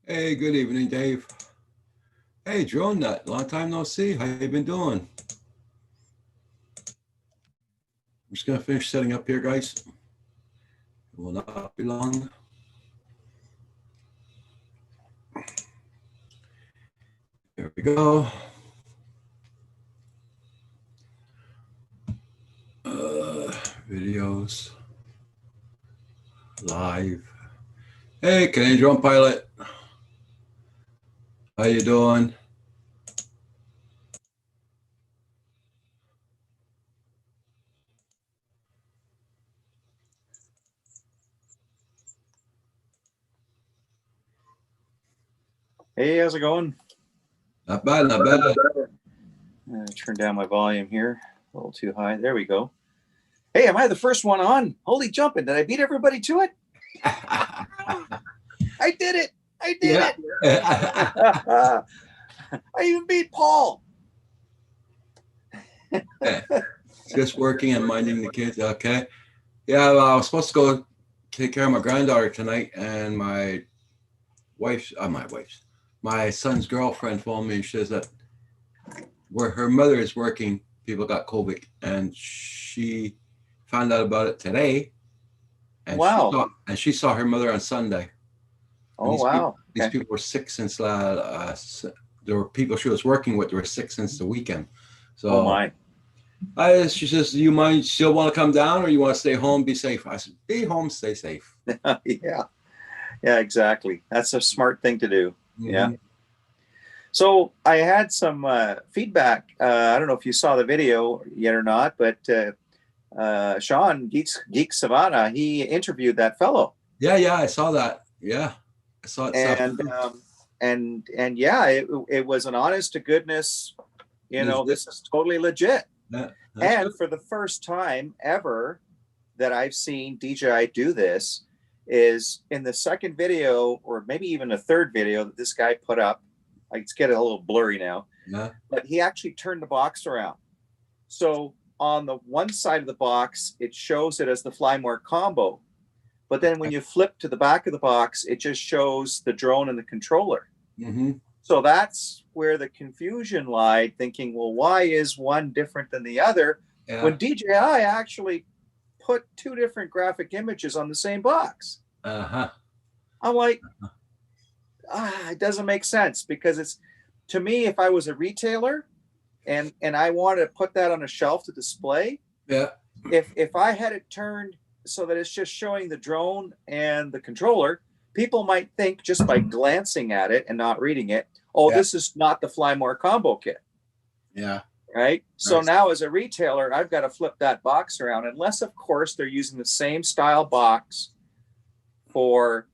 Hey, good evening, Dave. Hey, Drone Nut, long time no see. How you been doing? I'm just gonna finish setting up here, guys. It will not be long. There we go. Videos, live. Hey, Canadian Drone Pilot. How you doing? Hey, how's it going? Not bad, not bad. Turn down my volume here. A little too high. There we go. Hey, am I the first one on? Holy jumping. Did I beat everybody to it? I did it. I did it. I even beat Paul. Just working and minding the kids. Okay. Yeah, well, I was supposed to go take care of my granddaughter tonight, and my son's girlfriend phoned me and says that where her mother is working, people got COVID, and she found out about it today. And Wow. she saw her mother on Sunday. Oh, wow. These people were sick since there were people she was working with that were sick since the weekend. So, oh my. She says, do you mind, still want to come down, or you want to stay home, be safe? I said, be home, stay safe. Yeah, exactly. That's a smart thing to do. Mm-hmm. Yeah. So I had some feedback. I don't know if you saw the video yet or not, but Sean Geek Savannah, he interviewed that fellow. Yeah, I saw that. Yeah, I saw it. And yeah, it was an honest to goodness. This is totally legit. Yeah, and good. For the first time ever that I've seen DJI do this is in the second video, or maybe even the third video that this guy put up. It's getting a little blurry now. Yeah. But he actually turned the box around. So on the one side of the box, it shows it as the Flymore combo. But then when you flip to the back of the box, it just shows the drone and the controller. Mm-hmm. So that's where the confusion lied, thinking, well, why is one different than the other? Yeah. When DJI actually put two different graphic images on the same box. Uh-huh. I'm like, it doesn't make sense, because it's, to me, if I was a retailer and I wanted to put that on a shelf to display, yeah, if I had it turned so that it's just showing the drone and the controller, people might think, just by glancing at it and not reading it, this is not the Flymore combo kit. Yeah. Right. So now as a retailer, I've got to flip that box around, unless, of course, they're using the same style box for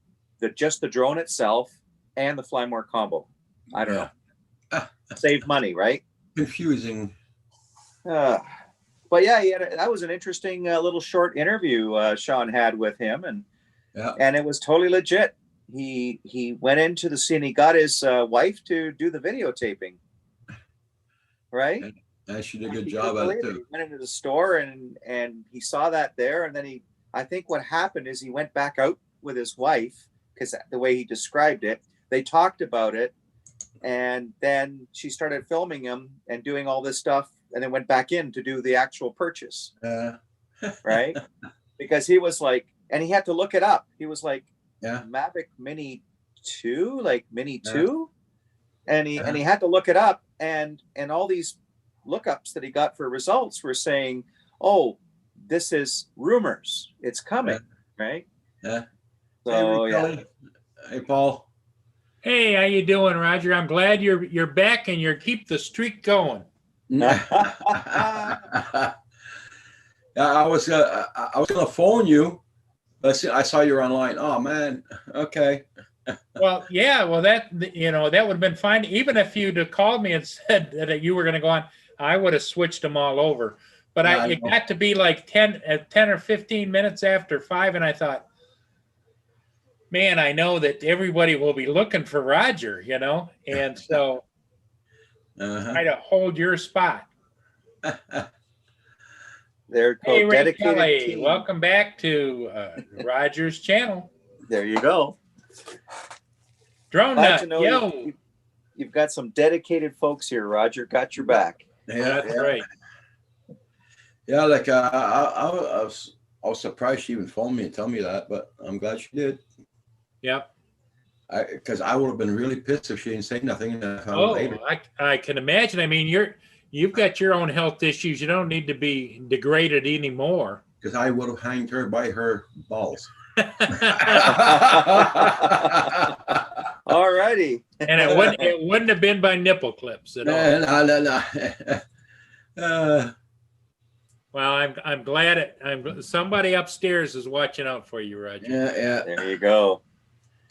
just the drone itself and the Flymore combo. I don't know. Save money, right? Confusing. But yeah, that was an interesting little short interview Sean had with him, and it was totally legit. He went into the scene. He got his wife to do the videotaping. Right? Yeah, she did a good job at it too. He went into the store and he saw that there, and then I think what happened is he went back out with his wife, because the way he described it, they talked about it, and then she started filming him and doing all this stuff, and then went back in to do the actual purchase. Right? Because he was like, and he had to look it up. He was like, Mavic Mini 2, like Mini 2, and he had to look it up, and all these lookups that he got for results were saying, oh, this is rumors, it's coming. Right? Yeah. So Hey, Paul. Hey, how you doing, Roger? I'm glad you're back and you keep the streak going. I was gonna phone you. I saw you were online. Oh man. Okay. Well, yeah. Well, that would have been fine. Even if you'd called me and said that you were going to go on, I would have switched them all over. But it got to be like 10 or 15 minutes after 5, and I thought, man, I know that everybody will be looking for Roger, and so try to hold your spot. They're hey, Ray Kelly, welcome back to Roger's channel. There you go. Drone Glad nut, to know yo. you've got some dedicated folks here, Roger. Got your back. Yeah, That's right. yeah. Like I was surprised she even phoned me and tell me that, but I'm glad she did. Yep. Because I would have been really pissed if she didn't say nothing and I found out Oh, later. I can imagine. I mean, you've got your own health issues. You don't need to be degraded anymore. Because I would have hanged her by her balls. All righty. And it wouldn't have been by nipple clips at all. No. Well, I'm glad somebody upstairs is watching out for you, Roger. Yeah. There you go.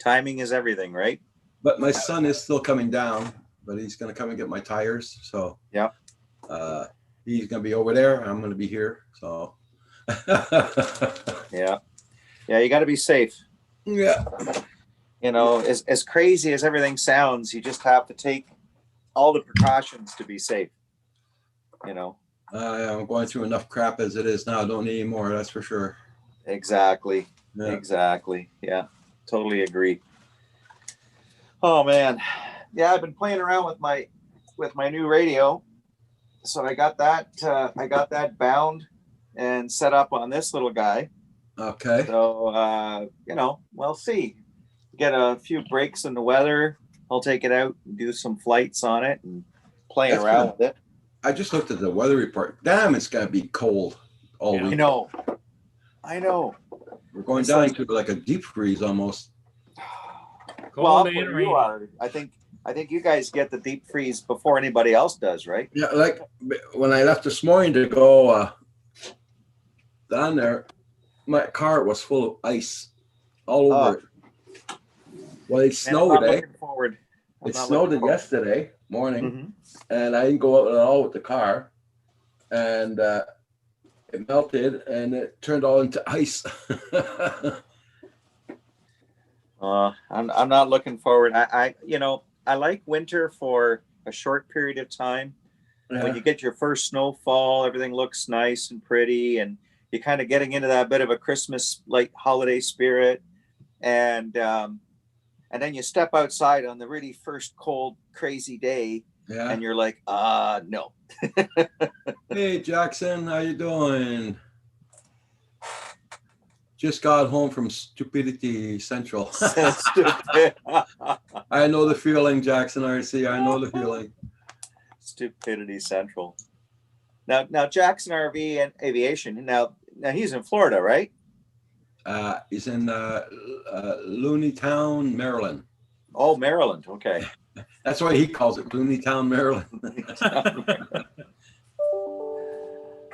Timing is everything, right? But my son is still coming down, but he's going to come and get my tires. So yeah, he's going to be over there. I'm going to be here. So yeah. You got to be safe. Yeah. You know, as crazy as everything sounds, you just have to take all the precautions to be safe. You know. I'm going through enough crap as it is now. Don't need any more. That's for sure. Exactly. Yeah. Exactly. Yeah. Totally agree. Oh man. Yeah, I've been playing around with my new radio. So I got that bound and set up on this little guy. Okay. So we'll see. Get a few breaks in the weather. I'll take it out and do some flights on it and playing around with it. I just looked at the weather report. Damn, it's gonna be cold all week. I know. We're going down to like a deep freeze almost. Cold and and you are. I think you guys get the deep freeze before anybody else does, right? Yeah, like when I left this morning to go down there, my car was full of ice all over it. Well, it snowed, It snowed yesterday morning, and I didn't go out at all with the car, and it melted and it turned all into ice. I'm not looking forward. I like winter for a short period of time. Yeah. When you get your first snowfall, everything looks nice and pretty, and you're kind of getting into that bit of a Christmas like holiday spirit, and then you step outside on the really first cold, crazy day, and you're like, no. Hey, Jackson, how you doing? Just got home from Stupidity Central. I know the feeling, Jackson RC. I know the feeling. Stupidity Central. Now Jackson RV and Aviation. Now he's in Florida, right? He's in Looney Town, Maryland. Oh, Maryland. Okay. That's why he calls it Looney Town, Maryland.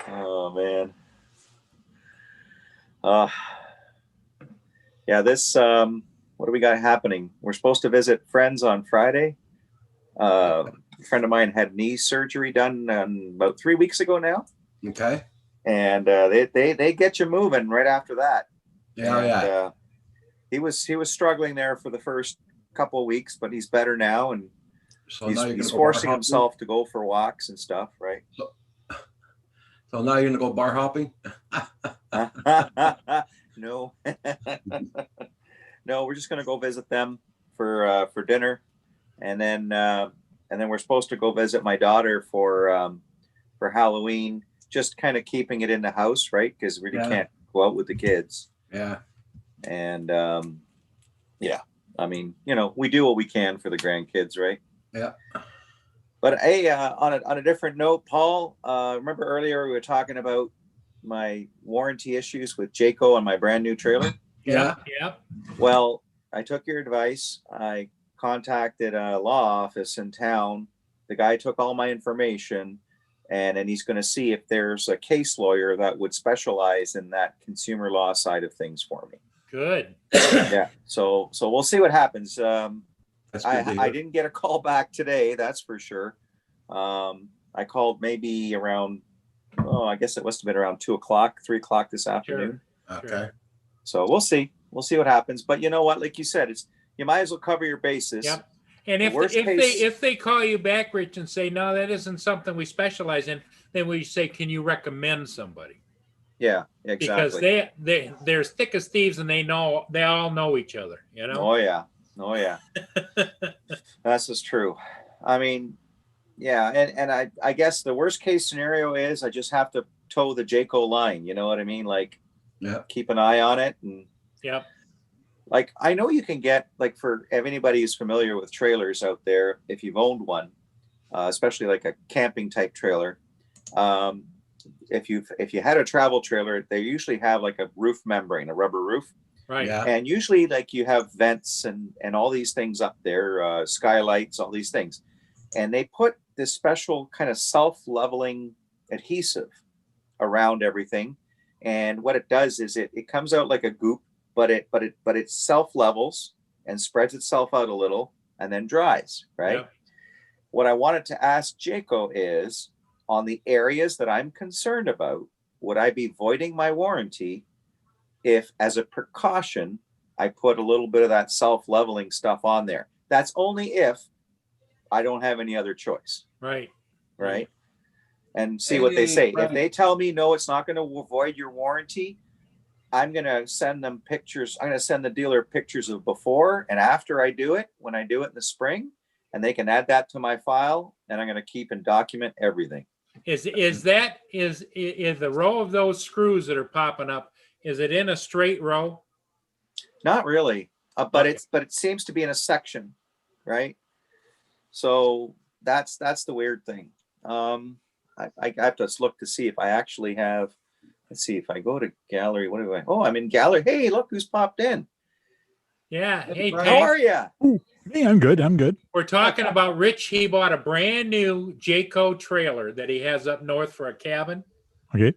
Oh man. This what do we got happening? We're supposed to visit friends on Friday. A friend of mine had knee surgery done about 3 weeks ago now. Okay. And they get you moving right after that. Yeah. He was struggling there for the first couple of weeks, but he's better now, and so he's forcing himself to go for walks and stuff, right? So now you're gonna go bar hopping? No. No, we're just gonna go visit them for dinner, and then we're supposed to go visit my daughter for Halloween. Just kind of keeping it in the house, right? Because we really can't go out with the kids. Yeah. And I mean, we do what we can for the grandkids, right? Yeah. But hey, on a different note, Paul, remember earlier we were talking about my warranty issues with Jayco on my brand new trailer? Yeah. Well, I took your advice. I contacted a law office in town. The guy took all my information, and then he's going to see if there's a case lawyer that would specialize in that consumer law side of things for me. Good. Yeah. So we'll see what happens. I didn't get a call back today, that's for sure. I called maybe around, I guess it must have been around 2 o'clock, 3 o'clock this afternoon. Sure. Okay. So we'll see what happens. But you know what? Like you said, you might as well cover your bases. Yep. And if they call you back, Rich, and say, no, that isn't something we specialize in, then we say, can you recommend somebody? Yeah, exactly. Because they're as thick as thieves, and they all know each other, Oh yeah. Oh yeah, that's just true. I mean, yeah, and I guess the worst case scenario is I just have to toe the Jayco line. You know what I mean? Like, Yeah. keep an eye on it, and Yep. like I know you can get, like, for if anybody who's familiar with trailers out there, if you've owned one, especially like a camping type trailer. Um, if you had a travel trailer, they usually have like a roof membrane, a rubber roof, Right. Yeah. and usually like you have vents and all these things up there, skylights, all these things, and they put this special kind of self-leveling adhesive around everything, and what it does is it comes out like a goop, but it self levels and spreads itself out a little and then dries, right? Yep. What I wanted to ask Jayco is, on the areas that I'm concerned about, would I be voiding my warranty if, as a precaution, I put a little bit of that self-leveling stuff on there? That's only if I don't have any other choice, Right. right? And see what they say. Right. If they tell me no, it's not going to void your warranty, I'm going to send them pictures. I'm going to send the dealer pictures of before and after I do it, when I do it in the spring, and they can add that to my file, and I'm going to keep and document everything. Is the row of those screws that are popping up, is it in a straight row? Not really, but Okay. it seems to be in a section, right? So that's the weird thing. I have to look to see if I actually have. Let's see if I go to gallery. What do I? Oh, I'm in gallery. Hey, look who's popped in. Yeah. Hey, Right. How Tank, are you? Ooh, hey, I'm good. I'm good. we're talking about Rich. He bought a brand new Jayco trailer that he has up north for a cabin. Okay.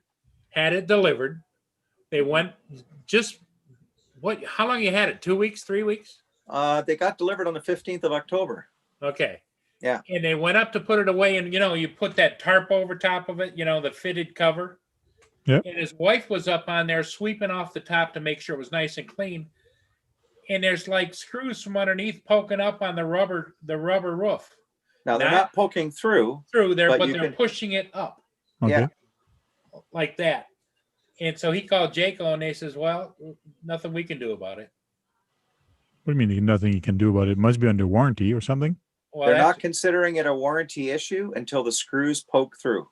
Had it delivered. They went just how long you had it? 2 weeks, 3 weeks? They got delivered on the 15th of October. Okay. Yeah. And they went up to put it away, and you put that tarp over top of it, the fitted cover. Yep. And his wife was up on there sweeping off the top to make sure it was nice and clean. And there's like screws from underneath poking up on the rubber roof. Now they're not poking through. Through there, But but you they're can- pushing it up Okay. Yeah. like that. And so he called Jayco, and they says, "Well, nothing we can do about it." What do you mean? Nothing you can do about it? It must be under warranty or something. Well, They're that's- not considering it a warranty issue until the screws poke through.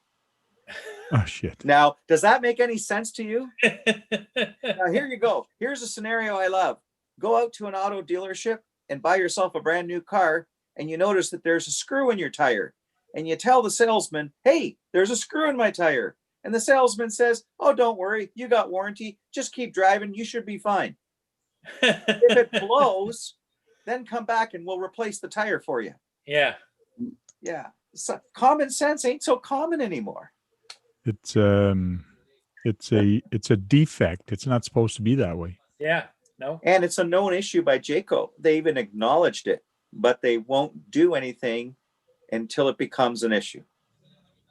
Oh shit. Now, does that make any sense to you? Now, here you go. Here's a scenario I love. Go out to an auto dealership and buy yourself a brand new car, and you notice that there's a screw in your tire. And you tell the salesman, hey, there's a screw in my tire. And the salesman says, oh, don't worry. You got warranty. Just keep driving. You should be fine. If it blows, then come back and we'll replace the tire for you. Yeah. Yeah. So, common sense ain't so common anymore. It's a defect. It's not supposed to be that way. Yeah. No. And it's a known issue by Jayco. They even acknowledged it, but they won't do anything until it becomes an issue.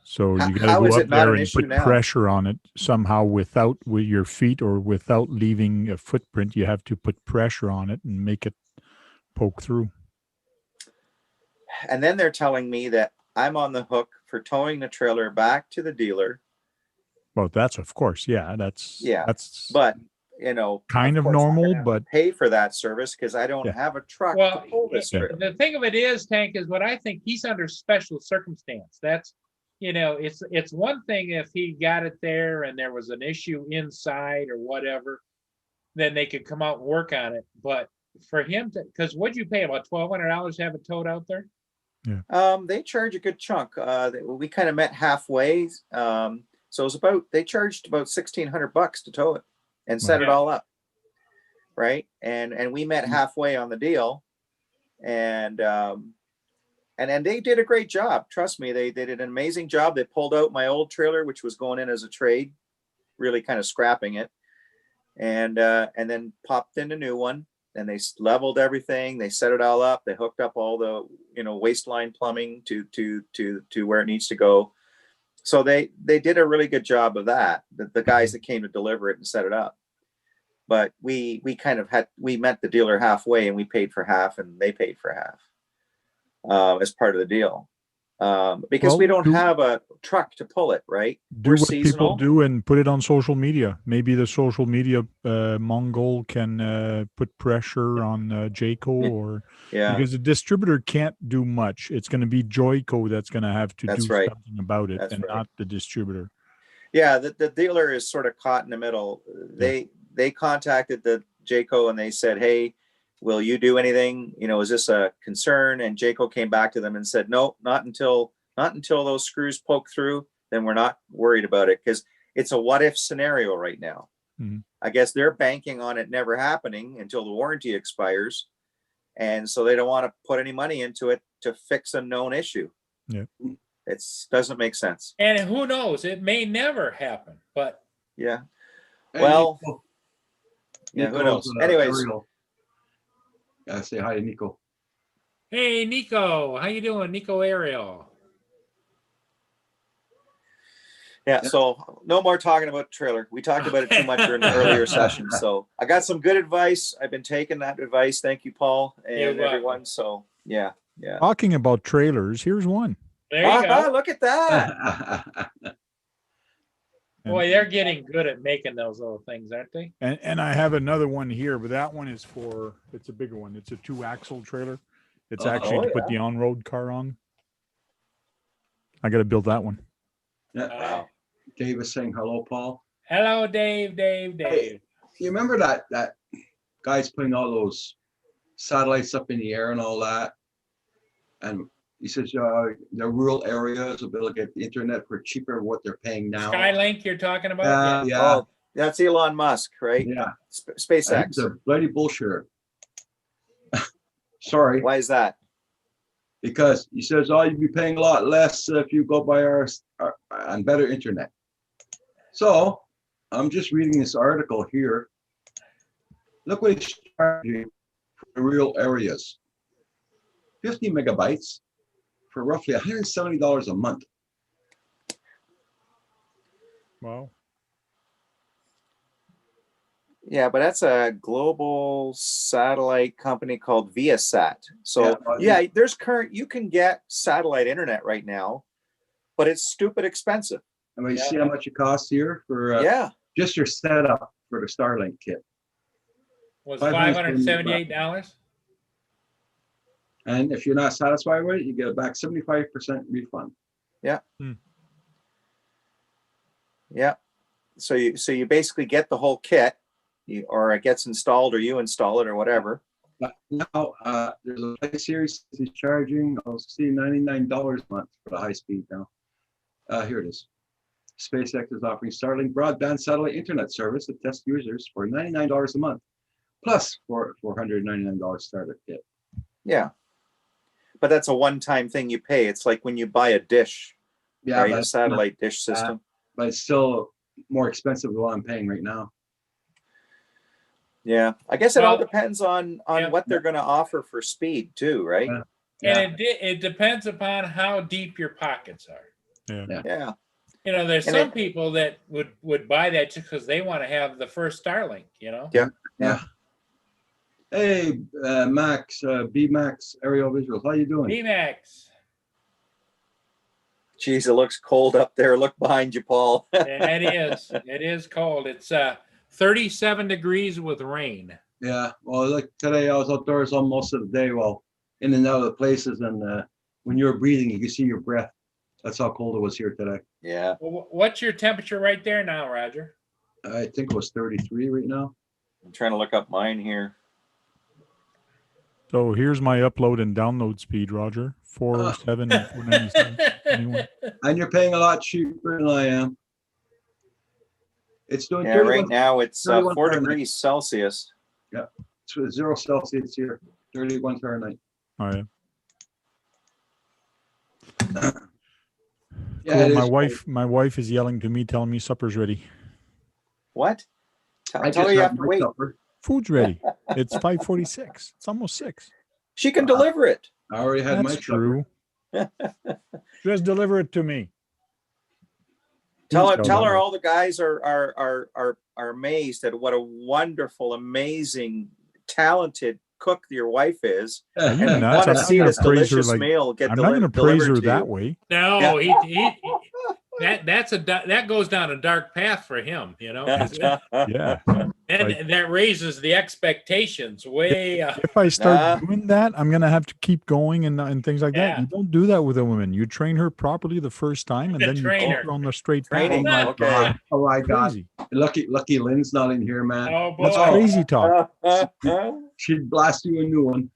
So you got How to is go it up not there an and issue put now? pressure on it somehow with your feet or without leaving a footprint. You have to put pressure on it and make it poke through. And then they're telling me that I'm on the hook for towing the trailer back to the dealer. Well, that's of course, yeah. That's But, kind of course, I'm normal, gonna have to but pay for that service because I don't Yeah. have a truck Well, to pull this yeah. trailer. the thing of it is, Tank, is what I think he's under special circumstance. That's, it's one thing if he got it there and there was an issue inside or whatever, then they could come out and work on it. But for him to, because what'd you pay, about $1,200 to have it towed out there? They charge a good chunk. We kind of met halfway. So it was they charged about $1,600 to tow it and set it Yeah. all up. Right. And we met halfway on the deal. And they did a great job. Trust me, they did an amazing job. They pulled out my old trailer, which was going in as a trade, really kind of scrapping it. And then popped in a new one. And they leveled everything. They set it all up. They hooked up all the, waistline plumbing to where it needs to go. So they did a really good job of that. The guys that came to deliver it and set it up. But we met the dealer halfway, and we paid for half and they paid for half as part of the deal. because Well, we don't do- have a truck to pull it, right? Do We're what seasonal. people do and put it on social media. Maybe the social media Mongol can put pressure on Jayco, or Yeah, because the distributor can't do much. It's going to be Joyco that's going to have to That's do right. something about it, That's and right. not the distributor. yeah. The dealer is sort of caught in the middle. They contacted the Jayco and they said, "Hey, will you do anything? You know, is this a concern?" And Jayco came back to them and said, "No, not until those screws poke through. Then we're not worried about it, because it's a what if scenario right now." Mhm. I guess they're banking on it never happening until the warranty expires, and so they don't want to put any money into it to fix a known issue. Yeah. It doesn't make sense. And who knows? It may never happen. But Yeah. Hey, Well, Nico. yeah, who Nico's, knows? Anyways, Ariel. Yeah, say hi to Nico. hey, Nico, how you doing, Nico Ariel? yeah. So no more talking about trailer. We talked about it too much during the earlier session. So I got some good advice. I've been taking that advice. Thank you, Paul, You're and welcome. everyone. So yeah. Talking about trailers, here's one. There you go. Look at that. Boy, they're getting good at making those little things, aren't they? And I have another one here, but that one is it's a bigger one. It's a 2-axle trailer. It's actually to put the on-road car on. I got to build that one. Yeah. Wow. Dave is saying hello, Paul. Hello, Dave. Hey. You remember that guy's putting all those satellites up in the air and all that? And he says the rural areas will be able to get the internet for cheaper than what they're paying now. Skylink you're talking about? Yeah. Oh, that's Elon Musk, right? Yeah. SpaceX. He's a bloody bullshitter. Sorry. Why is that? Because he says, oh, you'd be paying a lot less if you go by our on better internet. So I'm just reading this article here. Look what he's charging for the rural areas. 50 megabytes for roughly $170 a month. Wow. Yeah, but that's a global satellite company called Viasat. So Yeah, there's you can get satellite internet right now, but it's stupid expensive. I mean, you see how much it costs here for just your setup for the Starlink kit. Was $578. And if you're not satisfied with it, you get back 75% refund. Yeah. Yeah. So you basically get the whole kit, or it gets installed, or you install it, or whatever. But now there's a Play series he's charging, I'll see $99 a month for the high speed now. Here it is. SpaceX is offering Starlink broadband satellite internet service to test users for $99 a month, plus $499 starter kit. Yeah. But that's a one-time thing you pay. It's like when you buy a dish, Yeah, right? A satellite dish system. But it's still more expensive than what I'm paying right now. Yeah, I guess it all depends on what they're going to offer for speed too, right? And it depends upon how deep your pockets are. Yeah. You know, there's some people that would buy that just because they want to have the first Starlink, you know? Yeah. Hey, Max, B-Max, Aerial Visuals, how you doing? B-Max. Geez, it looks cold up there. Look behind you, Paul. It is. It is cold. It's 37 degrees with rain. Yeah, well, like today I was outdoors all most of the day, well, in and out of the places, and when you're breathing, you can see your breath. That's how cold it was here today. Yeah. Well, what's your temperature right there now, Roger? I think it was 33 right now. I'm trying to look up mine here. So here's my upload and download speed, Roger. 407 and 497. Anyone? And you're paying a lot cheaper than I am. It's doing right now it's 4 Fahrenheit. degrees Celsius. Yeah, it's 0 Celsius here, 31 Fahrenheit. Oh, yeah. Yeah, cool. My wife is yelling to me, telling me supper's ready. What? I tell her you have to wait. Supper. Food's ready. It's 5:46. It's almost 6. She can deliver it. I already had my That's true. Just deliver it to me. Tell her all the guys are amazed at what a wonderful, amazing, talented cook your wife is, I'm and we nuts. want I'm to not see gonna this praise her delicious like- meal get I'm not going to praise her delivered to that you. way. No, that goes down a dark path for him, you know. 'cause Yeah. then Like- that raises the expectations way up. If I start Nah. doing that, I'm going to have to keep going and things like that. Yeah. You don't do that with a woman. You train her properly the first time, and then you Train keep her. her on the straight Training. path. my Okay. God. Oh my God. Crazy. Lucky Lynn's not in here, man. Oh boy. That's crazy talk. She'd blast you a new one.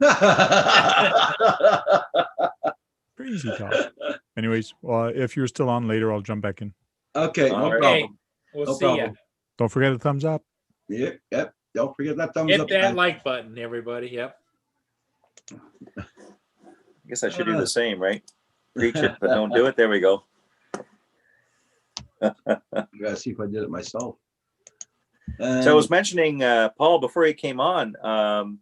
Crazy talk. Anyways, if you're still on later, I'll jump back in. Okay, no All right. problem. We'll No see ya. problem. Don't forget a thumbs up. Yep, yep. Don't forget that thumbs Hit up. that guys. like button, everybody. Yep. I guess I should do the same, right? Preach it, but don't do it. There we go. Gotta see if I did it myself. So I was mentioning Paul before he came on.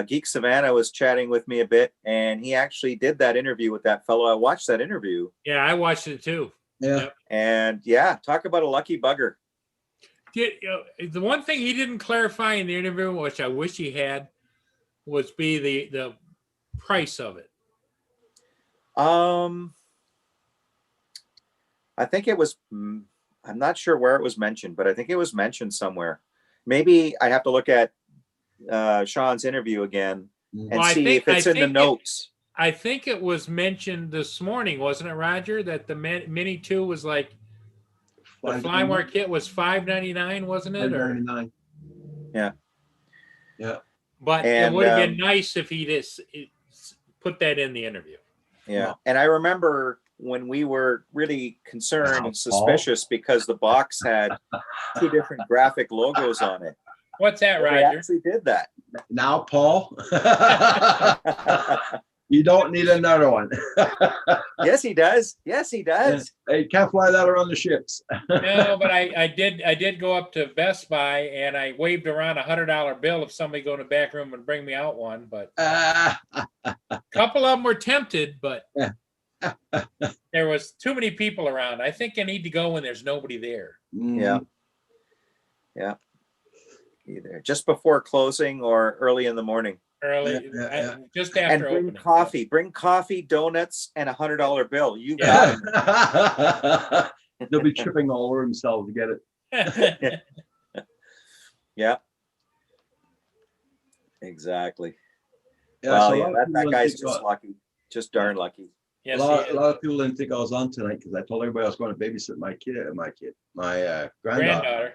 Geek Savannah was chatting with me a bit, and he actually did that interview with that fellow. I watched that interview, Yeah, I watched it too. yeah. and yeah, talk about a lucky bugger. The one thing he didn't clarify in the interview, which I wish he had, was the price of it. I think it was. I'm not sure where it was mentioned, but I think it was mentioned somewhere. Maybe I have to look at Sean's interview again and Well, I see think- if it's I in the think it- notes. I think it was mentioned this morning, wasn't it, Roger? That the Mini 2 was like the Flymore kit was $5.99, wasn't it? Or $5.99. but And, it would have been nice if he just put that in the interview. Yeah. And I remember when we were really concerned Wow, and suspicious because the box had two different graphic logos on it. What's that, They Roger? actually did that. Now, Paul, you don't need another one. Yes, he does. Yes, he does. Hey, you can't fly that around the ships. No, but I did go up to Best Buy and I waved around $100 bill if somebody go in the back room and bring me out one. But a couple of them were tempted, but there was too many people around. I think I need to go when there's nobody there. Yeah. Yeah. Either just before closing or early in the morning. Early, Yeah. just And after bring opening. coffee. Bring coffee, donuts, and $100 bill. You got Yeah. it. They'll be tripping all over themselves to get it. Yeah. Exactly. Yeah, Well, so a yeah, lot of that people guy's didn't think just lucky. Just darn lucky. Yes, a lot he is. of people didn't think I was on tonight because I told everybody I was going to babysit my granddaughter.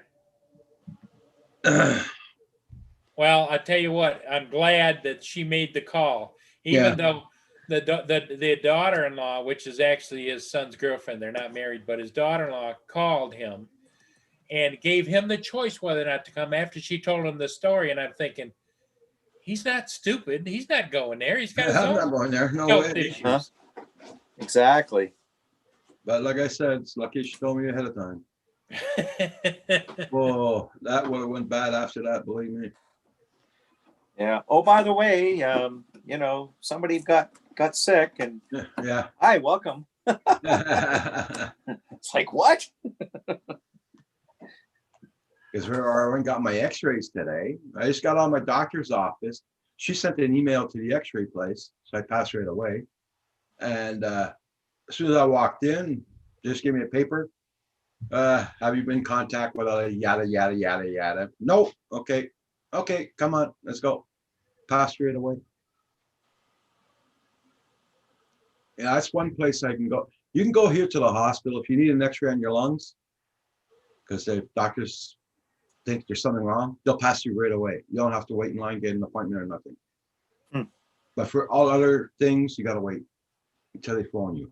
Well, I tell you what, I'm glad that she made the call, even though the daughter-in-law, which is actually his son's girlfriend, they're not married, but his daughter-in-law called him and gave him the choice whether or not to come after she told him the story. And I'm thinking, he's not stupid. He's not going there. He's got his I'm not own going there. No health way. issues. Huh? Exactly. But like I said, it's lucky she told me ahead of time. Oh, that would have went bad after that, believe me. Yeah. Oh, by the way, somebody got sick, and Yeah. hi, welcome. It's like, what? Because I went and got my x-rays today. I just got out of my doctor's office. She sent an email to the x-ray place, so I passed right away. And as soon as I walked in, just give me a paper. Have you been in contact with a yada, yada, yada, yada? Nope. Okay. Okay, come on, let's go. Passed right away. Yeah, that's one place I can go. You can go here to the hospital if you need an x-ray on your lungs, because the doctors think there's something wrong. They'll pass you right away. You don't have to wait in line, get an appointment or nothing. But for all other things, you got to wait until they phone you.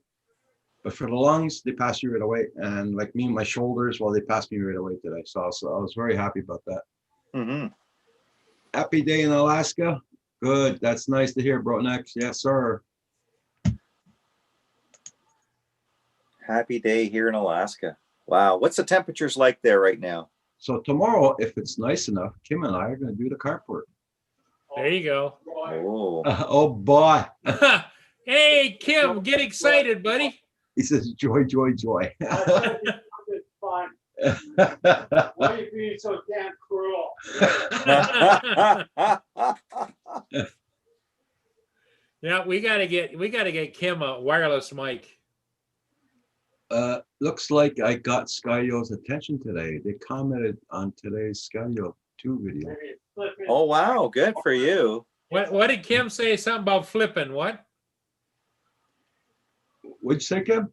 But for the lungs, they pass you right away. And like me, my shoulders, well, they passed me right away today. So I was very happy about that. Mm-hmm. Happy day in Alaska. Good. That's nice to hear, bro. Next. Yes, sir. Happy day here in Alaska. Wow. What's the temperatures like there right now? So tomorrow, if it's nice enough, Kim and I are going to do the carport. There you go. Oh, Oh, boy. Hey, Kim, get excited, buddy. He says, joy, joy, joy. Why are you being so damn cruel? Yeah, we gotta get Kim a wireless mic. Looks like I got Skydio's attention today. They commented on today's Skydio 2 video. Maybe flip it. Oh, wow. Good for you. What did Kim say? Something about flipping? What? What'd you say, Kim?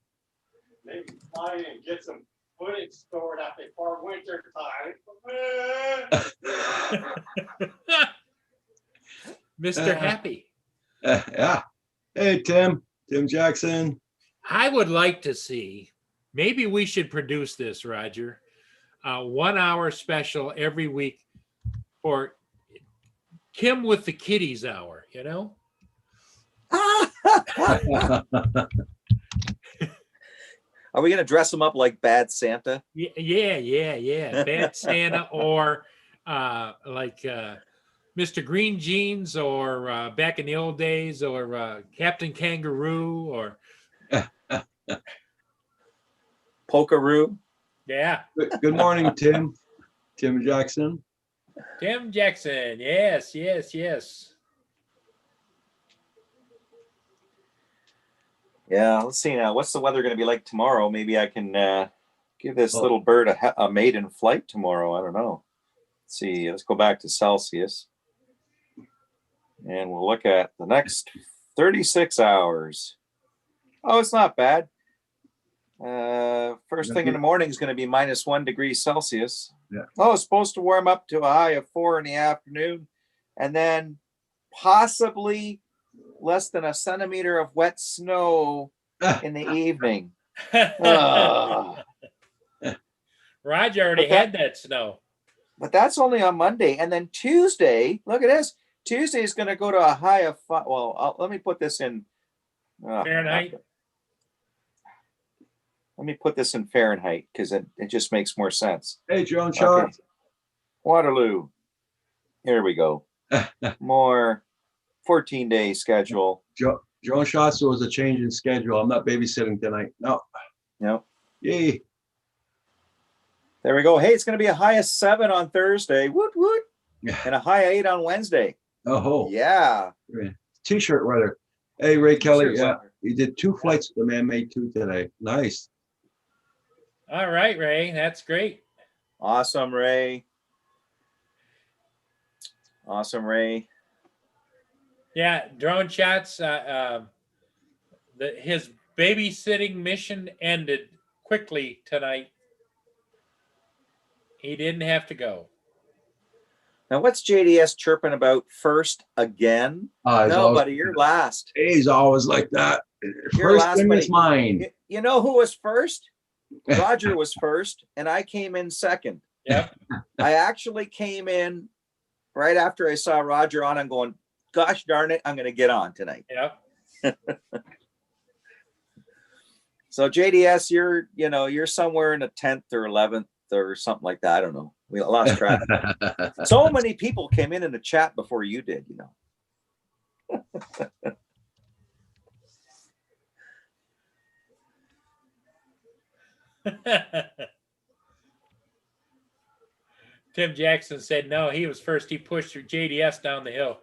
Maybe fly in and get some footage stored up before winter time. Mr. Happy. Yeah. Hey, Tim Jackson. I would like to see, maybe we should produce this, Roger, 1 hour special every week for Kim with the Kiddies hour, you know? Are we going to dress them up like Bad Santa? Yeah. Bad Santa or like Mr. Green Jeans or back in the old days or Captain Kangaroo or Pokeroo? yeah. Good morning, Tim Jackson. Tim Jackson. Yes. Yeah, let's see now. What's the weather going to be like tomorrow? Maybe I can give this Oh. little bird a maiden flight tomorrow. I don't know. Let's see. Let's go back to Celsius. And we'll look at the next 36 hours. Oh, it's not bad. First thing in the morning is going to be -1 degree Celsius. Yeah. Oh, it's supposed to warm up to a high of 4 in the afternoon. And then possibly less than a centimeter of wet snow in the evening. Ugh. Roger already had that snow. But that's only on Monday. And then Tuesday, look at this. Tuesday is going to go to a high of let me put this in Fahrenheit. Let me put this in Fahrenheit because it just makes more sense. Hey, Joan Shaw. Okay. Waterloo. Here we go. More 14-day schedule. Joan Shaw, so it was a change in schedule. I'm not babysitting tonight. No. Yay. There we go. Hey, it's going to be a high of 7 on Thursday. Woot woot. Yeah. And a high of 8 on Wednesday. Oh. Yeah. T-shirt weather. Hey, Ray Kelly. T-shirt Yeah, weather. you did 2 flights with the Man-Made 2 today. Nice. All right, Ray. That's great. Awesome, Ray. Awesome, Ray. Yeah, drone shots. His babysitting mission ended quickly tonight. He didn't have to go. Now, what's JDS chirping about first again? He's No, always- buddy, you're last. He's always like that. You're First last, thing buddy. is mine. You know who was first? Roger was first, and I came in second. Yep. I actually came in right after I saw Roger on. I'm going, gosh darn it, I'm going to get on tonight. Yep. So JDS, you're somewhere in the 10th or 11th or something like that. I don't know. We lost track. So many people came in the chat before you did, Tim Jackson said no, he was first. He pushed JDS down the hill.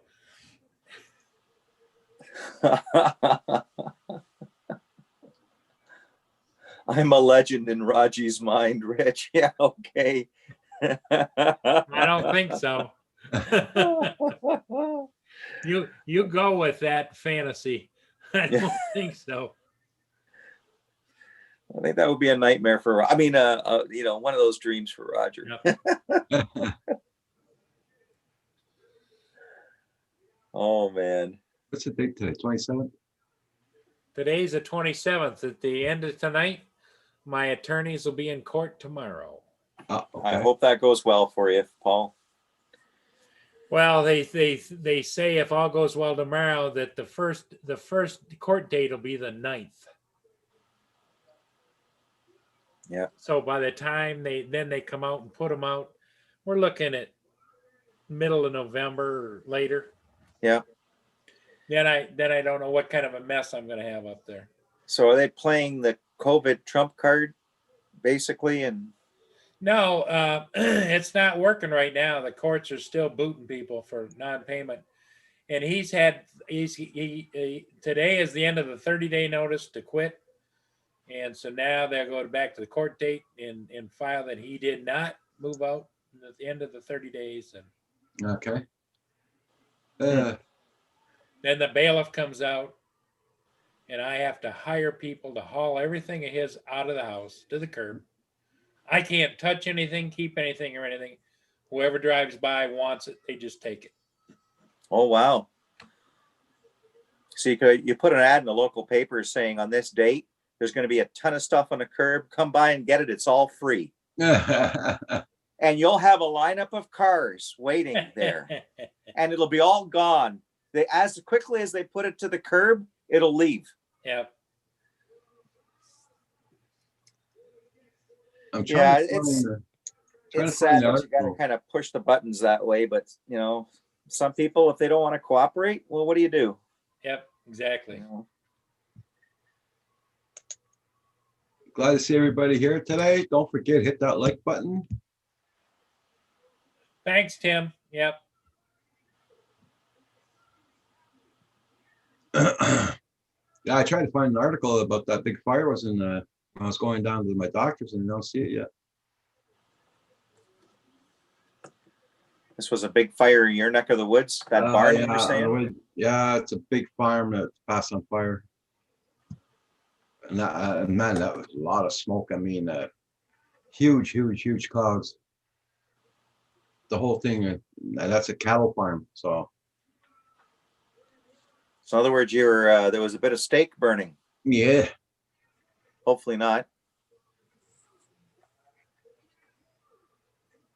I'm a legend in Raji's mind, Rich. Yeah, okay. I don't think so. You go with that fantasy. I don't think so. I think that would be a nightmare for, one of those dreams for Roger. Yep. Oh, man. What's the date today? 27th? Today's the 27th. At the end of tonight, my attorneys will be in court tomorrow. Okay. I hope that goes well for you, Paul. Well, they say if all goes well tomorrow that the first court date will be the 9th. Yeah. So by the time they come out and put them out, we're looking at middle of November or later. Yeah. Then I don't know what kind of a mess I'm going to have up there. So are they playing the COVID trump card, basically? And No, it's not working right now. The courts are still booting people for non-payment, and he today is the end of the 30-day notice to quit, and so now they'll go back to the court date and file that he did not move out at the end of the 30 days, and Okay. then the bailiff comes out, and I have to hire people to haul everything of his out of the house to the curb. I can't touch anything, keep anything or anything. Whoever drives by wants it, they just take it. Oh, wow. So you put an ad in the local paper saying on this date, there's going to be a ton of stuff on the curb. Come by and get it. It's all free. And you'll have a lineup of cars waiting there. And it'll be all gone. As quickly as they put it to the curb, it'll leave. Yeah. I'm Yeah, trying to it's sad that you got to article. kind of push the buttons that way. But, some people, if they don't want to cooperate, well, what do you do? Yep, exactly. Glad to see everybody here today. Don't forget, hit that like button. Thanks, Tim. Yep. Yeah, I tried to find an article about that big fire was in when I was going down to my doctor's and I don't see it yet. This was a big fire in your neck of the woods. That barn, yeah, you were saying? yeah, it's a big farm that's passed on fire. And that, man, that was a lot of smoke. I mean, huge clouds. The whole thing, that's a cattle farm. So So in other words, there was a bit of steak burning. yeah, Hopefully not.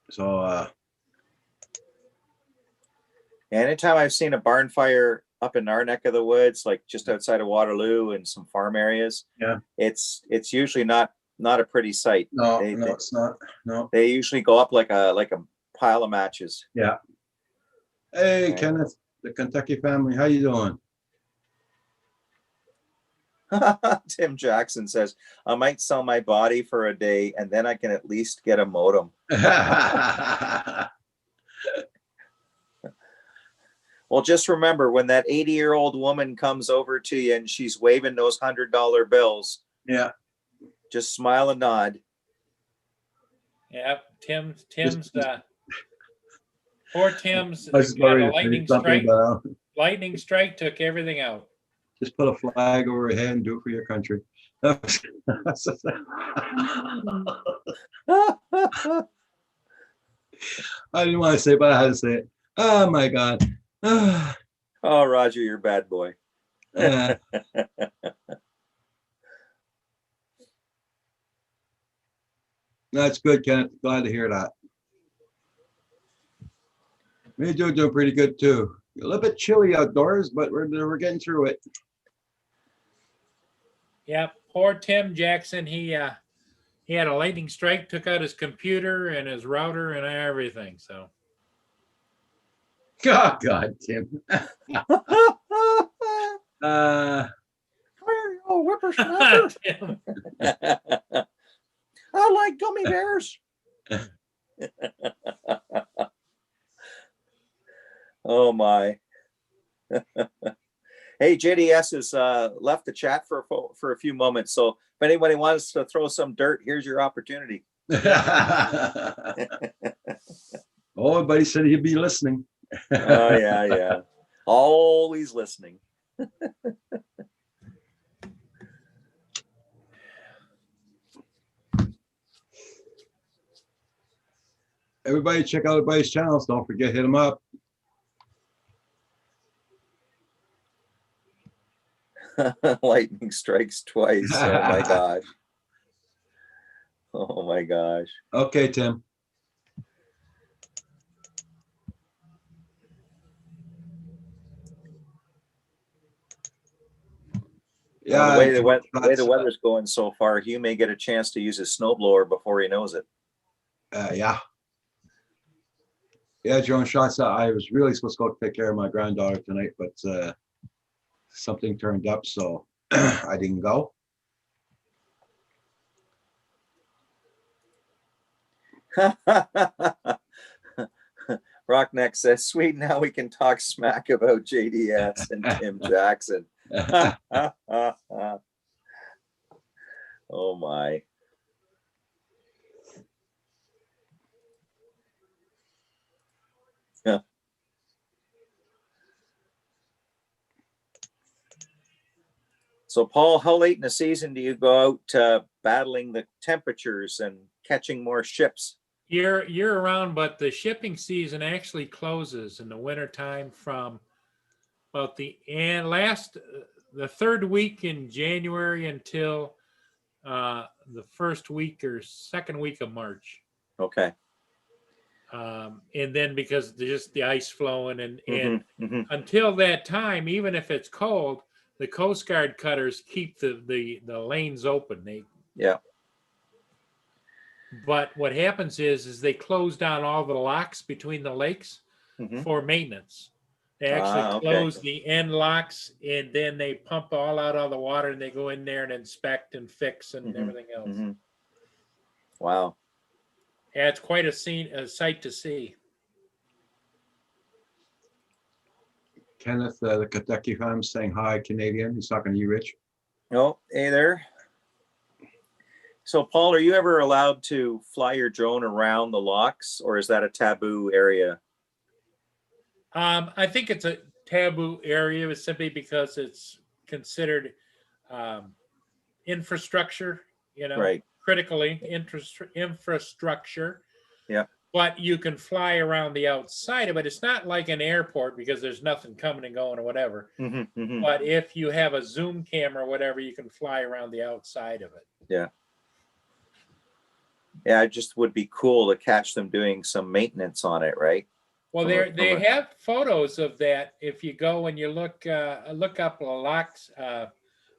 so Anytime I've seen a barn fire up in our neck of the woods, like just outside of Waterloo and some farm areas, yeah, it's usually not a pretty sight. no, They- no, they- it's not. No. They usually go up like a pile of matches. Yeah. Hey, Okay. Kenneth, the Kentucky family, how you doing? Tim Jackson says, I might sell my body for a day and then I can at least get a modem. Well, just remember when that 80-year-old woman comes over to you and she's waving those $100 bills, Yeah. just smile and nod. Yep. Tim's poor Tim's I was got going a to say lightning something, strike. but Lightning strike took everything out. just put a flag over your head and do it for your country. I didn't want to say it, but I had to say it. Oh my God. Oh, Roger, you're a bad boy. Uh, that's good, Kenneth. Glad to hear that. We're doing pretty good too. A little bit chilly outdoors, but we're getting through it. Yep. Poor Tim Jackson. He had a lightning strike, took out his computer and his router and everything. So Oh God, Tim. Oh, whippersnapper. Tim, I like gummy bears. Oh my. Hey, JDS has left the chat for a few moments. So if anybody wants to throw some dirt, here's your opportunity. Oh, buddy said he'd be listening. Oh yeah. Always listening. Everybody check out everybody's channels. Don't forget, hit them up. Lightning strikes twice. Oh my gosh. Oh my gosh. Okay, Tim. Well, the way the weather's going so far, Hugh may get a chance to use his snowblower before he knows it. Yeah. Yeah, Joan Shots. I was really supposed to go take care of my granddaughter tonight, but something turned up, so I didn't go. Rockneck says, "Sweet, now we can talk smack about JDS and Tim Jackson." Oh my. Yeah. So, Paul, how late in the season do you go out battling the temperatures and catching more ships? Year around, but the shipping season actually closes in the wintertime from about the third week in January until the first week or second week of March. Okay. And then because there's just the ice flowing and until that time, even if it's cold, the Coast Guard cutters keep the lanes open. Yeah. But what happens is they close down all the locks between the lakes for maintenance. They actually close the end locks, and then they pump all the water, and they go in there and inspect and fix and everything else. Wow. Yeah, it's quite a sight to see. Kenneth, the Kentucky fan, saying hi, Canadian. He's talking to you, Rich. Oh, hey there. So, Paul, are you ever allowed to fly your drone around the locks, or is that a taboo area? I think it's a taboo area simply because it's considered infrastructure, Right. critically infrastructure. Yeah. But you can fly around the outside of it. It's not like an airport because there's nothing coming and going or whatever. But if you have a zoom camera or whatever, you can fly around the outside of it. Yeah. Yeah, it just would be cool to catch them doing some maintenance on it, right? Well, they have photos of that. If you go and you look up locks,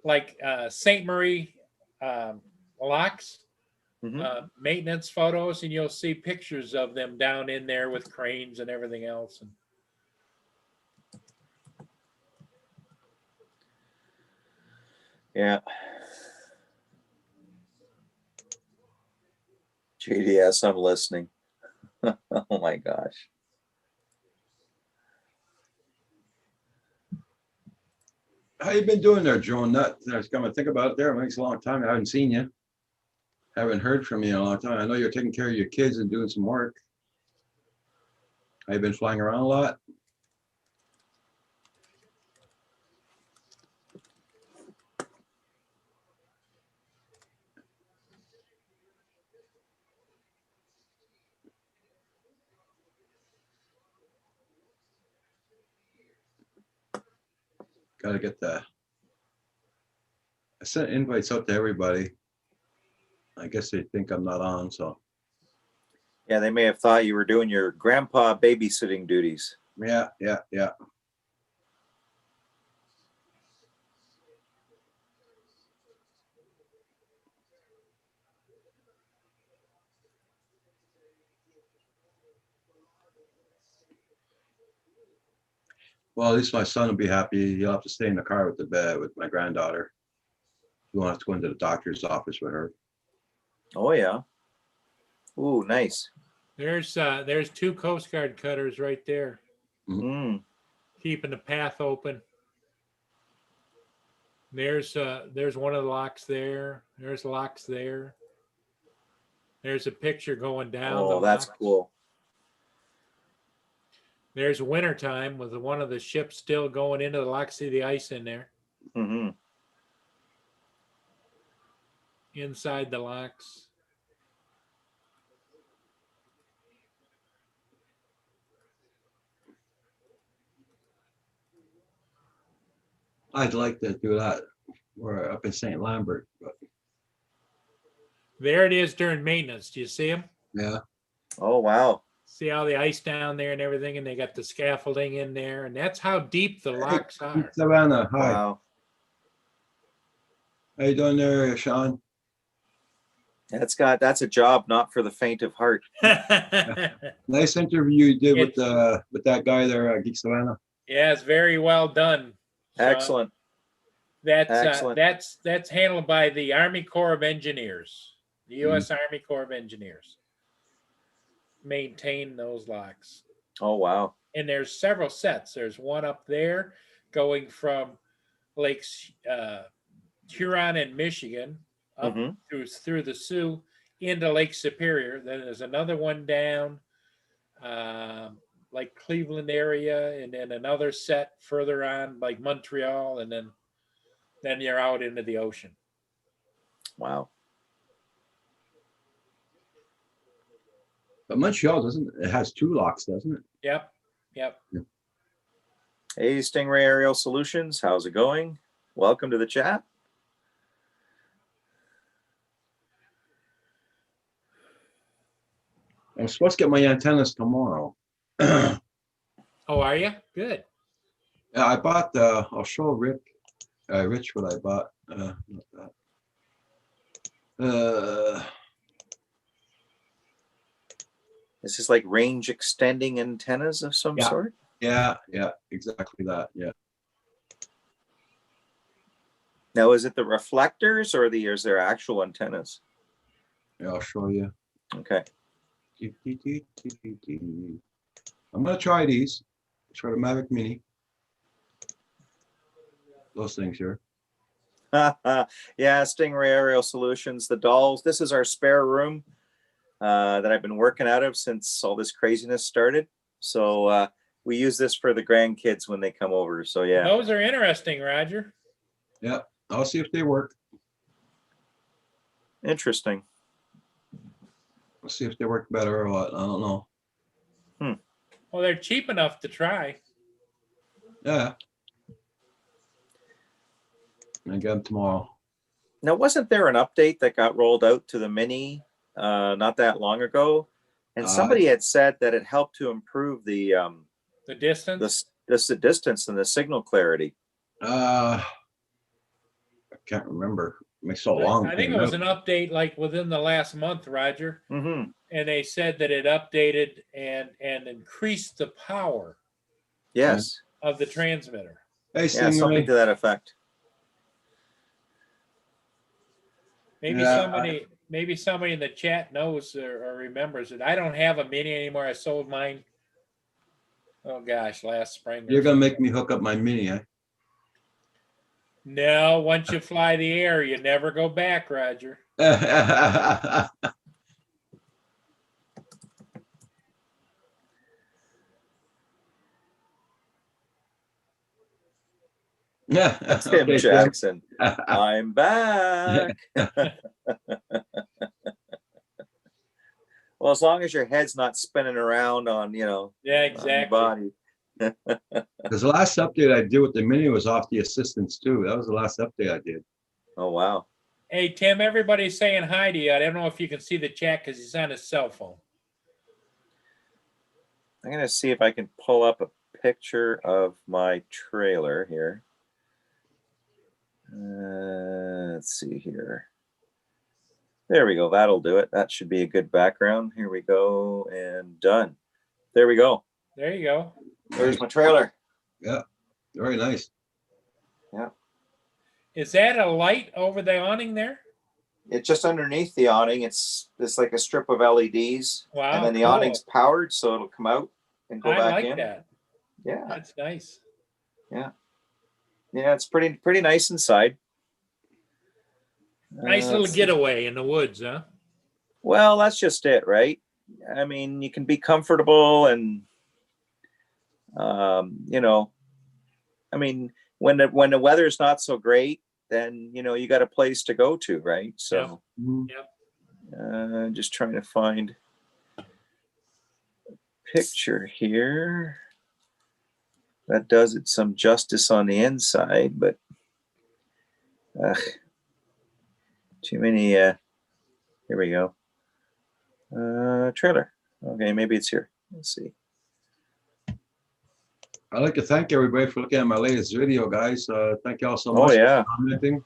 like St. Marie locks, maintenance photos, and you'll see pictures of them down in there with cranes and everything else. Yeah. JDS, I'm listening. Oh my gosh. How you been doing there, Joan? I was going to think about it there. It makes a long time. I haven't seen you. Haven't heard from you in a long time. I know you're taking care of your kids and doing some work. Have you been flying around a lot? Got to get I sent invites out to everybody. I guess they think I'm not on, so. Yeah, they may have thought you were doing your grandpa babysitting duties. Yeah. Well, at least my son will be happy. He'll have to stay in the car with the bed with my granddaughter. He won't have to go into the doctor's office with her. Oh yeah. Ooh, nice. There's two Coast Guard cutters right there, keeping the path open. There's one of the locks there. There's locks there. There's a picture going down. Oh, that's cool. There's wintertime with one of the ships still going into the lock. See the ice in there. Inside the locks. I'd like to do that. We're up in St. Lambert, but there it is during maintenance. Do you see them? yeah. Oh wow. See all the ice down there and everything, and they got the scaffolding in there, and that's how deep the locks are. Savannah, hi. Wow. How you doing there, Sean? That's a job not for the faint of heart. Nice interview you did with that guy there, Geek Savannah. Yeah, it's very well done. Sean. Excellent. That's handled by the Army Corps of Engineers, the U.S. Army Corps of Engineers. maintain those locks. Oh, wow. And there's several sets. There's one up there going from Lakes Huron and Michigan up Mhm. through the Sioux into Lake Superior. Then there's another one down like Cleveland area, and then another set further on like Montreal, and then you're out into the ocean. Wow. But Montreal doesn't. It has 2 locks, doesn't it? Yep. Hey, Stingray Aerial Solutions, how's it going? Welcome to the chat. I'm supposed to get my antennas tomorrow. Yeah, Oh, are you? Good. I bought. I'll show Rich what I bought. Not that. Is this like range extending antennas of some Yeah. sort? Yeah, exactly that. Yeah. Now, is it the reflectors or is there actual antennas? Yeah, I'll show you. Okay. I'm gonna try these. Try the Mavic Mini. Those things here. Yeah, Stingray Aerial Solutions, the dolls. This is our spare room that I've been working out of since all this craziness started. So we use this for the grandkids when they come over. So yeah. Those are interesting, Roger. Yeah, I'll see if they work. Interesting. I'll see if they work better or what. I don't know. Well, they're cheap enough to try. Yeah. I get them tomorrow. Now, wasn't there an update that got rolled out to the Mini not that long ago? And somebody had said that it helped to improve the distance, the distance and the signal clarity. I can't remember. It makes so long. I think it was an update like within the last month, Roger. Mm-hmm. And they said that it updated and increased the power. Yes. Of the transmitter. Hey, yeah, something to that effect. Maybe somebody in the chat knows or remembers it. I don't have a Mini anymore. I sold mine. Oh gosh, last spring. You're gonna make me hook up my Mini, eh? No, once you fly the air, you never go back, Roger. That's Tim Okay, Jackson. I'm back. Well, as long as your head's not spinning around on, Yeah, exactly. body. Because the last update I did with the Mini was off the assistance too. That was the last update I did. Oh, wow. Hey, Tim, everybody's saying hi to you. I don't know if you can see the chat because he's on his cell phone. I'm going to see if I can pull up a picture of my trailer here. Let's see here. There we go. That'll do it. That should be a good background. Here we go. And done. There we go. There you go. There's my trailer. Yeah, very nice. Yeah. Is that a light over the awning there? It's just underneath the awning. It's like a strip of LEDs. Wow. And then the cool. awning's powered, so it'll come out and go I back like in. that. Yeah. That's nice. Yeah. Yeah, it's pretty nice inside. Nice little getaway in the woods, huh? Well, that's just it, right? I mean, you can be comfortable and, I mean, when the weather's not so great, then, you got a place to go to, right? So, just trying to find a picture here that does it some justice on the inside, but too many. Here we go. Trailer. Okay, maybe it's here. Let's see. I'd like to thank everybody for looking at my latest video, guys. Thank you all so much Oh, yeah. for commenting.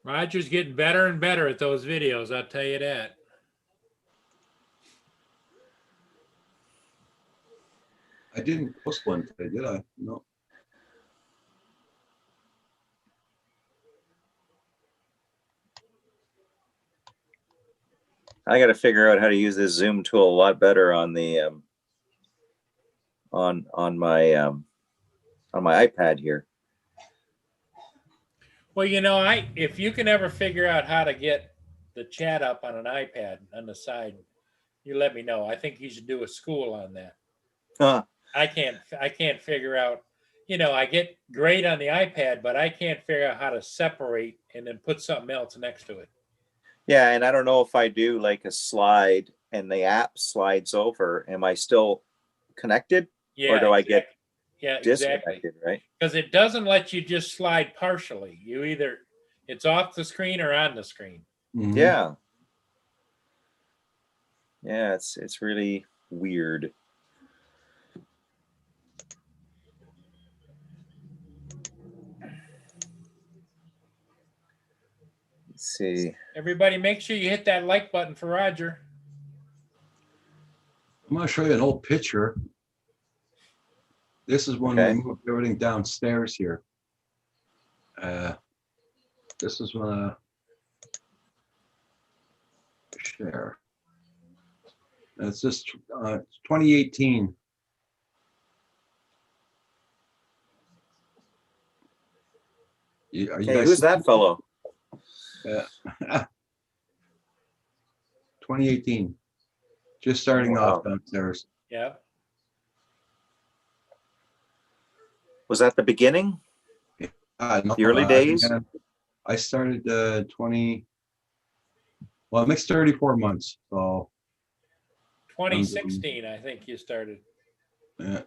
Roger's getting better and better at those videos, I'll tell you that. I didn't post one today, did I? No. I got to figure out how to use this Zoom tool a lot better on the on my iPad here. Well, you know, if you can ever figure out how to get the chat up on an iPad on the side, you let me know. I think you should do a school on that. Huh. I can't figure out, you know, I get great on the iPad, but I can't figure out how to separate and then put something else next to it. Yeah, and I don't know if I do like a slide and the app slides over, am I still connected? Yeah. Or do I get disconnected, exactly. Right? Because it doesn't let you just slide partially. You either it's off the screen or on the screen. Mhm. Yeah. Yeah, it's really weird. Let's see. Everybody, make sure you hit that like button for Roger. I'm gonna show you an old picture. This is when Okay. we moved everything downstairs here. This is when I share. It's just 2018. Are you Hey, guys who's that fellow? 2018. Just starting Wow. off downstairs. Yeah. Was that the beginning? No, The early days? I started 20. Well, it makes 34 months. So 2016, I think you started. yeah,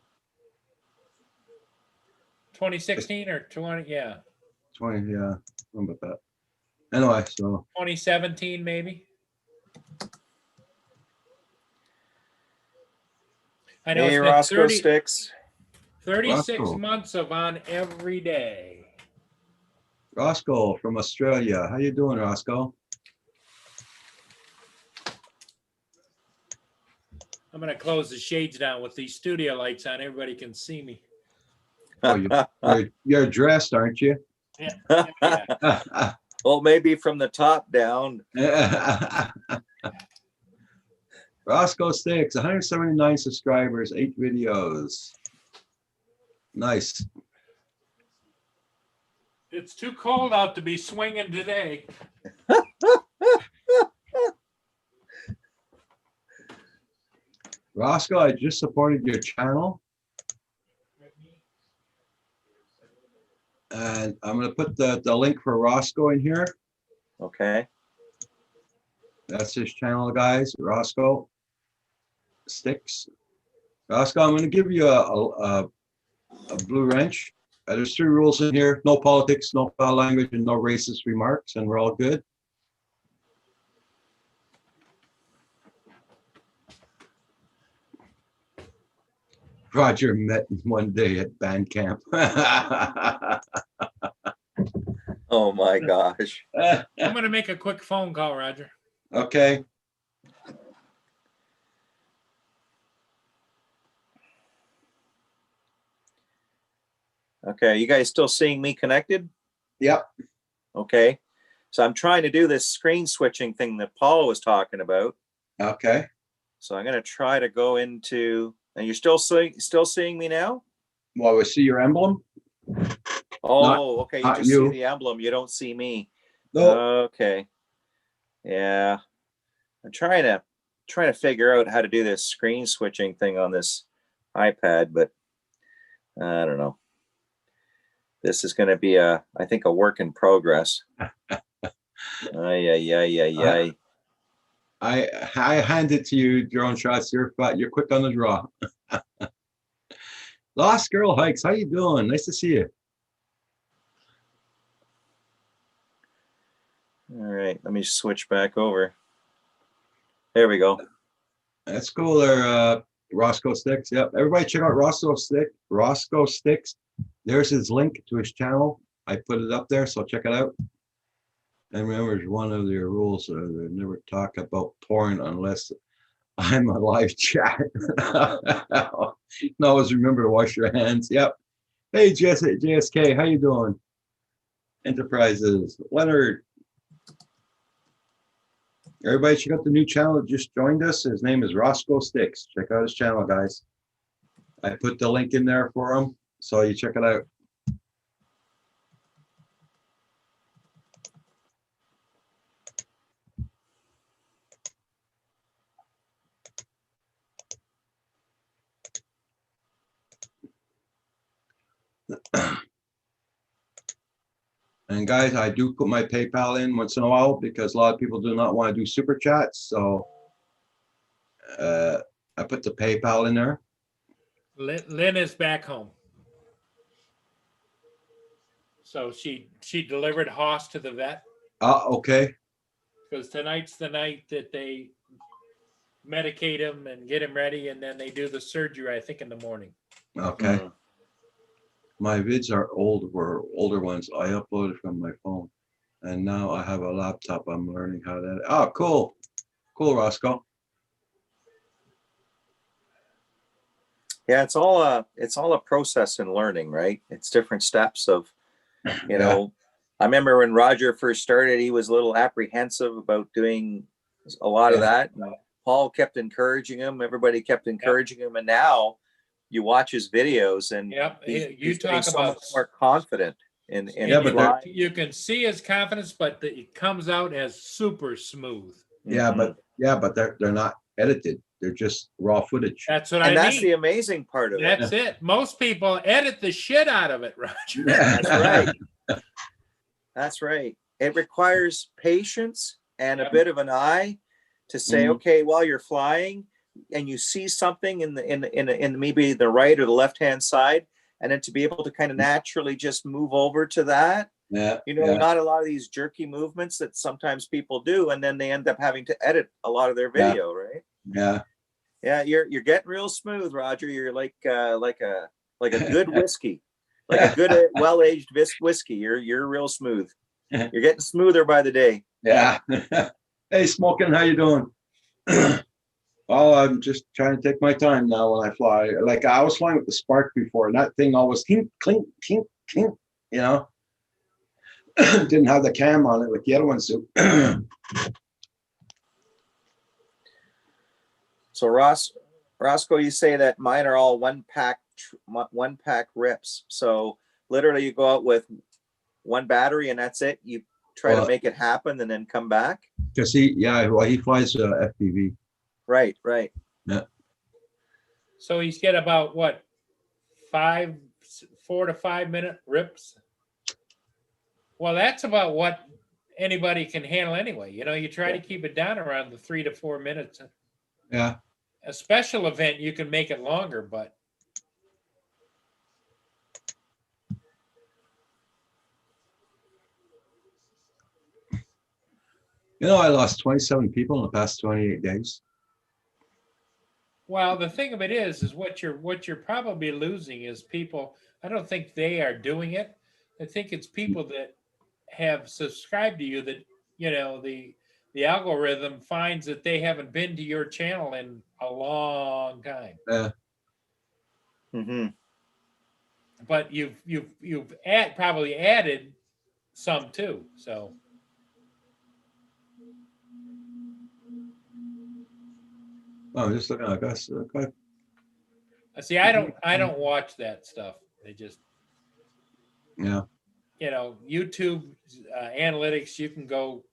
2016 or 20, yeah. 20. Yeah, something about that. Anyway, so 2017 maybe. I know Hey, it's been Roscoe Sticks. 36 Roscoe. months of on every day. Roscoe from Australia. How you doing, Roscoe? I'm going to close the shades down with these studio lights on. Everybody can see me. Oh, you're dressed, aren't you? Yeah. Well, maybe from the top down. Roscoe Sticks, 179 subscribers, 8 videos. Nice. It's too cold out to be swinging today. Roscoe, I just supported your channel. And I'm going to put the link for Roscoe in here. Okay. That's his channel, guys. Roscoe Sticks. Roscoe, I'm going to give you a blue wrench. There's 3 rules in here: no politics, no foul language, and no racist remarks, and we're all good. Roger met one day at band camp. Oh my gosh. I'm going to make a quick phone call, Roger. Okay. Okay, you guys still seeing me connected? Yep. Okay. So I'm trying to do this screen switching thing that Paul was talking about. Okay. So I'm going to try to go into, and you're still seeing me now? Well, we see your emblem. Oh, okay. You not just you. see the emblem. You don't see me. No. Okay. Yeah. I'm trying to figure out how to do this screen switching thing on this iPad, but I don't know. This is going to be I think a work in progress. Ay. I hand it to you, Drone Shots. You're quick on the draw. Lost Girl Hikes, how you doing? Nice to see you. All right, let me switch back over. There we go. That's cool there, Roscoe Sticks. Yep. Everybody check out Roscoe Sticks. There's his link to his channel. I put it up there, so check it out. And remember, one of their rules, they never talk about porn unless I'm a live chat. Always remember to wash your hands. Yep. Hey, JSK, how you doing? Enterprises. Leonard. Everybody check out the new channel that just joined us. His name is Roscoe Sticks. Check out his channel, guys. I put the link in there for him, so you check it out. And guys, I do put my PayPal in once in a while because a lot of people do not want to do super chats. So I put the PayPal in there. Lynn is back home. So she delivered Hoss to the vet Okay. because tonight's the night that they medicate him and get him ready, and then they do the surgery, I think, in the morning. Okay. My vids are were older ones. I uploaded from my phone, and now I have a laptop. I'm learning how to. Oh, cool, cool, Roscoe. Yeah, it's all a process in learning, right? It's different steps of, you know. I remember when Roger first started, he was a little apprehensive about doing a lot of that. And Paul kept encouraging him. Everybody kept encouraging him, and now you watch his videos, and he's talk so about much more confident in but you can see his confidence, but it comes out as super smooth. Yeah, but they're not edited. They're just raw footage. That's what I mean. And that's the amazing part of it. That's it. Most people edit the shit out of it, Roger. That's right. That's right. It requires patience and a bit of an eye to say, okay, while you're flying and you see something in maybe the right or the left-hand side, and then to be able to kind of naturally just move over to that. Not a lot of these jerky movements that sometimes people do, and then they end up having to edit a lot of their video, right? Yeah, you're getting real smooth, Roger. You're like a good whiskey, like a good well-aged whiskey. You're real smooth. You're getting smoother by the day. Yeah. Hey, Smoking, how you doing? Oh, I'm just trying to take my time now when I fly. Like I was flying with the Spark before, and that thing always clink, clink, clink, clink. Didn't have the cam on it like the other ones do. So Roscoe, you say that mine are all one pack rips. So literally, you go out with one battery and that's it. You try to make it happen and then come back. Because he flies FPV. Right. Yeah. So he's got about what, 4 to 5 minute rips. Well, that's about what anybody can handle anyway. You try to keep it down around the 3 to 4 minutes. Yeah. A special event, you can make it longer, but. I lost 27 people in the past 28 days. Well, the thing of it is what you're probably losing is people. I don't think they are doing it. I think it's people that have subscribed to you that, the algorithm finds that they haven't been to your channel in a long time. But you've probably added some too. So. Oh, I'm just looking at us. Okay. See, I don't watch that stuff. They just. Yeah. YouTube analytics, you can go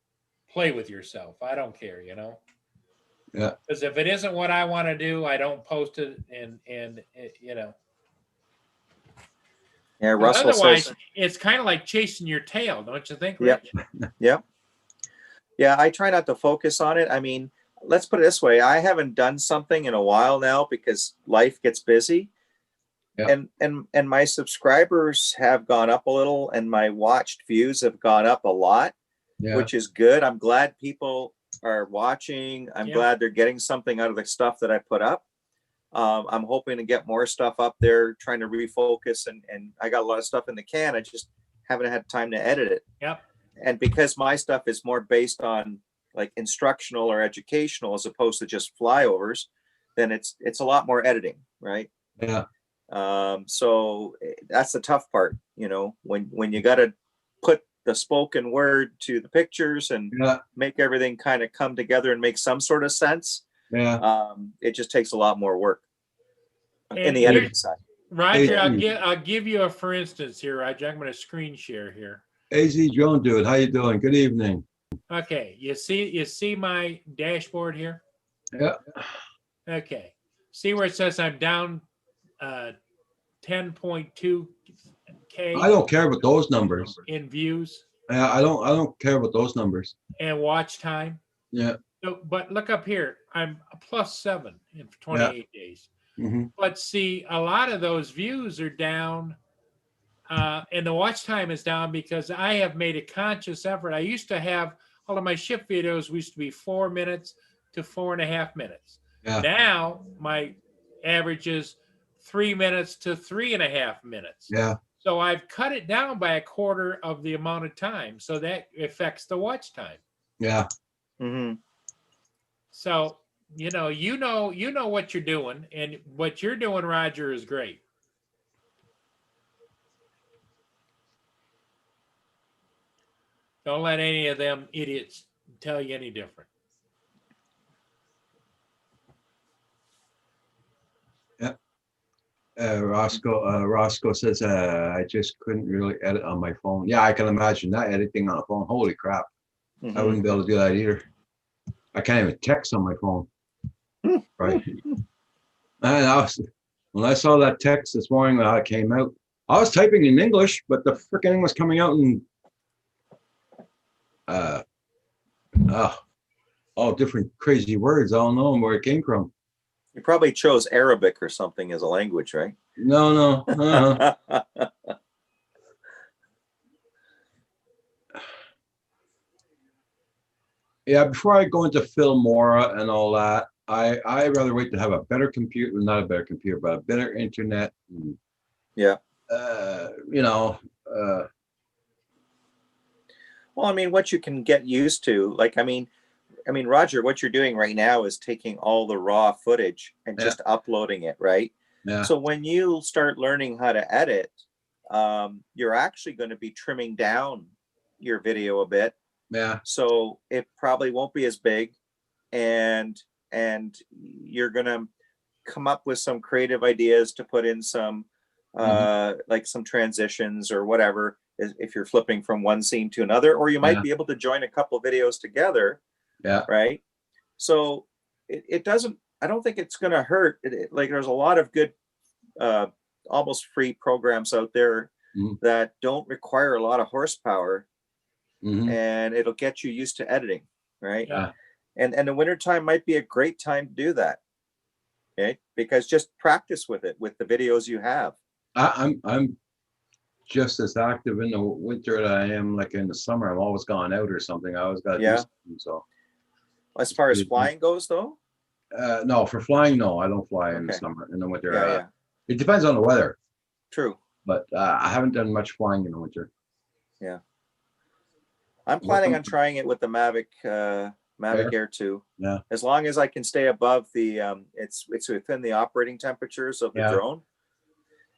play with yourself. I don't care, Yeah. Because if it isn't what I want to do, I don't post it, and Yeah, Russell otherwise, says it's kind of like chasing your tail, don't you think, Rich? Yep. Yeah, I try not to focus on it. I mean, let's put it this way. I haven't done something in a while now because life gets busy. Yeah. And my subscribers have gone up a little and my watched views have gone up a lot, which is good. I'm glad people are watching. I'm glad they're getting something out of the stuff that I put up. I'm hoping to get more stuff up there, trying to refocus, and I got a lot of stuff in the can. I just haven't had time to edit it. Yep. And because my stuff is more based on like instructional or educational as opposed to just flyovers, then it's a lot more editing, right? Yeah. So that's the tough part, when you got to put the spoken word to the pictures and Yeah, make everything kind of come together and make some sort of sense. yeah. It just takes a lot more work in And the here- editing side. Roger, Hey, I'll give you a for instance here, Roger. I'm going to screen share here. AZ Joan, dude, how you doing? Good evening. Okay, you see my dashboard here? Yeah, Okay. See where it says I'm down 10.2K I don't care about those numbers. in views Yeah, I don't care about those numbers. and watch time. Yeah. So, but look up here. I'm a +7 in 28 days. Hmm. But see, a lot of those views are down, and the watch time is down because I have made a conscious effort. I used to have all of my ship videos used to be 4 minutes to 4.5 minutes. Yeah. Now my average is 3 minutes to 3.5 minutes. Yeah. So I've cut it down by a quarter of the amount of time. So that affects the watch time. Yeah. Mm-hmm. So, you know what you're doing, and what you're doing, Roger, is great. Don't let any of them idiots tell you any different. Roscoe says, I just couldn't really edit on my phone. Yeah, I can imagine that editing on a phone. Holy crap. I wouldn't be able to do that either. I can't even text on my phone. Right. And when I saw that text this morning when it came out, I was typing in English, but the freaking thing was coming out in all different crazy words. I don't know where it came from. You probably chose Arabic or something as a language, right? No. Yeah, before I go into Filmora and all that, I rather wait to have a better computer, not a better computer, but a better internet. And, Yeah. Well, I mean, what you can get used to, like, I mean, Roger, what you're doing right now is taking all the raw footage and just uploading it, right? Yeah. So when you start learning how to edit, you're actually going to be trimming down your video a bit. Yeah. So it probably won't be as big, and you're going to come up with some creative ideas to put in some like some transitions or whatever, if you're flipping from one scene to another, or you might be able to join a couple videos together. Yeah. Right. So it doesn't, I don't think it's going to hurt. Like there's a lot of good, almost free programs out there that don't require a lot of horsepower, and it'll get you used to editing. Right. Yeah. And the wintertime might be a great time to do that. Okay. Because just practice with it, with the videos you have. I'm just as active in the winter that I am like in the summer. I'm always gone out or something. I always got to do something. So as far as flying goes, though, no, for flying, no, I don't fly in the summer. In the winter, yeah. It depends on the weather. True. But I haven't done much flying in the winter. Yeah, I'm planning on trying it with the Mavic Air 2. Yeah. As long as I can stay above the it's within the operating temperatures of the drone.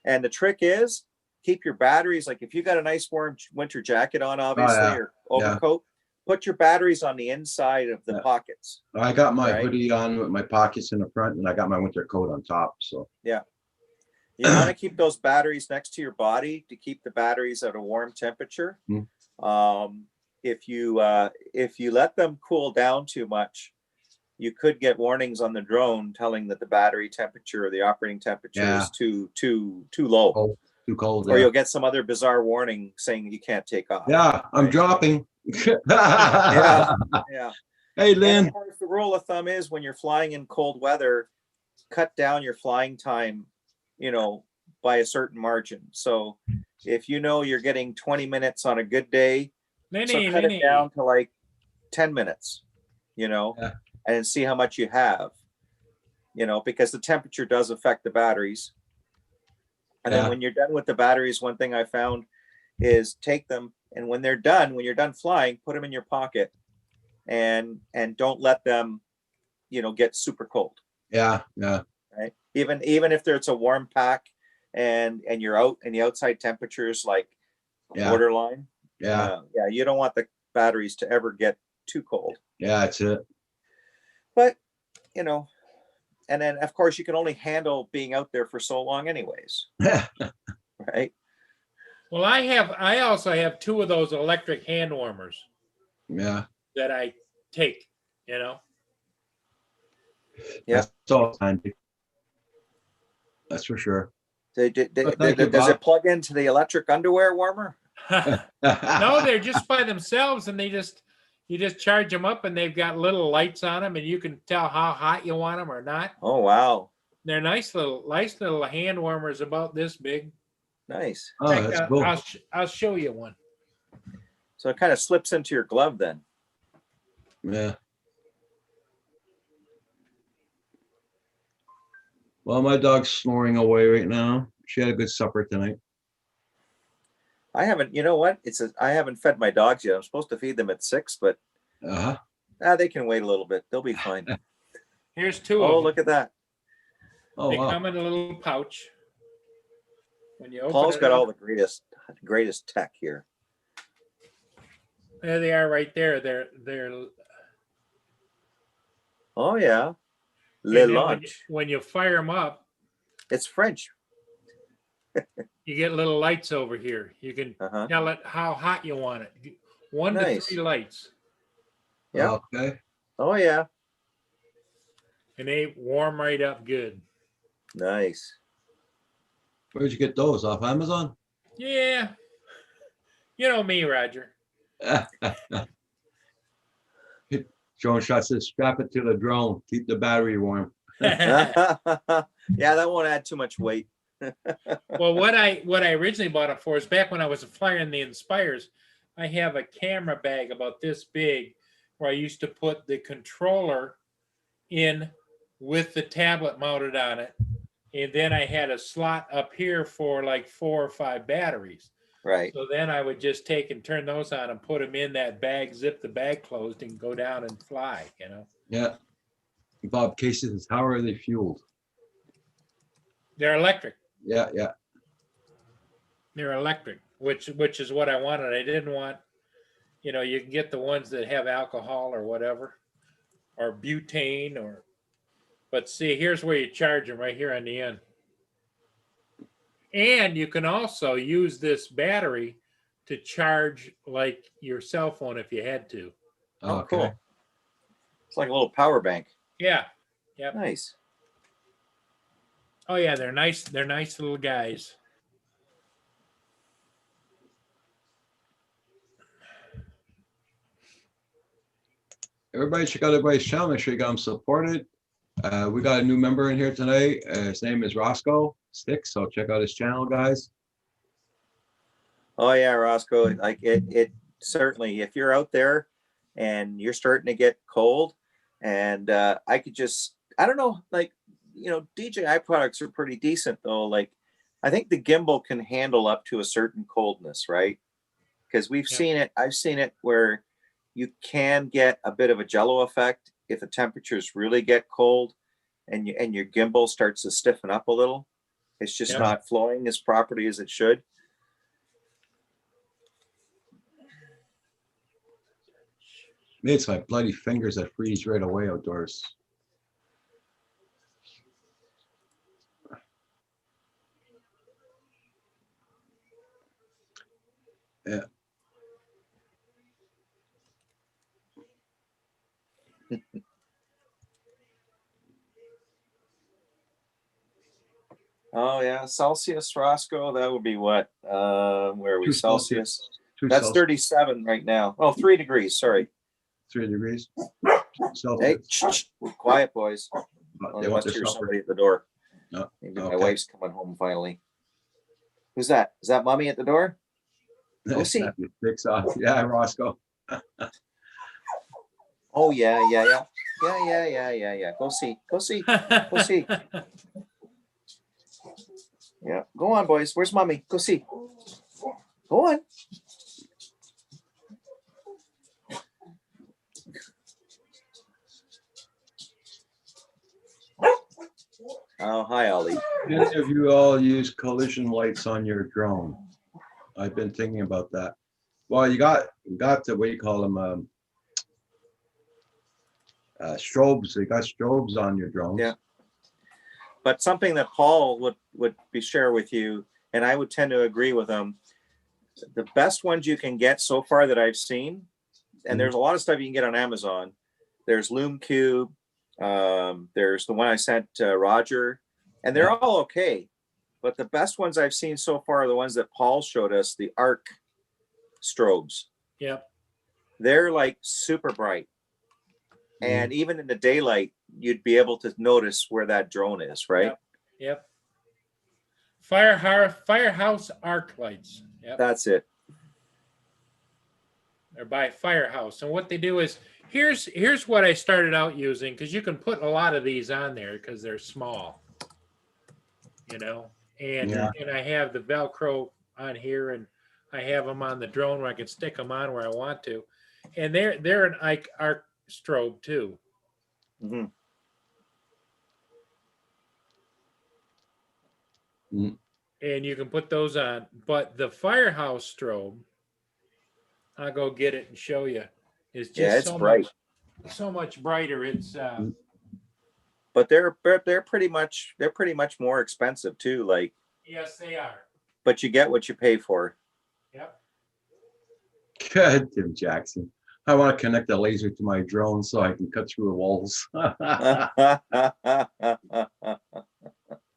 And the trick is keep your batteries, like if you got a nice warm winter jacket on, obviously, or overcoat, put your batteries on the inside of the pockets. I got my hoodie on with my pockets in the front, and I got my winter coat on top. So yeah, you want to keep those batteries next to your body to keep the batteries at a warm temperature. If you let them cool down too much, you could get warnings on the drone telling that the battery temperature or the operating temperature is too low. Too cold. Or you'll get some other bizarre warning saying you can't take off. Yeah, I'm dropping. Yeah. Hey, Lynn. And of course, the rule of thumb is when you're flying in cold weather, cut down your flying time, by a certain margin. So if you're getting 20 minutes on a good day, cut it down to like 10 minutes, and see how much you have, because the temperature does affect the batteries. And then when you're done with the batteries, one thing I found is take them, and when you're done flying, put them in your pocket and don't let them, get super cold. Yeah. Right. Even if it's a warm pack and you're out and the outside temperature is like borderline, Yeah. Yeah, you don't want the batteries to ever get too cold. Yeah, that's it. But, you know, and then of course you can only handle being out there for so long anyways, right? Well, I also have 2 of those electric hand warmers Yeah. that I take, you know. Yeah. That's all handy. That's for sure. Does thank you, it Bob. plug into the electric underwear warmer? No, they're just by themselves, and you just charge them up, and they've got little lights on them, and you can tell how hot you want them or not. Oh, wow. They're nice little hand warmers about this big. Nice. Oh, In fact, that's cool. I'll show you one. So it kind of slips into your glove then. Yeah. Well, my dog's snoring away right now. She had a good supper tonight. I haven't, you know what? I haven't fed my dogs yet. I'm supposed to feed them at 6, but Uh-huh. they can wait a little bit. They'll be fine. Here's 2 Oh, of them. look at that. Oh, They wow. come in a little pouch. When you open Paul's it got up, all the greatest tech here. there they are right there. They're Oh, yeah. and Le then Lunch. when you fire them up, It's French. you get little lights over here. You can Uh-huh. tell it how hot you want it. 1 to Nice. 3 lights, Yeah. Okay. Oh, yeah. and they warm right up good. Nice. Where'd you get those? Off Amazon? Yeah, you know me, Roger. Drone Shot says, strap it to the drone. Keep the battery warm. Yeah, that won't add too much weight. Well, what I originally bought it for is back when I was flying the Inspires. I have a camera bag about this big where I used to put the controller in with the tablet mounted on it, and then I had a slot up here for like 4 or 5 batteries. Right. So then I would just take and turn those on and put them in that bag, zip the bag closed, and go down and fly. You know, Yeah. Bob Casey says, how are they fueled? they're electric. Yeah, yeah. They're electric, which is what I wanted. I didn't want, you know, you can get the ones that have alcohol or whatever, or butane, or. But see, here's where you charge them right here on the end. And you can also use this battery to charge like your cell phone if you had to. Oh, Okay. cool. It's like a little power bank. Yeah. Yep. Nice. Oh yeah, they're nice. They're nice little guys. Everybody check out everybody's channel. Make sure you got them supported. We got a new member in here today. His name is Roscoe Sticks. So check out his channel, guys. Oh yeah, Roscoe. Like it certainly, if you're out there and you're starting to get cold, and I don't know, like, you know, DJI products are pretty decent though. Like, I think the gimbal can handle up to a certain coldness, right? Because Yeah. seen it. I've seen it where you can get a bit of a jello effect if the temperatures really get cold, and your gimbal starts to stiffen up a little. It's just Yeah. not flowing as properly as it should. It's my bloody fingers that freeze right away outdoors. Yeah. Oh yeah, Celsius, Roscoe. That would be what? Where are we? 2 Celsius. 2 That's Celsius, 37 right now. Oh, 3 degrees. Sorry. 3 degrees. Hey, Celsius. quiet, boys. But Oh, they they want must their hear supper. somebody at the door. No, Maybe my okay. wife's coming home finally. Who's that? Is that mommy at the door? Go see. Sticks off. Yeah, Roscoe. Oh yeah. Go see. Go see. see. Yeah. Go on, boys. Where's mommy? Go see. Go on. Oh, hi, Ollie. Any of you all use collision lights on your drone? I've been thinking about that. Well, you got the, what do you call them? Strobes. You got strobes on your drones. Yeah. But something that Paul would be share with you, and I would tend to agree with him. The best ones you can get so far that I've seen, and there's a lot of stuff you can get on Amazon. There's LumeCube. There's the one I sent Roger, and they're all okay. But the best ones I've seen so far are the ones that Paul showed us, the Arc strobes. Yep. They're like super bright. And even in the daylight, you'd be able to notice where that drone is, right? Yep. Firehouse arc lights. Yep. That's it. They're by Firehouse. And what they do is, here's what I started out using, because you can put a lot of these on there because they're small, and and I have the Velcro on here, and I have them on the drone where I can stick them on where I want to, and they're an arc strobe too. Mm-hmm. And you can put those on, but the Firehouse strobe, I'll go get it and show you, is just it's bright. So much brighter. It's but they're pretty much more expensive too. Like, yes, they are. But you get what you pay for. Yep. Good, Tim Jackson. I want to connect a laser to my drone so I can cut through the walls.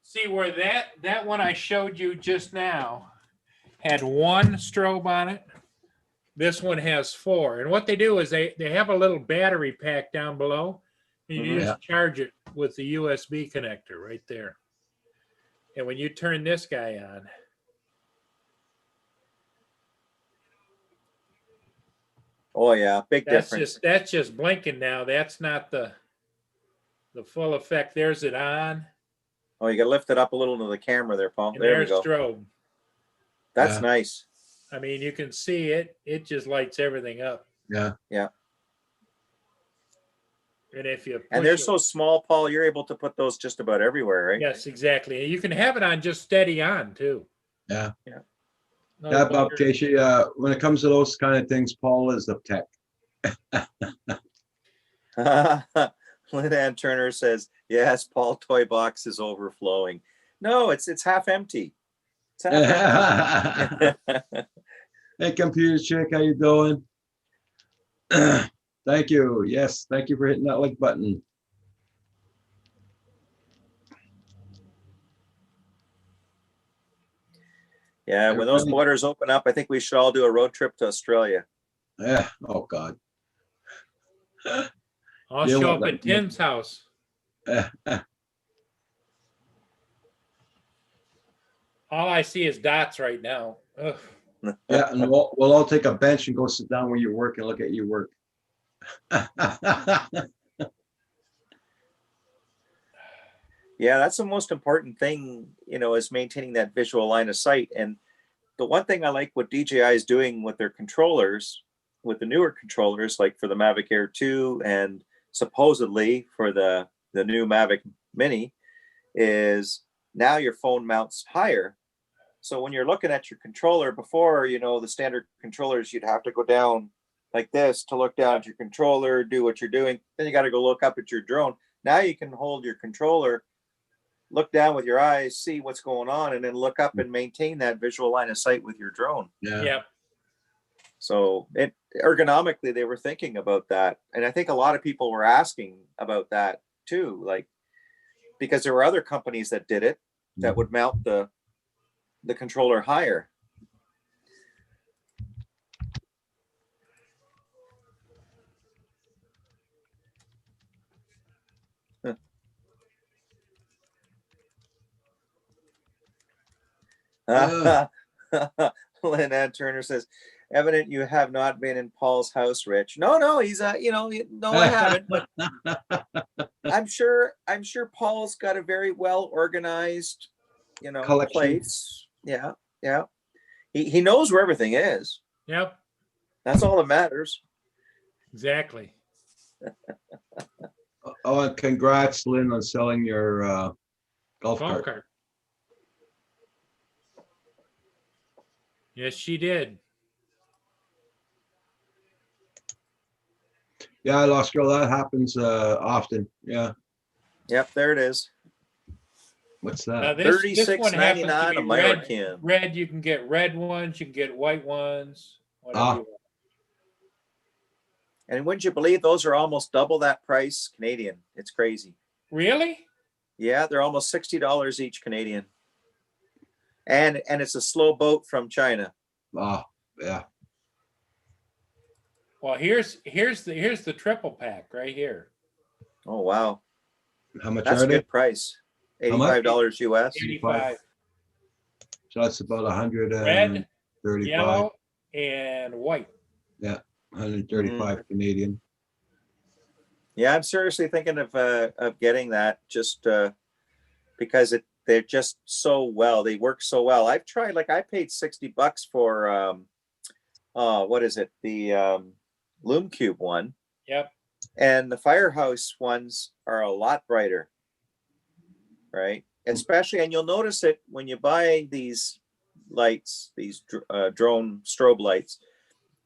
See where that one I showed you just now had one strobe on it. This one has 4. And what they do is they have a little battery pack down below, and you just charge it with the USB connector right there. And when you turn this guy on, oh yeah, big difference. That's just blinking now. That's not the full effect. There's it on. Oh, you got to lift it up a little to the camera there, Paul. And there we there's go. strobe. That's nice. I mean, you can see it. It just lights everything up. Yeah. Yeah. And if you and they're so small, Paul, you're able to put those just about everywhere, right? Yes, exactly. You can have it on just steady on too. Yeah. Yeah. Yeah, Bob Casey, when it comes to those kind of things, Paul is the tech. Lynn Ann Turner says, yes, Paul toy box is overflowing. No, it's half empty. It's half empty. Hey, computer chick, how you doing? Thank you. Yes, thank you for hitting that like button. Yeah, when those borders open up, I think we should all do a road trip to Australia. Yeah. Oh God. I'll show up at Tim's house. All I see is dots right now. Ugh. Yeah, and we'll all take a bench and go sit down where you work and look at you work. Yeah, that's the most important thing, is maintaining that visual line of sight. And the one thing I like what DJI is doing with their controllers, with the newer controllers, like for the Mavic Air 2 and supposedly for the new Mavic Mini, is now your phone mounts higher. So when you're looking at your controller, before, the standard controllers, you'd have to go down like this to look down at your controller, do what you're doing. Then you got to go look up at your drone. Now you can hold your controller, look down with your eyes, see what's going on, and then look up and maintain that visual line of sight with your drone. Yeah. So ergonomically, they were thinking about that. And I think a lot of people were asking about that too, like, because there were other companies that did it that would mount the controller higher. Lynn Ann Turner says, evident you have not been in Paul's house, Rich. No, he's no, I haven't, but I'm sure Paul's got a very well organized, collection. Place. Yeah. He knows where everything is. Yep. That's all that matters. Exactly. Oh, and congrats, Lynn, on selling your golf cart. Yes, she did. Yeah, Lost Girl, that happens often. Yeah. Yep, there it is. What's Now that? this one happens to $36.99 be American. red. You can get red ones. You can get white ones. Whatever Ah. you want. And wouldn't you believe those are almost double that price Canadian? It's crazy. Really? Yeah, they're almost $60 each Canadian. And it's a slow boat from China. Ah, yeah. Well, here's the triple pack right here. Oh wow. How much That's are a they? good price. How much? $85 US. 85. So that's about Red, 135. yellow, and white. Yeah, 135 Canadian. Yeah, I'm seriously thinking of getting that just because they're just so well. They work so well. I've tried, like I paid $60 for what is it? The Lume Cube one. Yep. And the Firehouse ones are a lot brighter. Right? Especially, and you'll notice it when you buy these lights, these drone strobe lights.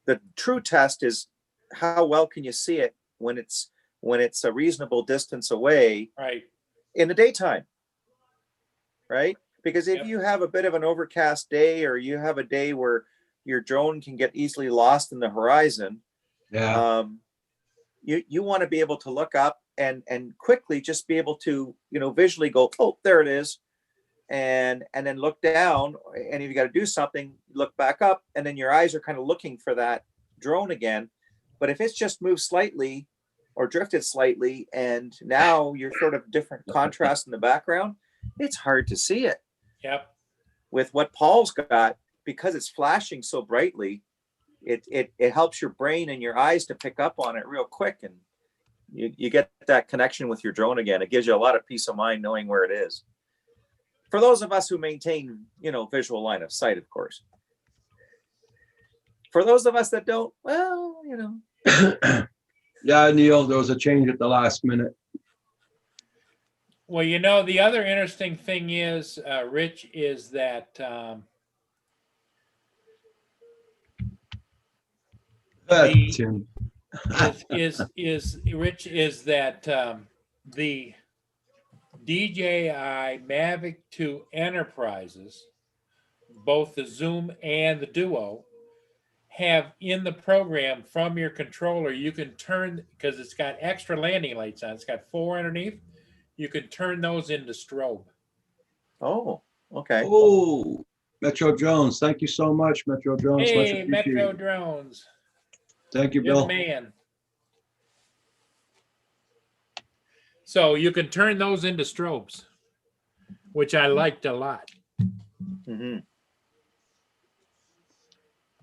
The true test is how well can you see it when it's a reasonable distance away Right. in the daytime, right? Because if Yep. you have a bit of an overcast day, or you have a day where your drone can get easily lost in the horizon, Yeah. You want to be able to look up and quickly just be able to, visually go, oh, there it is, and then look down, and if you got to do something, look back up, and then your eyes are kind of looking for that drone again. But if it's just moved slightly or drifted slightly, and now you're sort of different contrast in the background, it's hard to see it. Yep. With what Paul's got, because it's flashing so brightly, it helps your brain and your eyes to pick up on it real quick, and you get that connection with your drone again. It gives you a lot of peace of mind knowing where it is. For those of us who maintain, visual line of sight, of course. For those of us that don't, well, Yeah, Neil, there was a change at the last minute. Well, the other interesting thing is, Rich, is that Tim. Rich, is that the DJI Mavic 2 Enterprises, both the Zoom and the Duo, have in the program from your controller, you can turn, because it's got extra landing lights on, it's got 4 underneath, you can turn those into strobe. Oh, okay. Oh, Metro Drones. Thank you so much, Metro Drones. Hey, Much Metro appreciated. Drones. Thank you, You're the Bill. man. So you can turn those into strobes, which I liked a lot. Mm-hmm.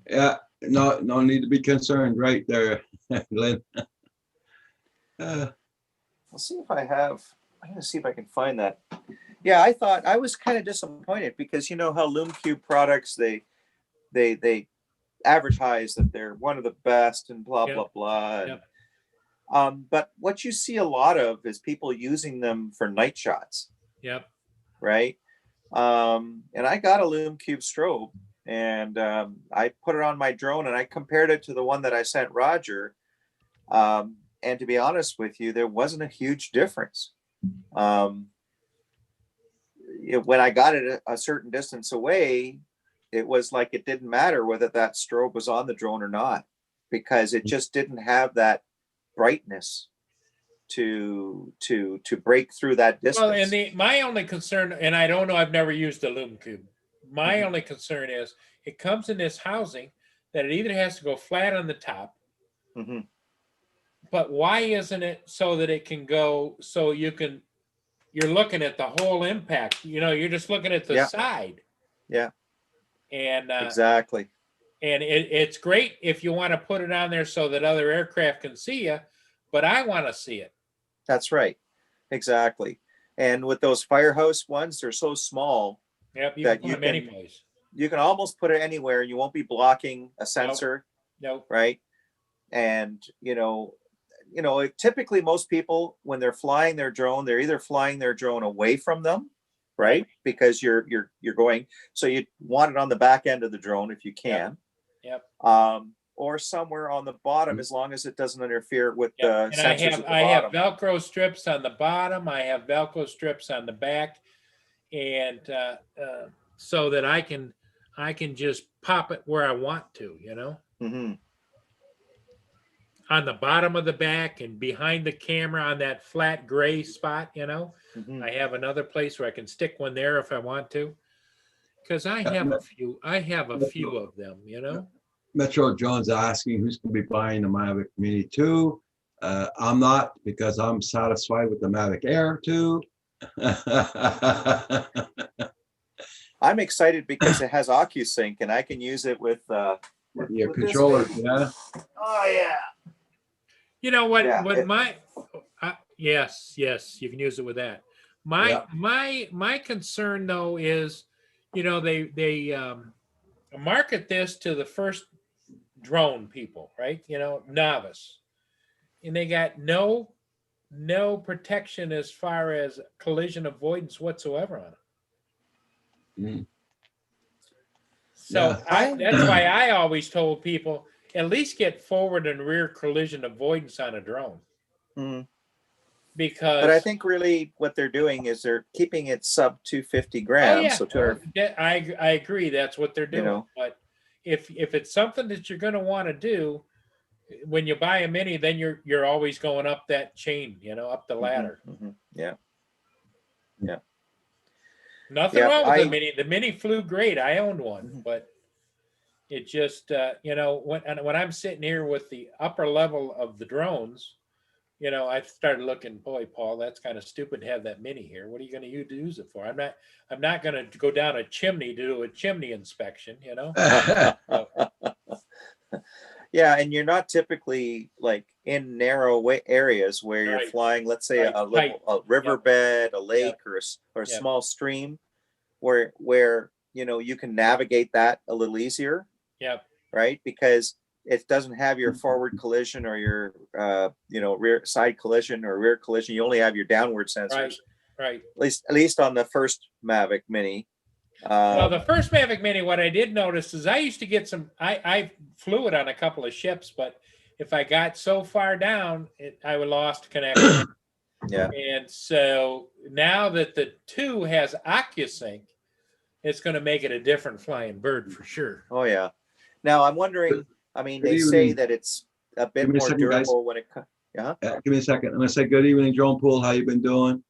Yeah, no need to be concerned right there, Lynn. I'll see if I'm going to see if I can find that. Yeah, I thought I was kind of disappointed because you know how LumeCube products, they advertise that they're one of the best and blah, Yep. blah, blah. Yep. But what you see a lot of is people using them for night shots. Yep. Right. And I got a LumeCube strobe, and I put it on my drone, and I compared it to the one that I sent Roger. And to be honest with you, there wasn't a huge difference. When I got it a certain distance away, it was like it didn't matter whether that strobe was on the drone or not, because it just didn't have that brightness to break through that distance. Well, and my only concern, and I don't know, I've never used a LumeCube. My only concern is it comes in this housing that it either has to go flat on the top, but why isn't it so that it can go, so you're looking at the whole impact, you're just looking at the side. Yeah. And exactly. And it's great if you want to put it on there so that other aircraft can see you, but I want to see it. That's right. Exactly. And with those Firehouse ones, they're so small. Yep, you can put them any place. You can almost put it anywhere, and you won't be blocking a sensor. Nope. Right. And typically most people, when they're flying their drone, they're either flying their drone away from them, right? Because you're going, so you want it on the back end of the drone if you can. Yep. or somewhere on the bottom, as long as it doesn't interfere with Yeah, the and I sensors have at the I have bottom. Velcro strips on the bottom. I have Velcro strips on the back, and so that I can just pop it where I want to, Hmm. on the bottom of the back and behind the camera on that flat gray spot. Hmm. I have another place where I can stick one there if I want to, because I have a few. I have a few of them. Metro Jones asking who's going to be buying the Mavic Mini 2. I'm not, because I'm satisfied with the Mavic Air 2. I'm excited because it has OcuSync and I can use it with Your with this controller, baby. yeah. Oh yeah. You know what? Yeah, What it- my yes, you can use it with that. My Yeah. my concern though is, they market this to the first drone people, right? Novice, and they got no protection as far as collision avoidance whatsoever on it. Mm. So Yeah. that's why I always told people at least get forward and rear collision avoidance on a drone, Mhm. because But I think really what they're doing is they're keeping it sub 250 oh grams. yeah, So 200, I agree. That's what they're doing. know. But if it's something that you're going to want to do when you buy a Mini, then you're always going up that chain, up the ladder. Mhm. Yeah. Nothing Yeah, wrong with the Mini. The Mini flew great. I owned one, Mhm. but it just when I'm sitting here with the upper level of the drones, I started looking, boy, Paul, that's kind of stupid to have that Mini here. What are you going to use it for? I'm not going to go down a chimney to do a chimney inspection, So, Yeah, and you're not typically like in narrow areas where you're Right. flying, let's say Right. a riverbed, a lake, Yep. or a Yep. small stream, where you can navigate that a little easier, Yep. right? Because it doesn't have your forward collision or your rear side collision or rear collision. You only have your downward sensors. Right. At least on the first Mavic Mini. Well, the first Mavic Mini, what I did notice is I used to get I flew it on a couple of ships, but if I got so far down, I would lost connection. Yeah. And so now that the 2 has OcuSync, it's going to make it a different flying bird for sure. Oh yeah. Now I'm wondering. I mean, Good they say evening. that it's a bit Give me a more second, guys. durable when it. Give me a second. I'm gonna say good evening, Drone Pool. How you been doing?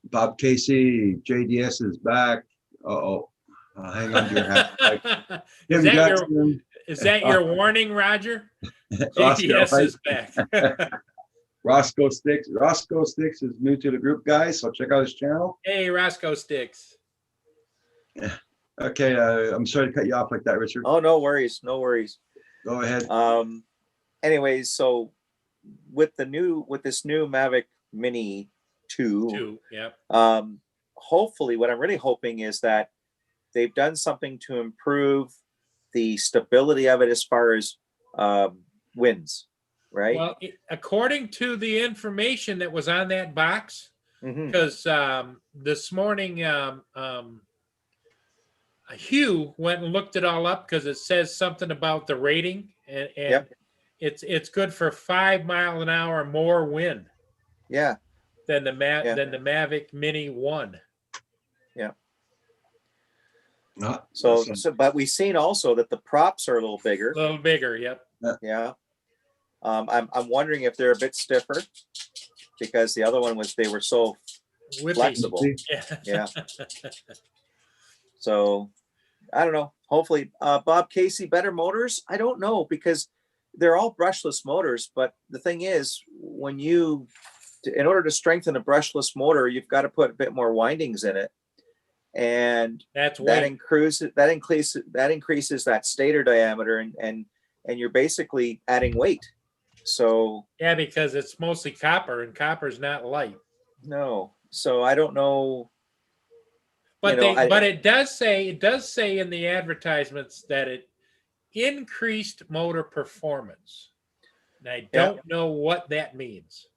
Bob Casey, JDS is back. Hang on to your hat. Is Tim that Jackson, is that your warning, Roger? Roscoe, GDS right? is back. Roscoe Sticks. Roscoe Sticks is new to the group, guys. So check out his channel. Hey, Roscoe Sticks. Okay, I'm sorry to cut you off like that, Richard. Oh, no worries, no worries. Go ahead. Anyways, so with this new Mavic Mini 2, 2, yeah. hopefully, what I'm really hoping is that they've done something to improve the stability of it as far as winds, right? Well, according to the information that was on that box, Mhm. because this morning Hugh went and looked it all up because it says something about the rating, and Yep. it's good for 5 mile an hour more wind Yeah. than the Yeah. than the Mavic Mini 1. Not So, but we've seen also that the props are a little bigger. A little bigger, yep. Yeah. I'm wondering if they're a bit stiffer because the other one they were so Whippy. flexible. Yeah. Yeah. So I don't know. Hopefully, Bob Casey, better motors. I don't know because they're all brushless motors. But the thing is, in order to strengthen a brushless motor, you've got to put a bit more windings in it, and That's that weight. increases that stator diameter, and you're basically adding weight. So Yeah, because it's mostly copper, and copper's not light. no. So I don't know. But it does say in the advertisements that it increased motor performance. And I don't know what that means.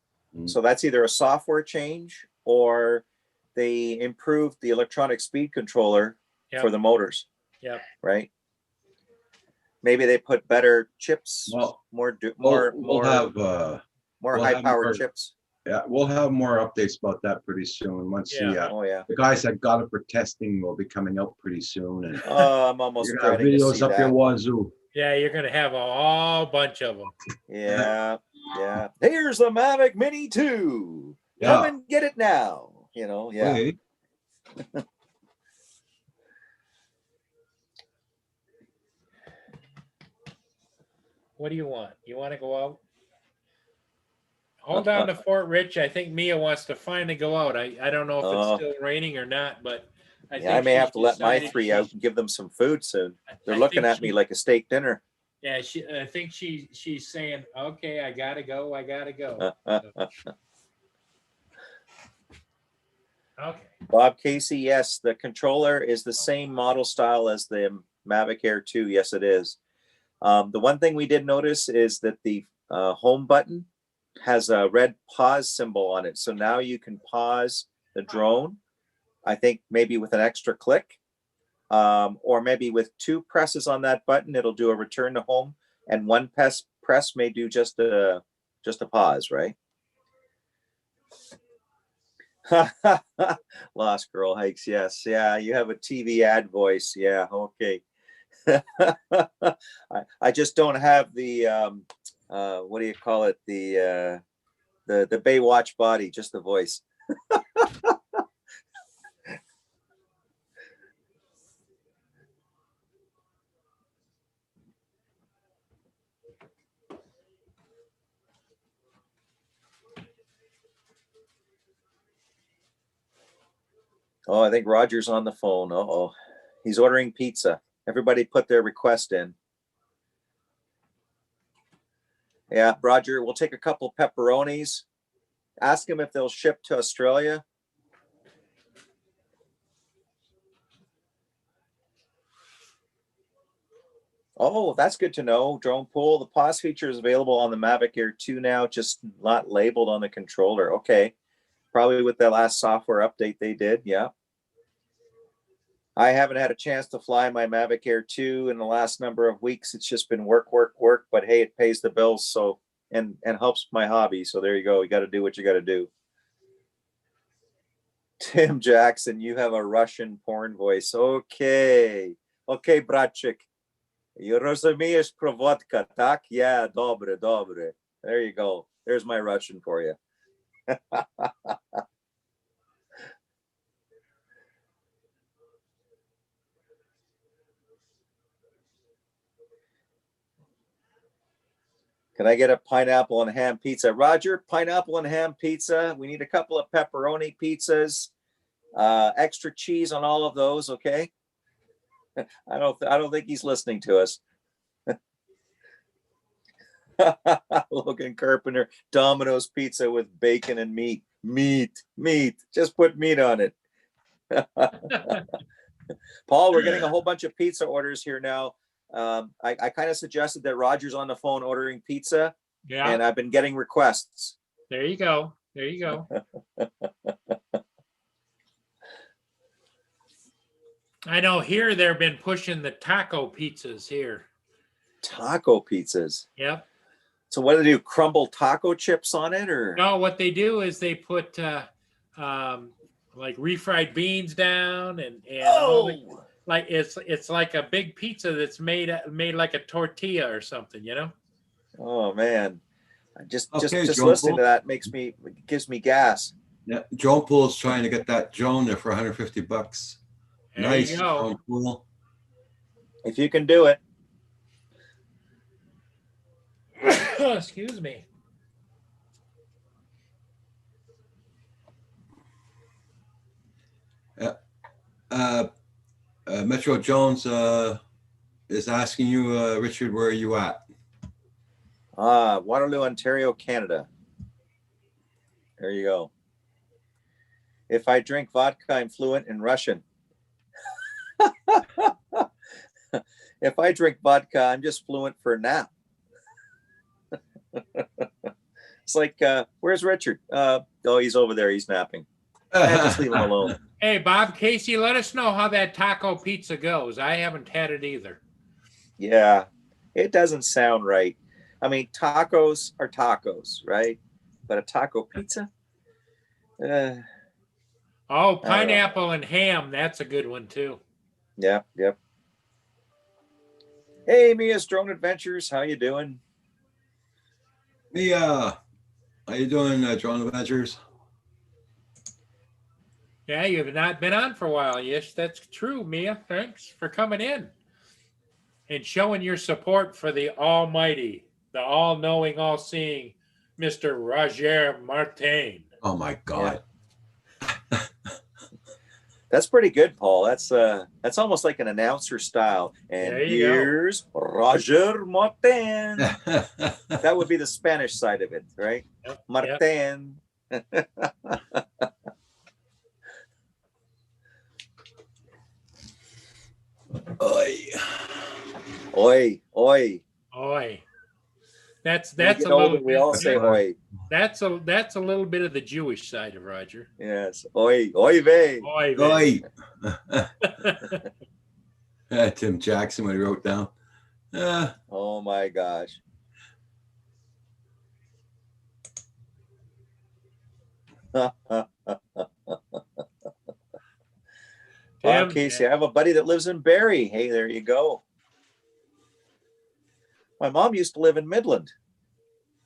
So that's either a software change or they improved the electronic speed controller Yep. for the motors. Yep. Right. Maybe they put better chips, Well, more we'll have we'll have high-powered more- chips. yeah, we'll have more updates about that pretty soon. Once Yeah. Oh yeah. the guys that got it for testing will be coming out pretty soon, and Oh, I'm almost you're gonna have dreading to videos see up your that. wazoo. Yeah, you're gonna have a whole bunch of them. Yeah, yeah. Here's the Mavic Mini 2. Yeah. Come and get it now. You know, yeah. Okay. What do you want? You want to go out? Hold on to Fort Rich. I think Mia wants to finally go out. I don't know if it's still raining or not, but I may she have to let my decided 3 she- out and give them some food soon. They're I looking think at me she- like a steak dinner. Yeah, I think she's saying, "Okay, I gotta go. I gotta go." Okay. Bob Casey, yes, the controller is the same model style as the Mavic Air 2. Yes, it is. The one thing we did notice is that the home button has a red pause symbol on it. So now you can pause the drone, I think maybe with an extra click, or maybe with 2 presses on that button, it'll do a return to home, and 1 press may do just a pause, right? Lost Girl Hikes, yes. Yeah, you have a TV ad voice. Yeah, okay. I just don't have the what do you call it? The Baywatch body, just the voice. Oh, I think Roger's on the phone. Uh-oh. He's ordering pizza. Everybody put their request in. Yeah, Roger, we'll take a couple pepperonis. Ask him if they'll ship to Australia. Oh, that's good to know. Drone pool. The pause feature is available on the Mavic Air 2 now, just not labeled on the controller. Okay. Probably with the last software update they did. Yeah. I haven't had a chance to fly my Mavic Air 2 in the last number of weeks. It's just been work. But hey, it pays the bills. So, and helps my hobby. So there you go. You got to do what you got to do. Tim Jackson, you have a Russian porn voice. Okay. Okay, bratchik. You rozumієш про vodka, tak? Yeah, dobre. There you go. There's my Russian for you. Can I get a pineapple and ham pizza? Roger, pineapple and ham pizza. We need a couple of pepperoni pizzas. Extra cheese on all of those, okay? I don't think he's listening to us. Logan Carpenter, Domino's pizza with bacon and meat. Meat. Just put meat on it. Paul, we're getting a whole bunch of pizza orders here now. I kind of suggested that Roger's on the phone ordering pizza, Yeah. and I've been getting requests. There you go. I know here they've been pushing the taco pizzas here. Taco pizzas. Yep. So what do they do? Crumble taco chips on it, or? No, what they do is they put like refried beans down and Oh, like it's like a big pizza that's made like a tortilla or something, you know? oh man! Just Okay, just Joe listening to Bull. that gives me gas. Yeah, Drone Pool's trying to get that drone there for $150. There Nice, you go. Drone Pool. If you can do it. Excuse me. Metro Jones is asking you, Richard, where are you at? Waterloo, Ontario, Canada. There you go. If I drink vodka, I'm fluent in Russian. If I drink vodka, I'm just fluent for a nap. It's like, where's Richard? Oh, he's over there. He's napping. Just leave him alone. Hey, Bob Casey, let us know how that taco pizza goes. I haven't had it either. Yeah. It doesn't sound right. I mean, tacos are tacos, right? But a taco pizza? Oh, pineapple and ham. That's a good one too. Yep. Hey, Mia's Drone Adventures. How you doing? Mia, how you doing, Drone Adventures? Yeah, you've not been on for a while. Yes, that's true, Mia. Thanks for coming in and showing your support for the almighty, the all-knowing, all-seeing Mr. Roger Martin. Oh my God. That's pretty good, Paul. That's almost like an announcer style. And There you go. here's Roger Martin. That would be the Spanish side of it, right? Yep, Martin. Oy. Oi, oi. Oi. That's When we a get little older, we all say oi. That's a little bit of the Jewish side of Roger. Yes. Oi, oi vey. Oi, Oy. Tim Jackson, when he wrote down. Oh my gosh. Well, Tim, Casey, I have a buddy that lives in Barrie. Hey, there you go. My mom used to live in Midland.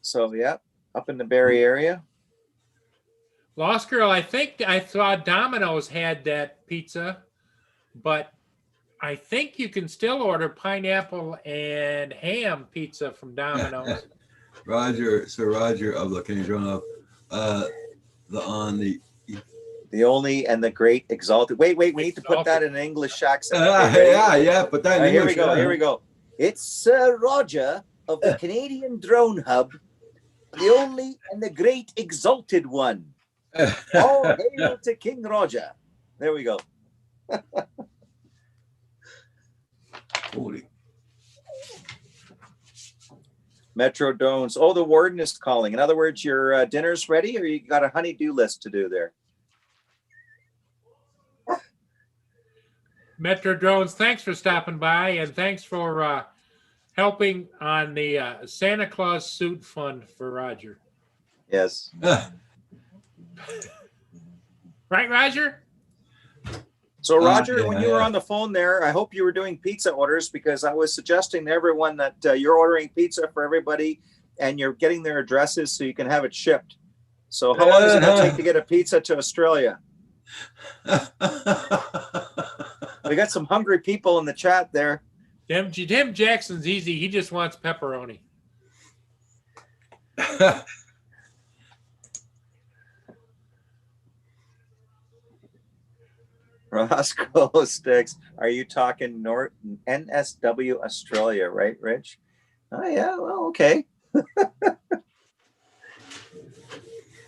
So, yeah, up in the Barrie area. Lost Girl, I think I thought Domino's had that pizza, but I think you can still order pineapple and ham pizza from Domino's. Roger of the Can you Drone Up? The only and the great exalted. Wait, we need to put that in an English accent. Yeah, but then Here we go. It's Sir Roger of the Canadian Drone Hub, the only and the great exalted one. All hail to King Roger. There we go. Holy. Metro Drones. Oh, the warden is calling. In other words, your dinner's ready, or you got a honey-do list to do there? Metro Drones, thanks for stopping by, and thanks for helping on the Santa Claus suit fund for Roger. Yes. Right, Roger? So, Roger, when you were yeah. on the phone there, I hope you were doing pizza orders, because I was suggesting to everyone that you're ordering pizza for everybody and you're getting their addresses so you can have it shipped. So how long is it going to take to get a pizza to Australia? We got some hungry people in the chat there. Tim Jackson's easy. He just wants pepperoni. Roscoe Sticks, are you talking NSW Australia, right, Rich? Oh, yeah, well, okay.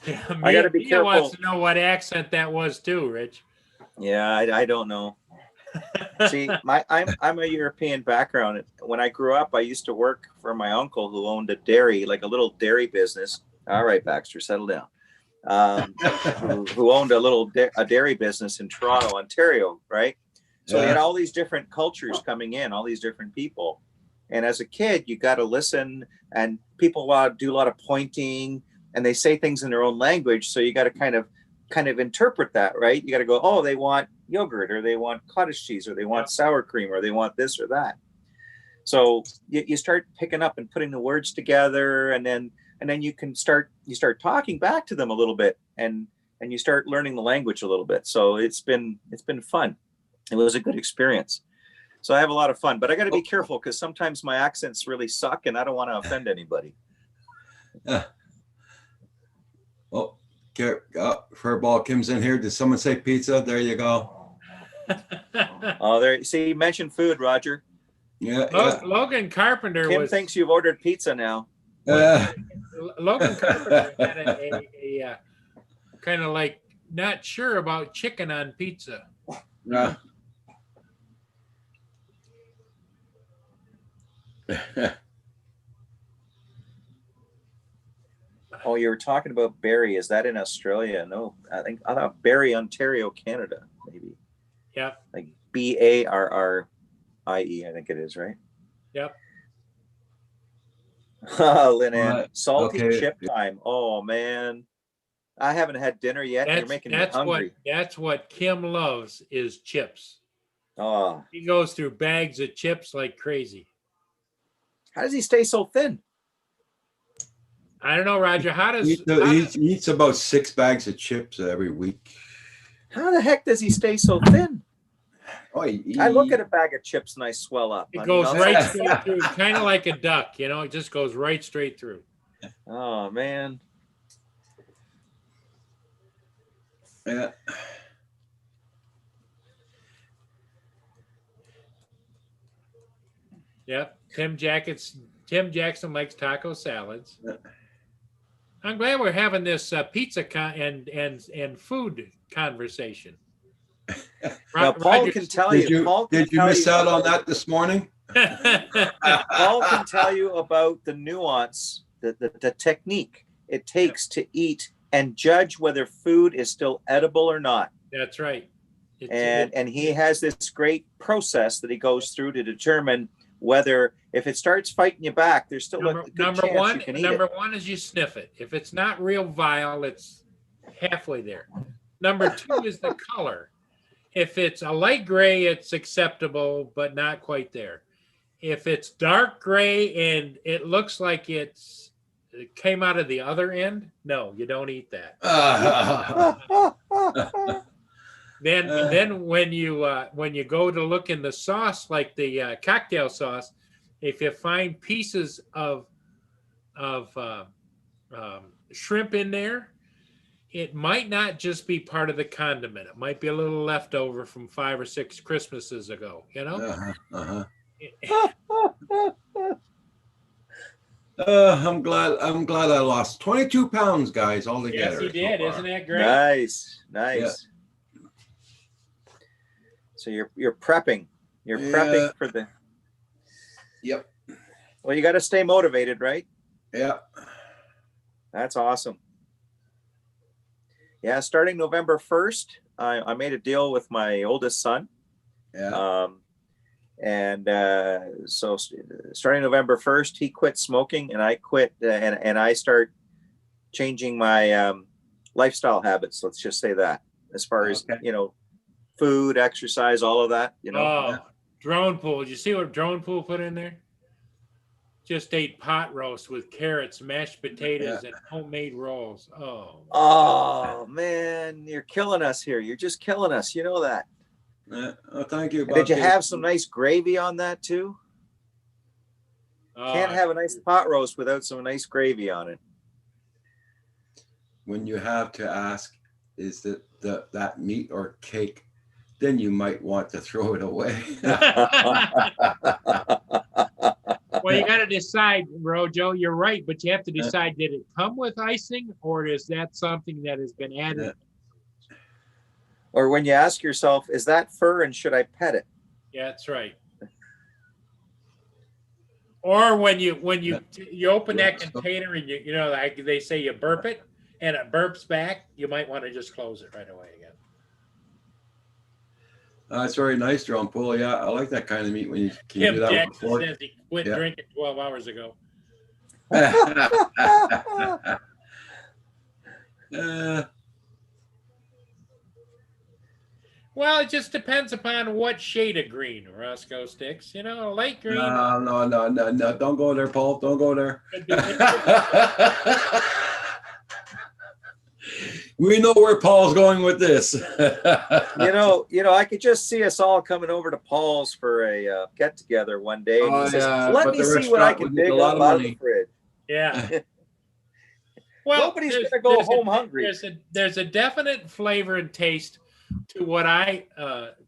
Yeah, I gotta be Mia careful. wants to know what accent that was too, Rich. Yeah, I don't know. See, I'm a European background. When I grew up, I used to work for my uncle who owned a dairy, like a little dairy business. All right, Baxter, settle down. Who owned a dairy business in Toronto, Ontario, right? So he had all these different cultures coming in, all these different people. And as a kid, you got to listen, and people do a lot of pointing, and they say things in their own language. So you got to kind of interpret that, right? You got to go, oh, they want yogurt, or they want cottage cheese, or they want sour cream, or they want this or that. So you start picking up and putting the words together, and then you start talking back to them a little bit, and you start learning the language a little bit. So it's been fun. It was a good experience. So I have a lot of fun, but I got to be careful, because sometimes my accents really suck, and I don't want to offend anybody. Oh, Furball Kim's in here. Did someone say pizza? There you go. Oh, there. See, you mentioned food, Roger. Yeah. Logan Carpenter Kim thinks you've ordered pizza now. Logan Carpenter had a kind of like not sure about chicken on pizza. Yeah. Oh, you were talking about Barrie. Is that in Australia? No, I thought Barrie, Ontario, Canada, maybe. Yep. Like Barrie, I think it is, right? Yep. Linan, salty okay. chip time. Oh man, I haven't had dinner yet. You're making me hungry. That's what Kim loves is chips. Oh, He goes through bags of chips like crazy. how does he stay so thin? I don't know, Roger. He eats about 6 bags of chips every week. How the heck does he stay so thin? Oh, I look at a bag of chips and I swell up. It goes right straight through, kind of like a duck, you know, it just goes right straight through. Oh man. Yeah. Yep. Tim Jackson likes taco salads. I'm glad we're having this pizza and food conversation. Now, Paul can tell you. Did you miss out on that this morning? Paul can tell you about the nuance, the technique it takes to eat and judge whether food is still edible or not. That's right. And he has this great process that he goes through to determine whether, if it starts fighting you back, there's still a good chance you can eat it. Number one is you sniff it. If it's not real vile, it's halfway there. Number 2 is the color. If it's a light gray, it's acceptable, but not quite there. If it's dark gray and it looks like it came out of the other end, no, you don't eat that. Then when you go to look in the sauce, like the cocktail sauce, if you find pieces of shrimp in there, it might not just be part of the condiment. It might be a little leftover from 5 or 6 Christmases ago, you know? I'm glad I lost 22 pounds, guys, all together. Yes, you did. Isn't that great? Nice. Yeah. So you're prepping. You're prepping for the. Yep. Well, you got to stay motivated, right? Yeah. That's awesome. Yeah, starting November 1st, I made a deal with my oldest son. Yeah. So starting November 1st, he quit smoking and I quit and I start changing my lifestyle habits. Let's just say that, as far as, food, exercise, all of that, Drone Pool. Did you see what Drone Pool put in there? Just ate pot roast with carrots, mashed potatoes, and homemade rolls. Oh man, you're killing us here. You're just killing us. You know that. Thank you. Did you have some nice gravy on that too? Can't have a nice pot roast without some nice gravy on it. When you have to ask, is that meat or cake? Then you might want to throw it away. Well, you got to decide, Rojo. You're right, but you have to decide: did it come with icing, or is that something that has been added? Or when you ask yourself, is that fur and should I pet it? Yeah, that's right. Or when you open that container and you like they say you burp it and it burps back, you might want to just close it right away again. It's very nice, Drone Pool. Yeah, I like that kind of meat when you can do that Jackson before. says he quit drinking 12 hours ago. Well, it just depends upon what shade of green Roscoe sticks. Light green. No. Don't go there, Paul. Don't go there. We know where Paul's going with this. I could just see us all coming over to Paul's for a get together one day. And he says, let me see what I can dig up out of the fridge. Yeah. Well, nobody's going to go home hungry. There's a definite flavor and taste to what I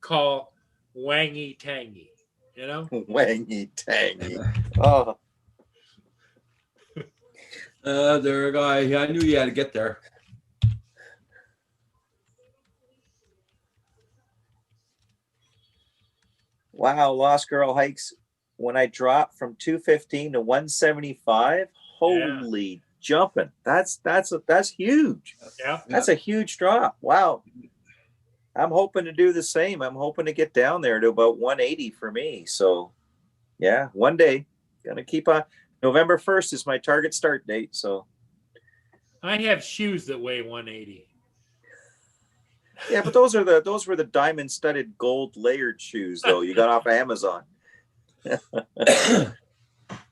call wangy tangy. Wangy tangy. Oh. There, guy. I knew you had to get there. Wow, Lost Girl Hikes. When I dropped from 215 to 175, holy jumping! That's huge. Yeah, that's a huge drop. Wow. I'm hoping to do the same. I'm hoping to get down there to about 180 for me. So, yeah, one day, gonna keep on. November 1st is my target start date. So I have shoes that weigh 180. yeah, but those were the diamond studded gold layered shoes though. You got off of Amazon.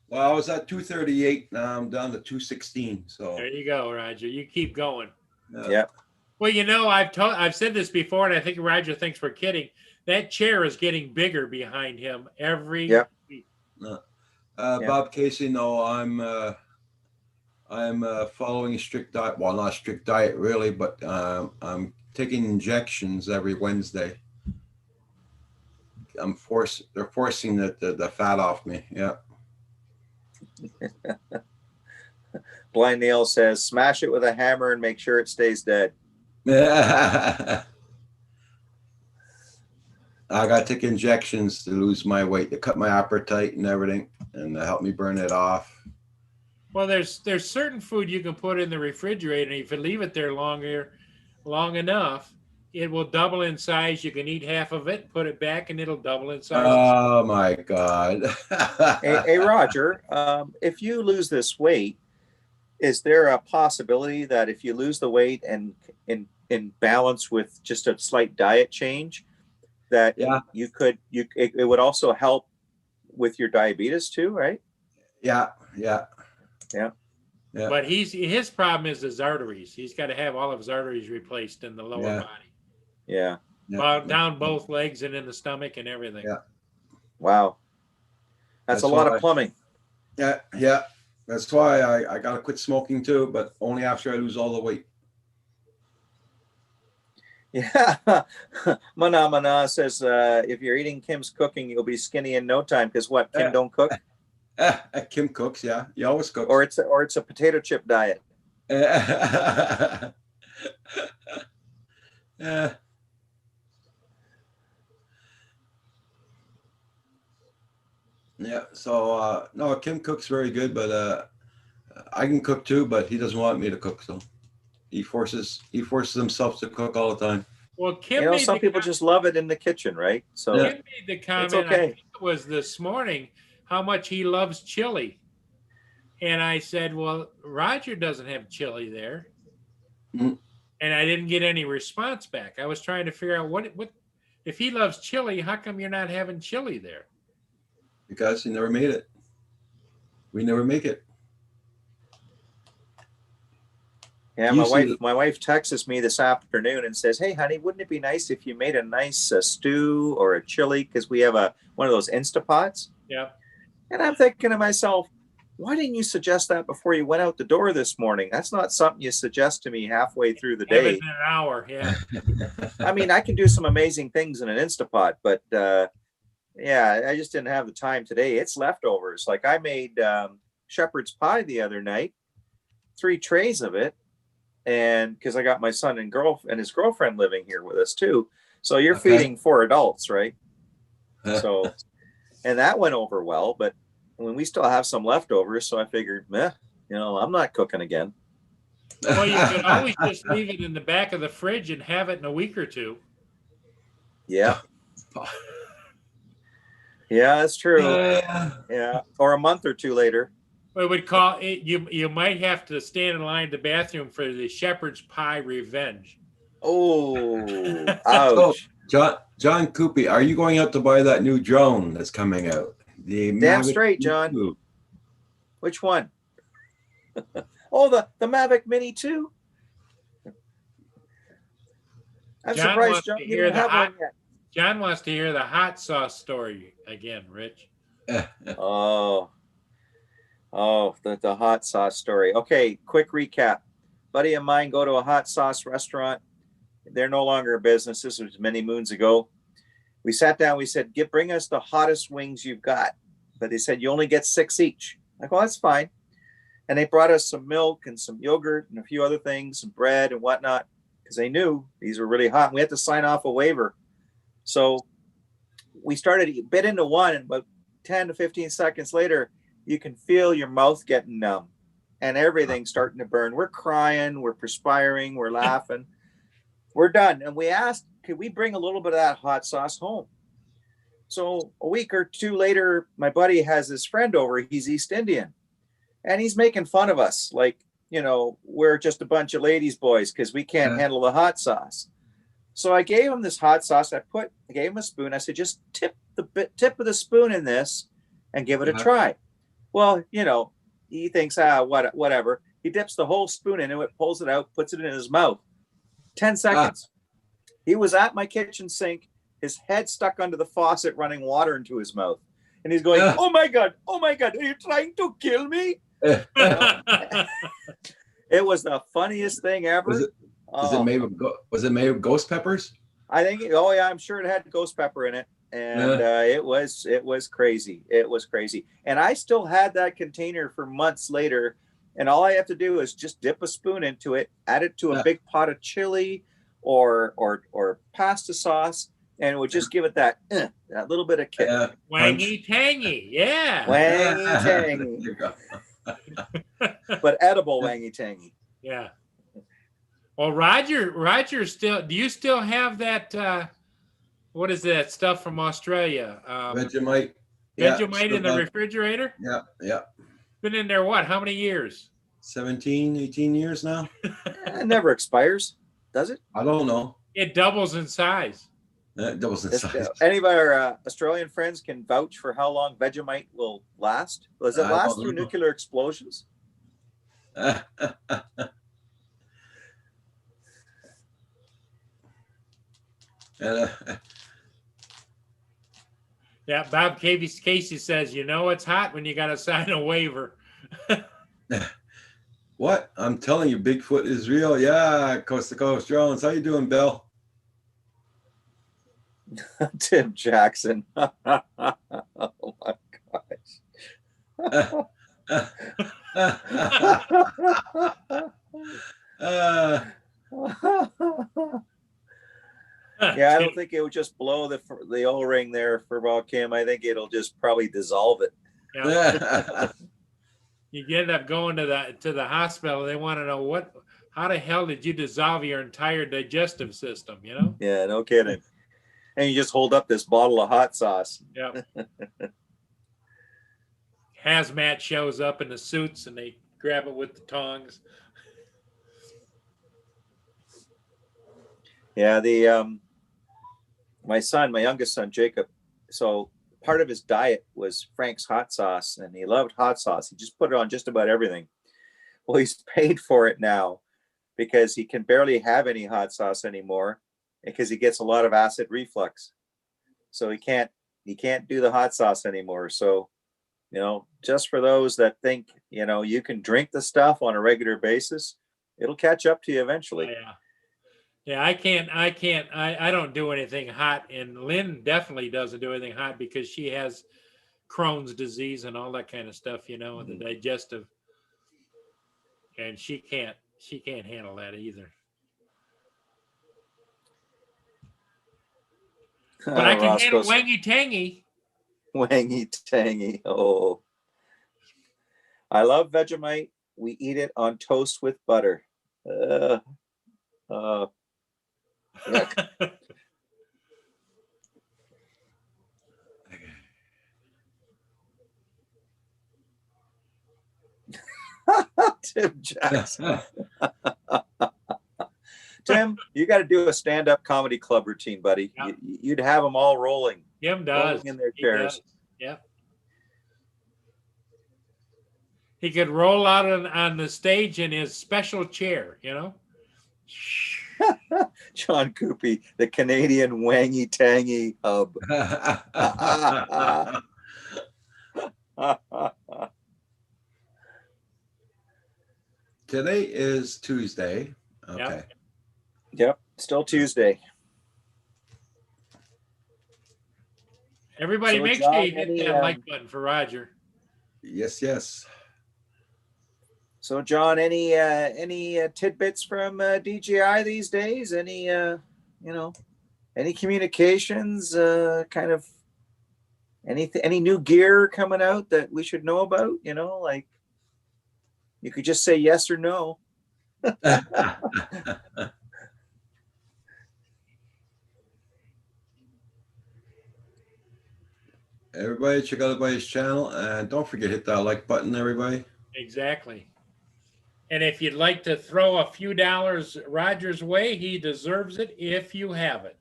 Well, I was at 238. Now I'm down to 216. So There you go, Roger. You keep going. Yeah. Well, I've said this before, and I think Roger thinks we're kidding. That chair is getting bigger behind him every week. Bob Casey, no, I'm following a strict diet. Well, not a strict diet really, but I'm taking injections every Wednesday. They're forcing the fat off me. Yeah. Blind Neil says, smash it with a hammer and make sure it stays dead. I got to take injections to lose my weight, to cut my appetite and everything, and to help me burn it off. Well, there's certain food you can put in the refrigerator, and if you leave it there long enough, it will double in size. You can eat half of it, put it back, and it'll double in size. Oh my God. Hey, Roger, if you lose this weight, is there a possibility that if you lose the weight and in balance with just a slight diet change, that it would also help with your diabetes too, right? Yeah. But his problem is his arteries. He's got to have all of his arteries replaced in the lower body. Yeah. Down both legs and in the stomach and everything. Yeah. Wow. That's a lot of plumbing. Yeah. That's why I got to quit smoking too, but only after I lose all the weight. Yeah. Mana says, if you're eating Kim's cooking, you'll be skinny in no time. Because what? Kim don't cook? Kim cooks, yeah. He always cooks. Or it's a potato chip diet. Yeah, so no, Kim cooks very good, but I can cook too, but he doesn't want me to cook, so he forces himself to cook all the time. Well, Kim some people just love it in the kitchen, right? So Kim made the comment, it's okay. I think it was this morning, how much he loves chili. And I said, well, Roger doesn't have chili there. Mm. And I didn't get any response back. I was trying to figure out what if he loves chili, how come you're not having chili there? Because he never made it. We never make it. Yeah, my wife texts me this afternoon and says, "Hey, honey, wouldn't it be nice if you made a nice stew or a chili? Because we have one of those Instapots." Yeah. And I'm thinking to myself, why didn't you suggest that before you went out the door this morning? That's not something you suggest to me halfway through the day. In an hour, yeah. I mean, I can do some amazing things in an Instapot, but yeah, I just didn't have the time today. It's leftovers. Like I made shepherd's pie the other night, 3 trays of it. And because I got my son and his girlfriend living here with us too. So you're feeding 4 adults, right? So, and that went over well, but when we still have some leftovers, so I figured, I'm not cooking again. Well, you could always just leave it in the back of the fridge and have it in a week or two. Yeah. Yeah, that's true. Yeah. Or a month or two later. We would call it, you might have to stand in line at the bathroom for the shepherd's pie revenge. Oh, ouch. So, John Coopy, are you going out to buy that new drone that's coming out? The Damn Mavic straight, John. 2. Which one? Oh, the Mavic Mini 2? I'm surprised John you didn't have one yet. John wants to hear the hot sauce story again, Rich. The hot sauce story. Okay, quick recap. Buddy of mine go to a hot sauce restaurant. They're no longer a business. This was many moons ago. We sat down. We said, bring us the hottest wings you've got. But they said, you only get 6 each. I go, that's fine. And they brought us some milk and some yogurt and a few other things, some bread and whatnot, because they knew these were really hot. We had to sign off a waiver. So we started bit into one, and about 10 to 15 seconds later, you can feel your mouth getting numb and everything's starting to burn. We're crying, we're perspiring, we're laughing. We're done. And we asked, could we bring a little bit of that hot sauce home? So a week or two later, my buddy has his friend over. He's East Indian. and he's making fun of us, like, you know, we're just a bunch of ladies' boys because we can't handle the hot sauce. So I gave him this hot sauce. I gave him a spoon. I said, just tip of the spoon in this and give it a try. Well, you know, he thinks, whatever. He dips the whole spoon into it, pulls it out, puts it in his mouth. 10 seconds. He was at my kitchen sink, his head stuck under the faucet, running water into his mouth. And he's going, oh my God, are you trying to kill me? It was the funniest thing ever. Was it made of ghost peppers? I think. Oh yeah, I'm sure it had ghost pepper in it, and it was crazy. It was crazy, and I still had that container for months later. And all I have to do is just dip a spoon into it, add it to a big pot of chili or pasta sauce, and it would just give it that little bit of kick. Wangy tangy, yeah. Wangy tangy. But edible wangy tangy. Yeah. Well, Roger still, do you still have that, what is that stuff from Australia? Vegemite. Vegemite in the refrigerator? Yeah. Been in there, what, how many years? 17, 18 years now. It never expires, does it? I don't know. It doubles in size. It doubles in size. Any of our Australian friends can vouch for how long Vegemite will last? Does it last through nuclear explosions? Yeah, Bob Casey says, you know it's hot when you got to sign a waiver. What? I'm telling you, Bigfoot is real. Yeah, coast to coast. Jones, how you doing, Bill? Tim Jackson. Oh my gosh. Yeah, I don't think it would just blow the O-ring there for Bob Kim. I think it'll just probably dissolve it. Yeah. You end up going to the hospital. They want to know how the hell did you dissolve your entire digestive system? You know? Yeah, no kidding. And you just hold up this bottle of hot sauce. Yeah. Hazmat shows up in the suits and they grab it with the tongs. Yeah, my youngest son, Jacob, so part of his diet was Frank's hot sauce, and he loved hot sauce. He just put it on just about everything. Well, he's paid for it now because he can barely have any hot sauce anymore because he gets a lot of acid reflux. So he can't do the hot sauce anymore. So, you know, just for those that think, you know, you can drink the stuff on a regular basis, it'll catch up to you eventually. Yeah. Yeah, I don't do anything hot, and Lynn definitely doesn't do anything hot because she has Crohn's disease and all that kind of stuff, you know, the digestive, and she can't handle that either. But I can handle wangy tangy. Wangy tangy. Oh, I love Vegemite. We eat it on toast with butter. Tim Jackson. Tim, you got to do a stand-up comedy club routine, buddy. Yep. You'd have them all rolling. Jim does. In their chairs. Yep. He could roll out on the stage in his special chair, you know? John Coopy, the Canadian wangy tangy hub. Today is Tuesday. Okay. Yep. Still Tuesday. Everybody, make sure you hit that like button for Roger. Yes. So, John, any tidbits from DJI these days? Any any communications? Kind of any new gear coming out that we should know about? You know, like you could just say yes or no. Everybody, check out everybody's channel, and don't forget to hit that like button, everybody. Exactly. And if you'd like to throw a few dollars Roger's way, he deserves it if you have it.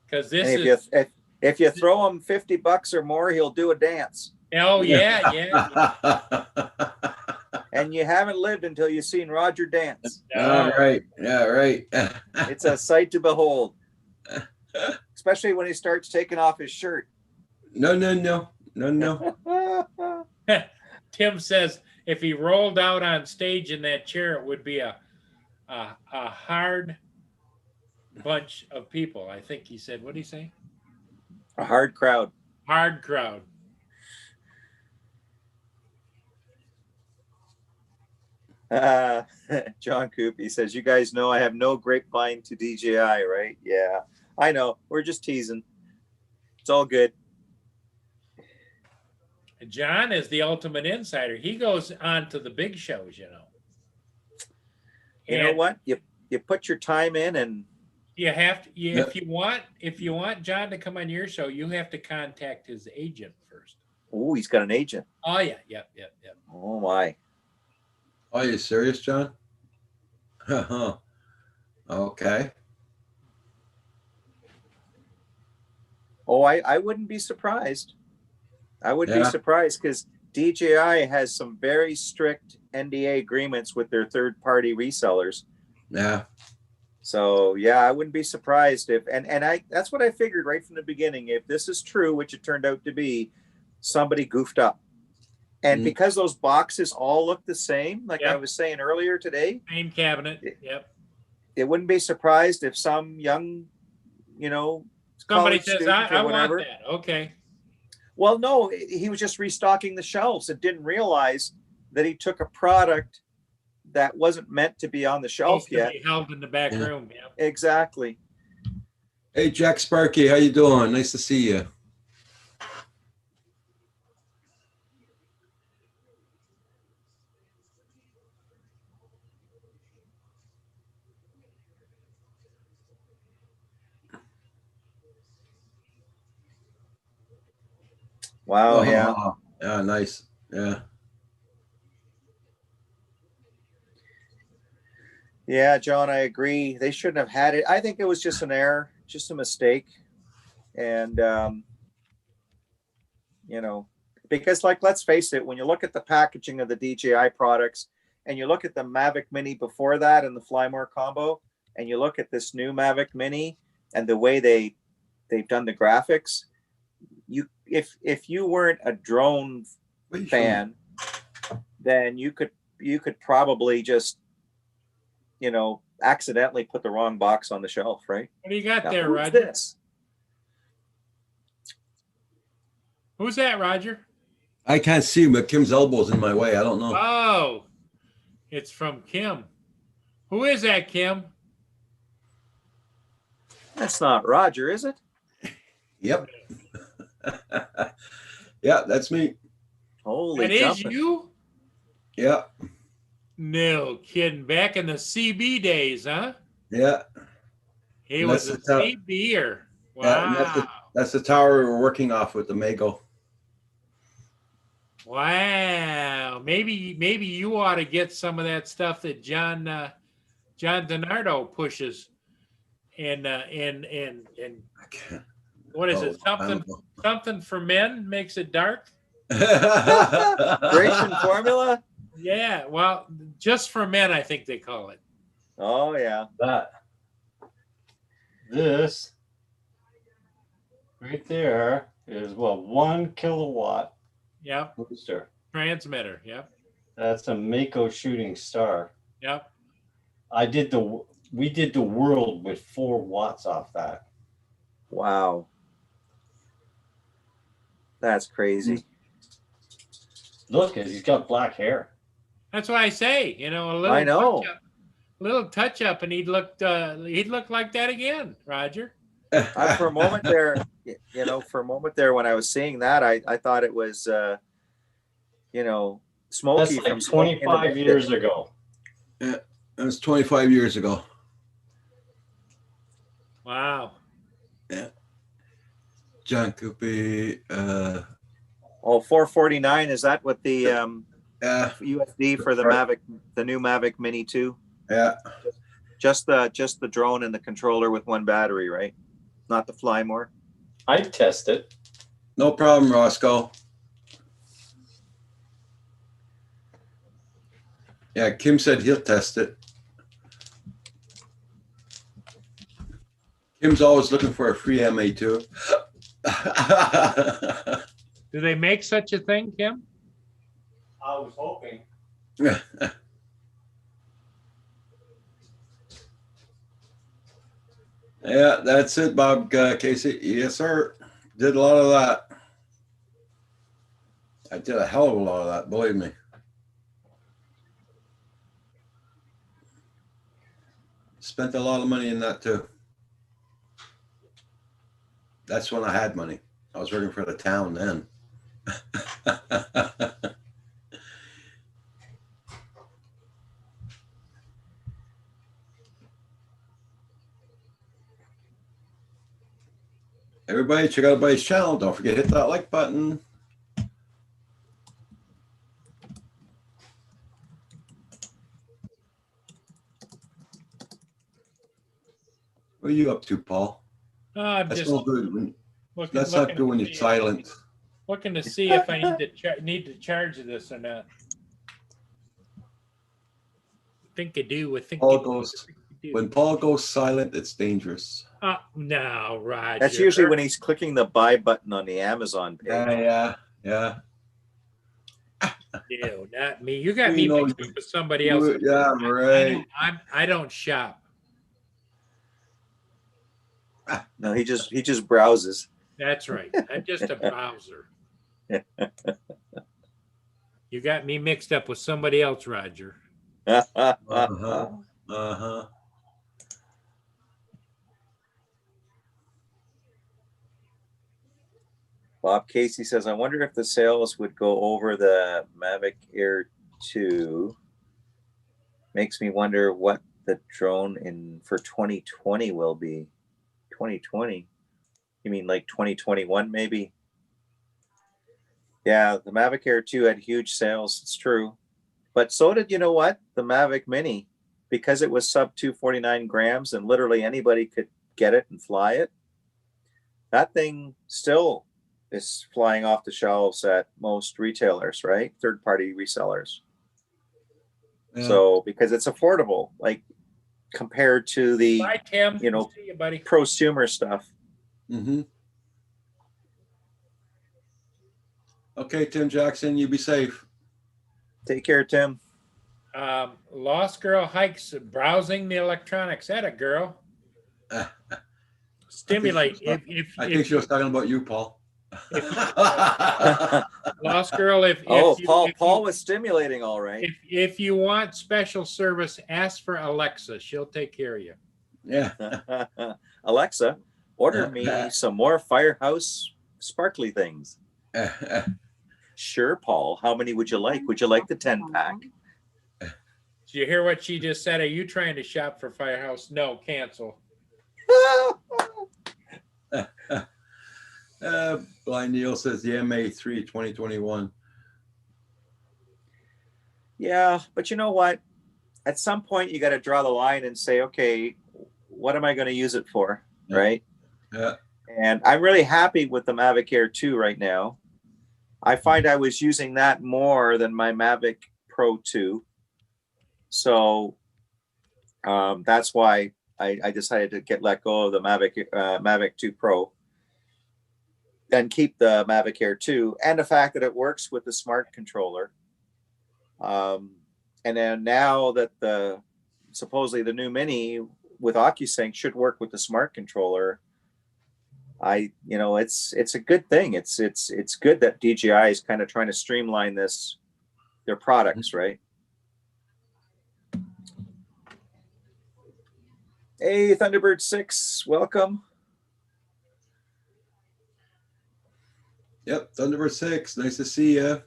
Because this And is, if you throw him $50 or more, he'll do a dance. oh yeah. And you haven't lived until you've seen Roger dance. All right. Yeah, right. It's a sight to behold, especially when he starts taking off his shirt. No. Tim says if he rolled out on stage in that chair, it would be a hard bunch of people. I think he said, what did he say? A hard crowd. Hard crowd. John Coop, he says, you guys know I have no grapevine to DJI, right? Yeah, I know. We're just teasing. It's all good. John is the ultimate insider. He goes on to the big shows, you know. You know what? You put your time in, and you have to. If you want John to come on your show, you have to contact his agent first. oh, he's got an agent. Oh yeah, yep. Oh my. Are you serious, John? Okay. Oh, I wouldn't be surprised. I would be surprised because DJI has some very strict NDA agreements with their third-party resellers. Yeah. So yeah, I wouldn't be surprised if that's what I figured right from the beginning. If this is true, which it turned out to be, somebody goofed up. And because those boxes all look the same, like I was saying earlier today, Same cabinet. It wouldn't be surprised if some young, Somebody says, I want that. Okay. Well, no, he was just restocking the shelves and didn't realize that he took a product that wasn't meant to be on the shelf yet. Held in the back room. Yeah. Exactly. Hey, Jack Sparky, how you doing? Nice to see you. Wow. Yeah. Yeah. Nice. Yeah. Yeah, John, I agree. They shouldn't have had it. I think it was just an error, just a mistake. And, because let's face it, when you look at the packaging of the DJI products and you look at the Mavic Mini before that and the Flymore combo, and you look at this new Mavic Mini and the way they've done the graphics, if you weren't a drone fan, then you could probably just, accidentally put the wrong box on the shelf, right? What do you got there, who's Roger? This? Who's that, Roger? I can't see him, but Kim's elbow's in my way. I don't know. Oh, it's from Kim. Who is that, Kim? That's not Roger, is it? Yep. Yeah, that's me. Holy That is you? Yeah. No kidding. Back in the CB days, huh? Yeah. He was a CBer. Wow. Yeah, that's the tower we were working off with the Mago. Wow. Maybe you ought to get some of that stuff that John DiNardo pushes. And what is it? Something for men makes it dark? Creation formula? Yeah, well, just for men, I think they call it. Oh yeah. This right there is 1 kilowatt Yep. booster. Transmitter. Yep. That's a Mako Shooting Star. Yep. We did the world with 4 watts off that. Wow. That's crazy. Look, he's got black hair. That's why I say, a little I know. touch up, and he'd look like that again, Roger. For a moment there, when I was seeing that, I thought it was, Smokey That's like from 25 years ago. Yeah, it was 25 years ago. Wow. Yeah. John Coopy. 449. Is that what the Yeah, USD for the Right. Mavic, the new Mavic Mini 2. yeah. Just the drone and the controller with one battery, right? Not the Flymore. I'd test it. No problem, Roscoe. Yeah, Kim said he'll test it. Kim's always looking for a free MA2. Do they make such a thing, Kim? I was hoping. Yeah, that's it, Bob Casey. Yes, sir. Did a lot of that. I did a hell of a lot of that, believe me. Spent a lot of money in that too. That's when I had money. I was working for the town then. Everybody, check out everybody's channel. Don't forget to hit that like button. What are you up to, Paul? I'm That's just no good. When, looking. that's not looking good when to you're see- silent. Looking to see if I need to charge this or not. Think I do. I think Paul I goes, do. when Paul goes silent, it's dangerous. No, Roger. That's usually when he's clicking the buy button on the Amazon page. Yeah. No, not me. You got You me know, mixed up with somebody else. Yeah, right. I don't shop. No, he just browses. That's right. I'm just a browser. You got me mixed up with somebody else, Roger. Uh-huh. Uh-huh. Bob Casey says, I wonder if the sales would go over the Mavic Air 2. Makes me wonder what the drone for 2020 will be. 2020? You mean like 2021 maybe? Yeah, the Mavic Air 2 had huge sales. It's true. But so did, you know what? The Mavic Mini, because it was sub 249 grams and literally anybody could get it and fly it. That thing still is flying off the shelves at most retailers, right? Third-party resellers. Yeah. So because it's affordable, like compared to the Bye, Tim. you know, See you, buddy. prosumer stuff. Mm-hmm. Okay, Tim Jackson, you be safe. Take care, Tim. Lost girl hikes browsing the electronics. At a girl. Stimulate. I think she was talking about you, Paul. Lost girl. Paul was stimulating, all right. If you want special service, ask for Alexa. She'll take care of you. Yeah. Alexa, order me some more Firehouse sparkly things. Sure, Paul. How many would you like? Would you like the 10-pack? Did you hear what she just said? Are you trying to shop for Firehouse? No, cancel. Blind Neil says the MA3 2021. Yeah, but you know what? At some point, you got to draw the line and say, okay, what am I going to use it for? Yeah. Right? Yeah. And I'm really happy with the Mavic Air 2 right now. I find I was using that more than my Mavic Pro 2. So that's why I decided to let go of the Mavic 2 Pro and keep the Mavic Air 2, and the fact that it works with the smart controller. And then now that supposedly the new Mini with OcuSync should work with the smart controller, it's a good thing. It's good that DJI is kind of trying to streamline their products, right? Hey, Thunderbird 6, welcome. Yep, Thunderbird 6, nice to see you.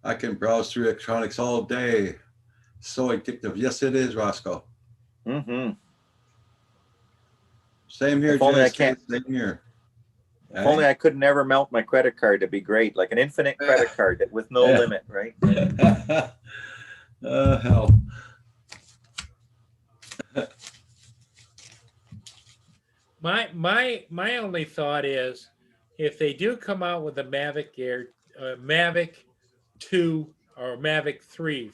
I can browse through electronics all day. So addictive. Yes, it is, Roscoe. Mm-hmm. Same here, If only I Jess. can't- Same here. If only I could never melt my credit card, to be great. Like an infinite credit card with no Yeah. limit, right? Hell. My only thought is, if they do come out with a Mavic 2 or Mavic 3,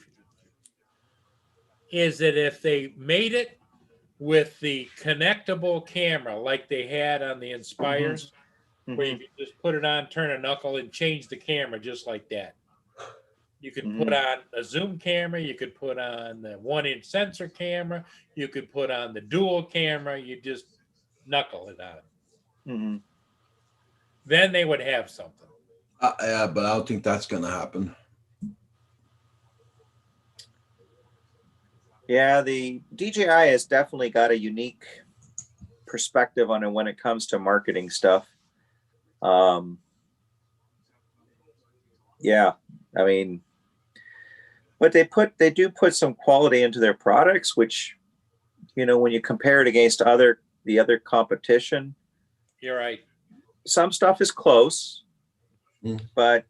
is that if they made it with the connectable camera like they had on the Inspires, where you Mhm. can just put it on, turn a knuckle, and change the camera just like that. You could put Mhm. on a zoom camera, you could put on the 1-inch sensor camera, you could put on the dual camera, you just knuckle it on. Mhm. Then they would have something. Yeah, but I don't think that's gonna happen. Yeah, the DJI has definitely got a unique perspective on it when it comes to marketing stuff. Yeah, I mean, but they do put some quality into their products, which, when you compare it against the other competition, You're right. some stuff is close, Mm. but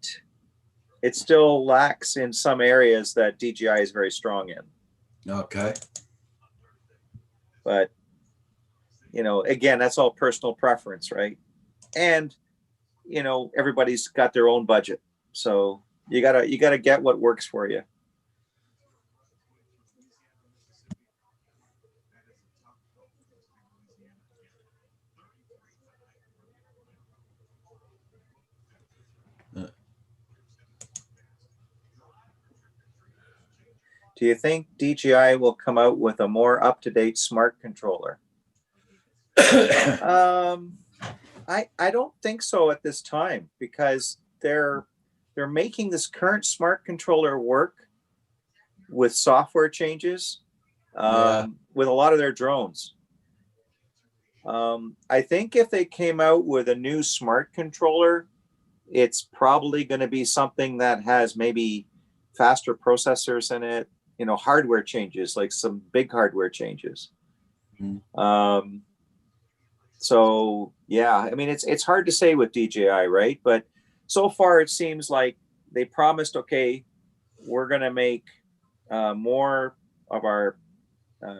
it still lacks in some areas that DJI is very strong in. Okay. But again, that's all personal preference, right? And everybody's got their own budget, so you gotta get what works for you. Do you think DJI will come out with a more up-to-date smart controller? I don't think so at this time, because they're making this current smart controller work with software changes, with a lot of their drones. I think if they came out with a new smart controller, it's probably going to be something that has maybe faster processors in it, hardware changes, like some big hardware changes. Mhm. So yeah, I mean, it's hard to say with DJI, right? But so far it seems like they promised, okay, we're going to make more of our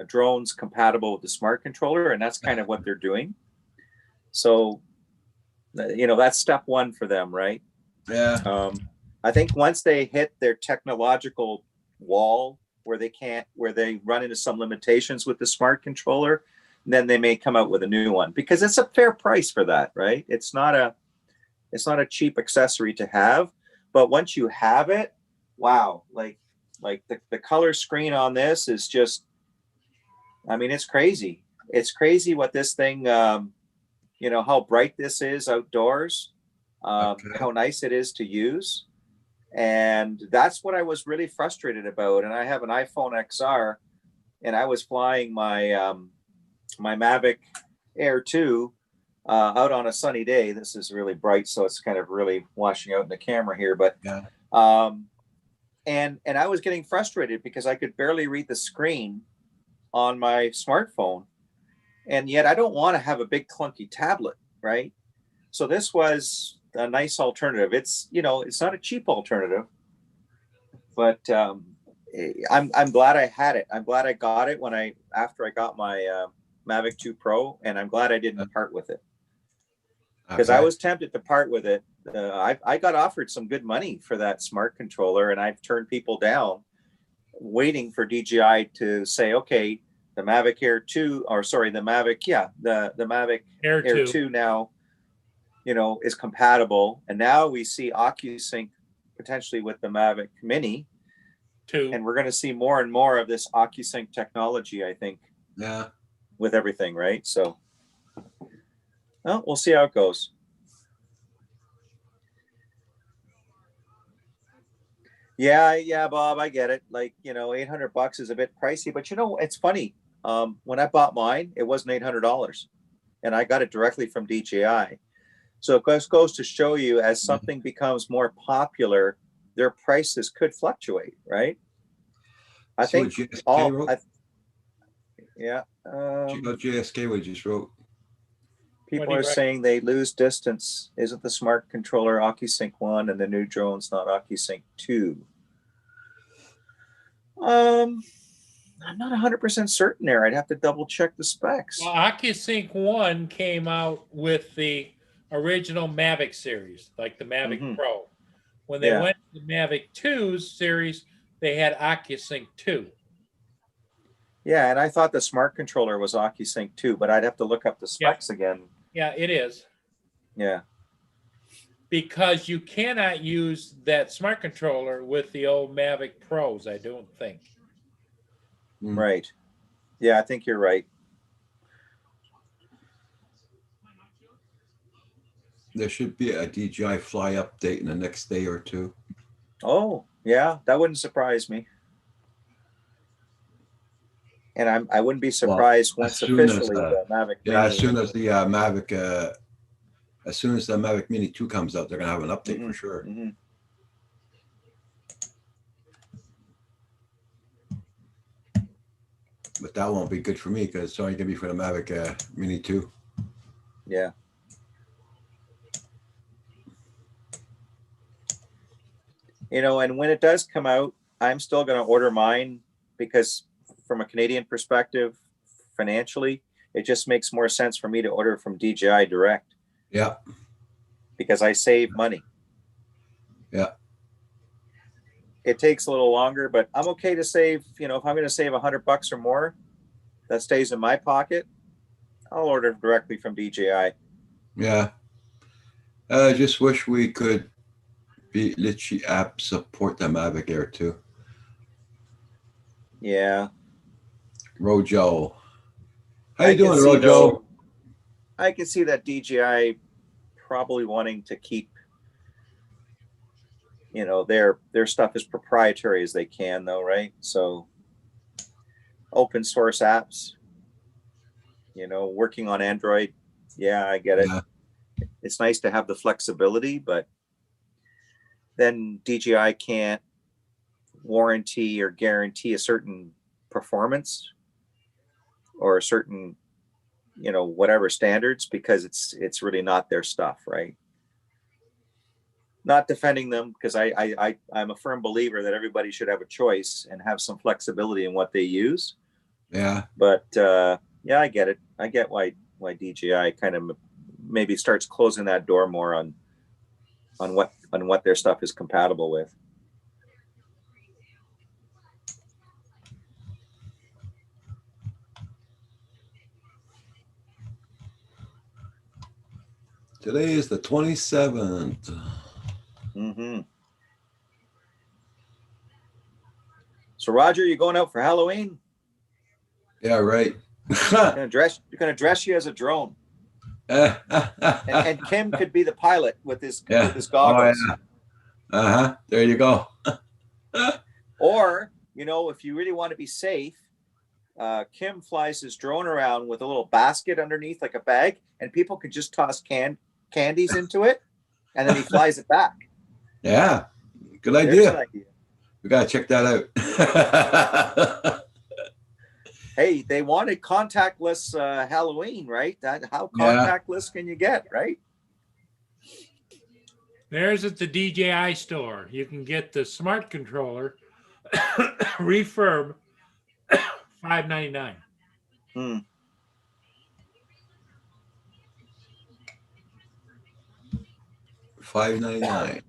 drones compatible with the smart controller, and that's kind of what they're doing. So that's step one for them, right? Yeah. I think once they hit their technological wall where they run into some limitations with the smart controller, then they may come out with a new one, because it's a fair price for that, right? It's not a cheap accessory to have, but once you have it, wow, like the color screen on this is just, I mean, it's crazy. It's crazy what this thing, how bright this is outdoors, Okay. how nice it is to use. And that's what I was really frustrated about. And I have an iPhone XR, and I was flying my my Mavic Air 2 out on a sunny day. This is really bright, so it's kind of really washing out in the camera here. But Yeah. and I was getting frustrated because I could barely read the screen on my smartphone, and yet I don't want to have a big clunky tablet, right? So this was a nice alternative. It's it's not a cheap alternative, but I'm glad I had it. I'm glad I got it after I got my Mavic 2 Pro, and I'm glad I didn't part with it, because I was tempted to part with it. I got offered some good money for that smart controller, and I've turned people down, waiting for DJI to say, okay, the Mavic Air 2, or sorry, the Mavic Air Air 2. 2 now, is compatible. And now we see OcuSync potentially with the Mavic Mini, 2. and we're going to see more and more of this OcuSync technology, I think, Yeah. with everything, right? So, well, we'll see how it goes. Yeah, Bob, I get it. Like, $800 is a bit pricey, but it's funny. When I bought mine, it wasn't $800, and I got it directly from DJI. So it goes to show you, as something becomes more popular, their prices could fluctuate, right? I See what think GSK wrote? yeah. GSK we just wrote. People What do you are saying they lose distance. Isn't the smart controller OcuSync 1 and the new drone's not OcuSync 2? I'm not 100% certain there. I'd have to double check the specs. Well, OcuSync 1 came out with the original Mavic series, like the Mavic Mhm. Pro. When they Yeah. went to the Mavic 2's series, they had OcuSync 2. Yeah, and I thought the smart controller was OcuSync 2, but I'd have to look up the specs again. Yeah, it is. Yeah. Because you cannot use that smart controller with the old Mavic Pros, I don't think. Right. Yeah, I think you're right. There should be a DJI Fly update in the next day or two. Oh, yeah, that wouldn't surprise me. And I wouldn't be surprised once soon as, officially the Mavic Yeah, Mini. as soon as the Mavic Mini 2 comes out, they're gonna have an update for sure. Mhm. But that won't be good for me because it's only gonna be for the Mavic Mini 2. Yeah. You know, and when it does come out, I'm still going to order mine because from a Canadian perspective, financially, it just makes more sense for me to order from DJI direct Yeah, because I save money. yeah. It takes a little longer, but I'm okay to save, you know, if I'm going to save $100 or more, that stays in my pocket, I'll order directly from DJI. Yeah. I just wish we could be Litchi app support the Mavic Air too. Yeah. Rojo. How I you can doing, see Rojo? though- I can see that DJI probably wanting to keep, you know, their stuff as proprietary as they can though, right? So open source apps, you know, working on Android. Yeah, I get it. Yeah. It's nice to have the flexibility, but then DJI can't warranty or guarantee a certain performance or a certain, you know, whatever standards because it's really not their stuff, right? Not defending them because I'm a firm believer that everybody should have a choice and have some flexibility in what they use. Yeah. But yeah, I get it. I get why DJI kind of maybe starts closing that door more on what their stuff is compatible with. Today is the 27th. Mm-hmm. So Roger, you going out for Halloween? Yeah, right. You're gonna dress you as a drone, and Kim could be the pilot with his goggles. Oh, yeah. There you go. Or, you know, if you really want to be safe, Kim flies his drone around with a little basket underneath, like a bag, and people could just toss candies into it, and then he flies it back. Yeah. Good There's idea. an idea. We gotta check that out. Hey, they wanted contactless Halloween, right? How contactless can you get, right? There's at the DJI store. You can get the smart controller refurb $5.99. Hmm. $5.99.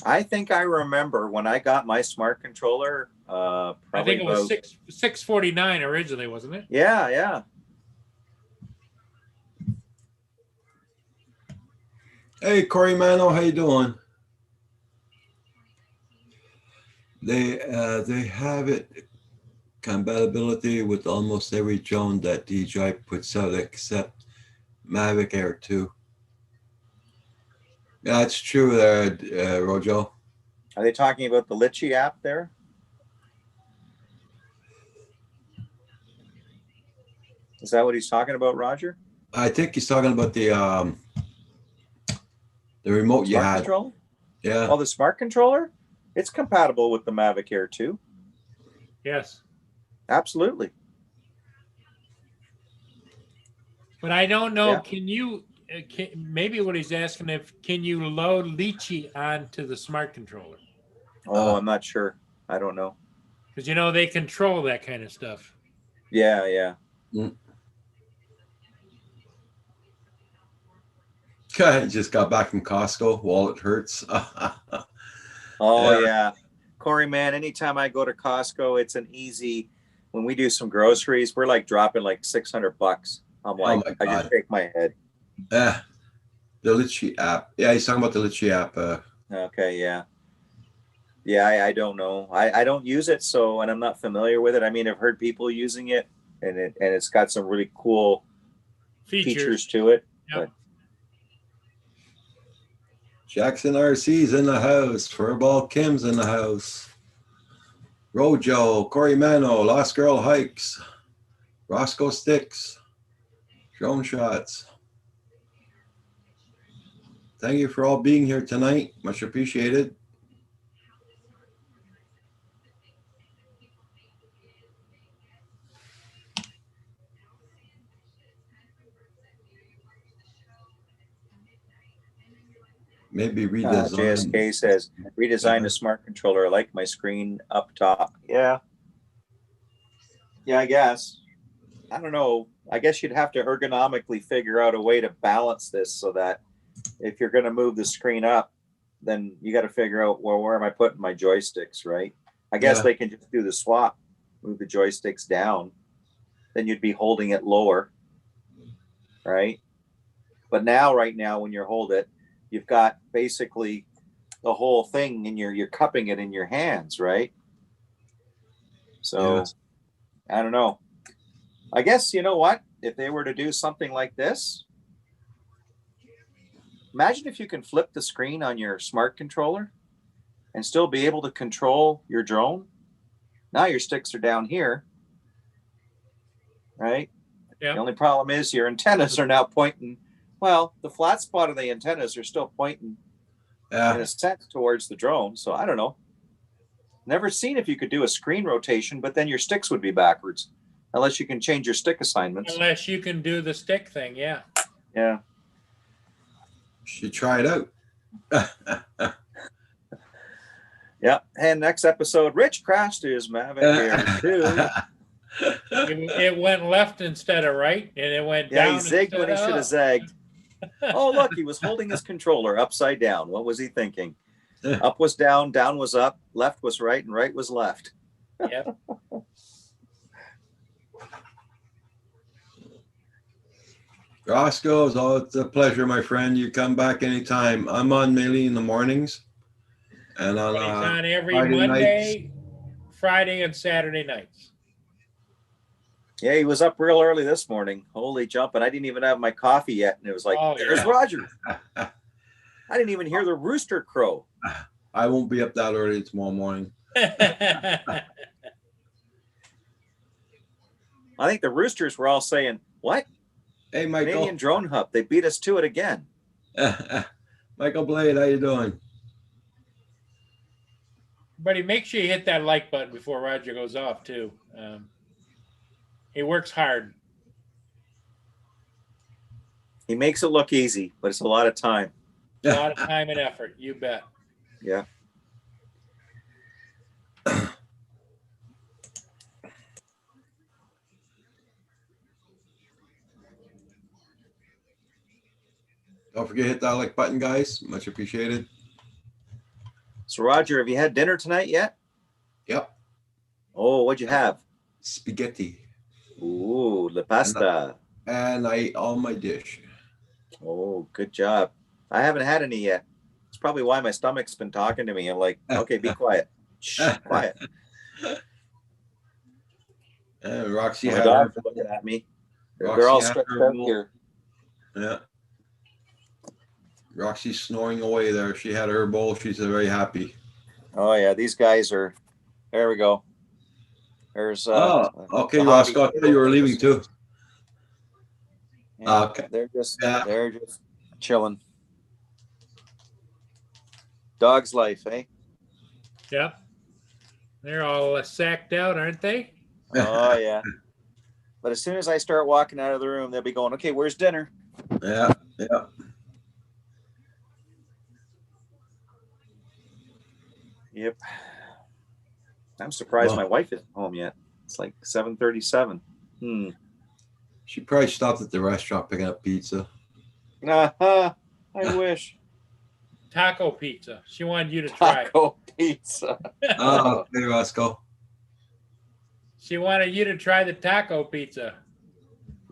I think I remember when I got my smart controller. I Probably think it was about, $6.49 originally, wasn't it? Yeah. Hey, Corey Mano, how you doing? They have it compatibility with almost every drone that DJI puts out except Mavic Air 2. Yeah, that's true there, Rojo. Are they talking about the Litchi app there? Is that what he's talking about, Roger? I think he's talking about the remote you Smart had. controller? Yeah. Oh, the smart controller? It's compatible with the Mavic Air 2. Yes. Absolutely. But I don't know. Yeah. Can you, maybe what he's asking if can you load Lychee onto the smart controller? Oh, I'm not sure. I don't know. Because they control that kind of stuff. Yeah, yeah. I just got back from Costco. Wallet hurts. Oh yeah. Corey, man, anytime I go to Costco, it's an easy. When we do some groceries, we're like dropping like $600. I'm like, my I God. just shake my head. The Litchi app. Yeah, he's talking about the Litchi app. Okay, yeah. Yeah, I don't know. I don't use it, and I'm not familiar with it. I mean, I've heard people using it, and it's got some really cool features to it. Yep. Jackson RC's in the house. Furball Kim's in the house. Rojo, Corey Mano, Lost Girl Hikes, Roscoe Sticks, Drone Shots. Thank you for all being here tonight. Much appreciated. Maybe redesign. JSK says, redesign a smart controller. I like my screen up top. Yeah. Yeah, I guess. I don't know. I guess you'd have to ergonomically figure out a way to balance this so that if you're going to move the screen up, then you got to figure out, well, where am I putting my joysticks, right? I guess they can just do the swap, move the joysticks down. Then you'd be holding it lower, right? But right now, when you hold it, you've got basically the whole thing and you're cupping it in your hands, right? So I don't know. I guess, you know what? If they were to do something like this, imagine if you can flip the screen on your smart controller and still be able to control your drone. Now your sticks are down here, right? Yeah. The only problem is your antennas are now pointing. Well, the flat spot of the antennas are still pointing in a sense towards the drone. So I don't know. Never seen if you could do a screen rotation, but then your sticks would be backwards, unless you can change your stick assignments. Unless you can do the stick thing, yeah. Yeah. Should try it out. Yeah. And next episode, Rich crashed his Mavic Air 2. It went left instead of right, and it went down. Yeah, he zigged when he should have zagged. Oh, look, he was holding his controller upside down. What was he thinking? Up was down was up, left was right, and right was left. Yep. Roscoe, it's a pleasure, my friend. You come back anytime. I'm on mainly in the mornings. And on, He's on every Friday Monday, Friday, and Saturday nights. Yeah, he was up real early this morning. Holy jumping. I didn't even have my coffee yet. And it was like, there's Roger. I didn't even hear the rooster crow. I won't be up that early tomorrow morning. I think the roosters were all saying, what? Hey, Michael. Canadian Drone Hub. They beat us to it again. Michael Blade, how you doing? Buddy, make sure you hit that like button before Roger goes off, too. He works hard. He makes it look easy, but it's a lot of time. A lot of time and effort, you bet. Yeah. Don't forget to hit that like button, guys. Much appreciated. So, Roger, have you had dinner tonight yet? Yep. Oh, what'd you have? Spaghetti. Ooh, la pasta. And I ate all my dish. Oh, good job. I haven't had any yet. It's probably why my stomach's been talking to me. I'm like, okay, be quiet. Shh, quiet. And Roxy My had dogs her, are looking at me. Roxy They're all had stretched her out bowl. here. Yeah. Roxy's snoring away there. She had her bowl. She's very happy. Oh, yeah. These guys are, there we go. There's, okay, the Roscoe. I hobby. thought you were leaving too. Yeah, Okay. they're just chilling. Dog's life, eh? Yep. They're all sacked out, aren't they? Oh, yeah. But as soon as I start walking out of the room, they'll be going, okay, where's dinner? Yeah. Yeah. Yep. I'm surprised Well, my wife isn't home yet. It's like 7:37. she probably stopped at the restaurant picking up pizza. I wish. Taco pizza. She wanted you to try. Taco pizza. Oh, okay, Roscoe. She wanted you to try the taco pizza.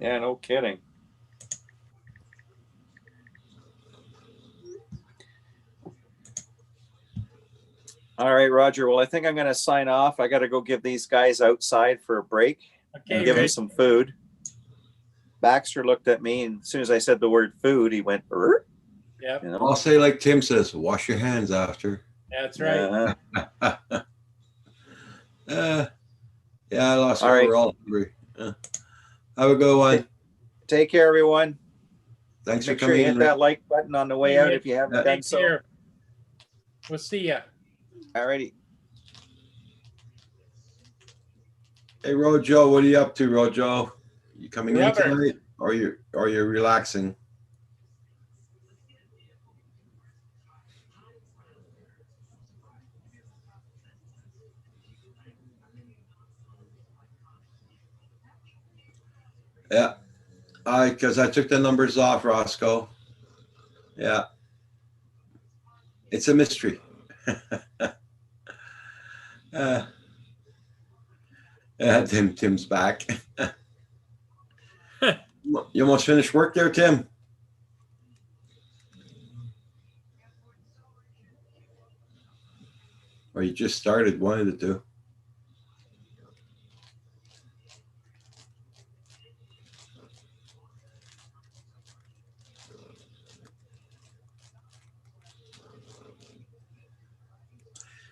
Yeah, no kidding. All right, Roger. Well, I think I'm going to sign off. I got to go give these guys outside for a break Okay, and give them Rich. some food. Baxter looked at me, and as soon as I said the word food, he went, "Er?" Yep, You know? I'll say like Tim says, wash your hands after. that's right. Yeah, I lost All her. right. We're all hungry. Have a good one. Take care, everyone. Thanks Make for sure you coming hit in. that like button on the way Hey, out Rich. if you haven't Yeah. done Take so. care. We'll see ya. All righty. Hey, Rojo, what are you up to, Rojo? You coming in Rubber. tonight, or you're relaxing? Yeah, because I took the numbers off, Roscoe. Yeah, it's a mystery. Tim's back. You almost finished work there, Tim? Or you just started, one of the two?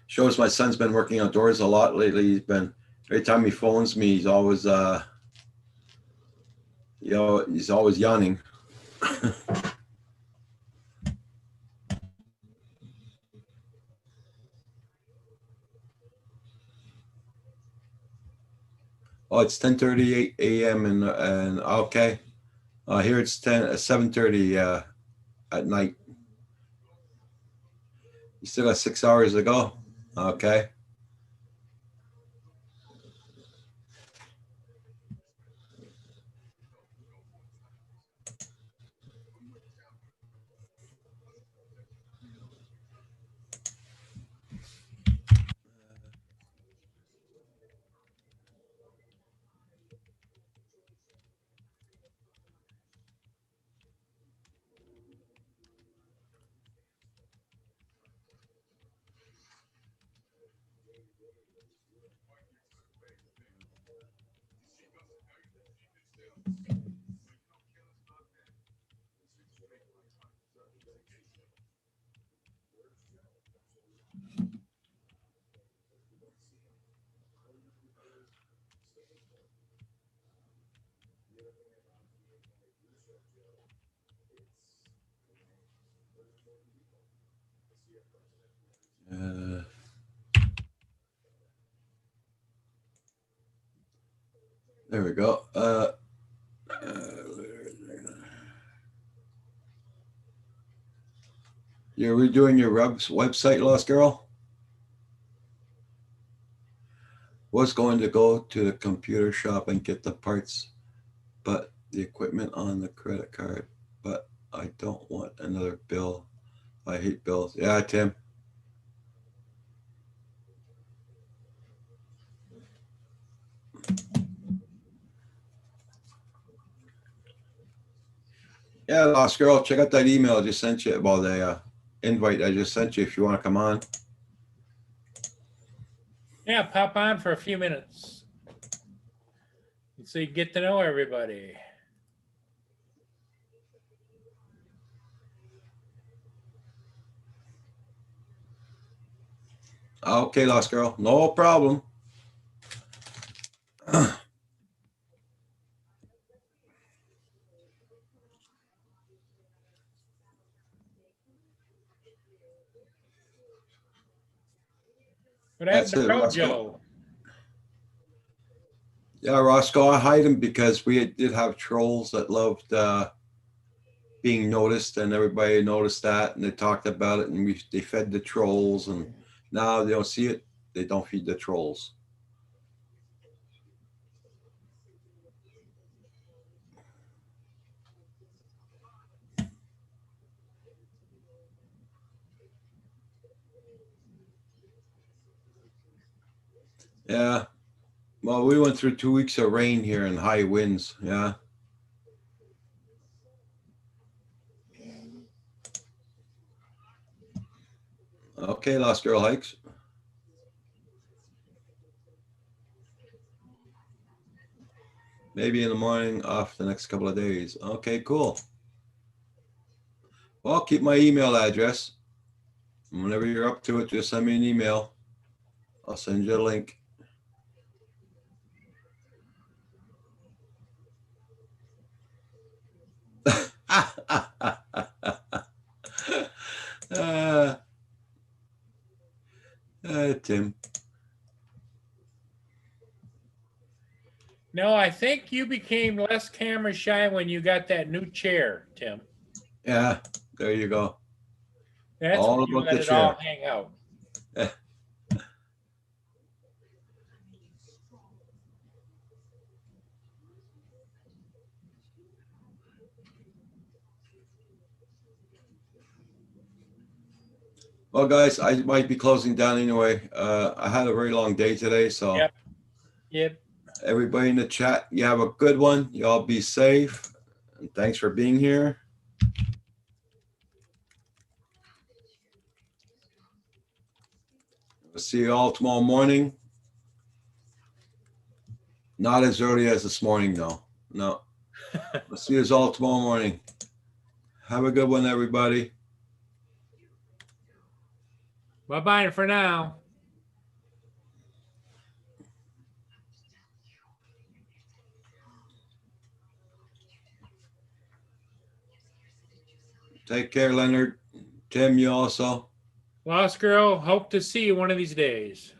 Shows my son's been working outdoors a lot lately. He's been, every time he phones me, he's always he's always yawning. Oh, it's 10:38 a.m. and okay. Here it's 7:30 at night. You still got 6 hours to go. Okay. There we go. You're redoing your website, Lost Girl? Was going to go to the computer shop and get the parts, but the equipment on the credit card. But I don't want another bill. I hate bills. Yeah, Tim. Yeah, Lost Girl, check out that email I just sent you. Well, the invite I just sent you if you want to come on. Yeah, pop on for a few minutes. So you get to know everybody. Okay, Lost Girl, no problem. What happened That's to it, Roscoe. Rojo? Yeah, Roscoe, I hide him because we did have trolls that loved being noticed, and everybody noticed that, and they talked about it, and they fed the trolls, and now they don't see it. They don't feed the trolls. Yeah. Well, we went through 2 weeks of rain here and high winds. Yeah. Okay, Lost Girl Hikes. Maybe in the morning, off the next couple of days. Okay, cool. Well, keep my email address. Whenever you're up to it, just send me an email. I'll send you a link. Tim. No, I think you became less camera shy when you got that new chair, Tim. Yeah, there you go. That's All when you about let the it all chair. hang out. Well, guys, I might be closing down anyway. I had a very long day today, so Yep. Yep. everybody in the chat, you have a good one. You all be safe, and thanks for being here. We'll see you all tomorrow morning. Not as early as this morning, though. No. We'll see you all tomorrow morning. Have a good one, everybody. Bye-bye for now. Take care, Leonard. Tim, you also. Lost Girl, hope to see you one of these days.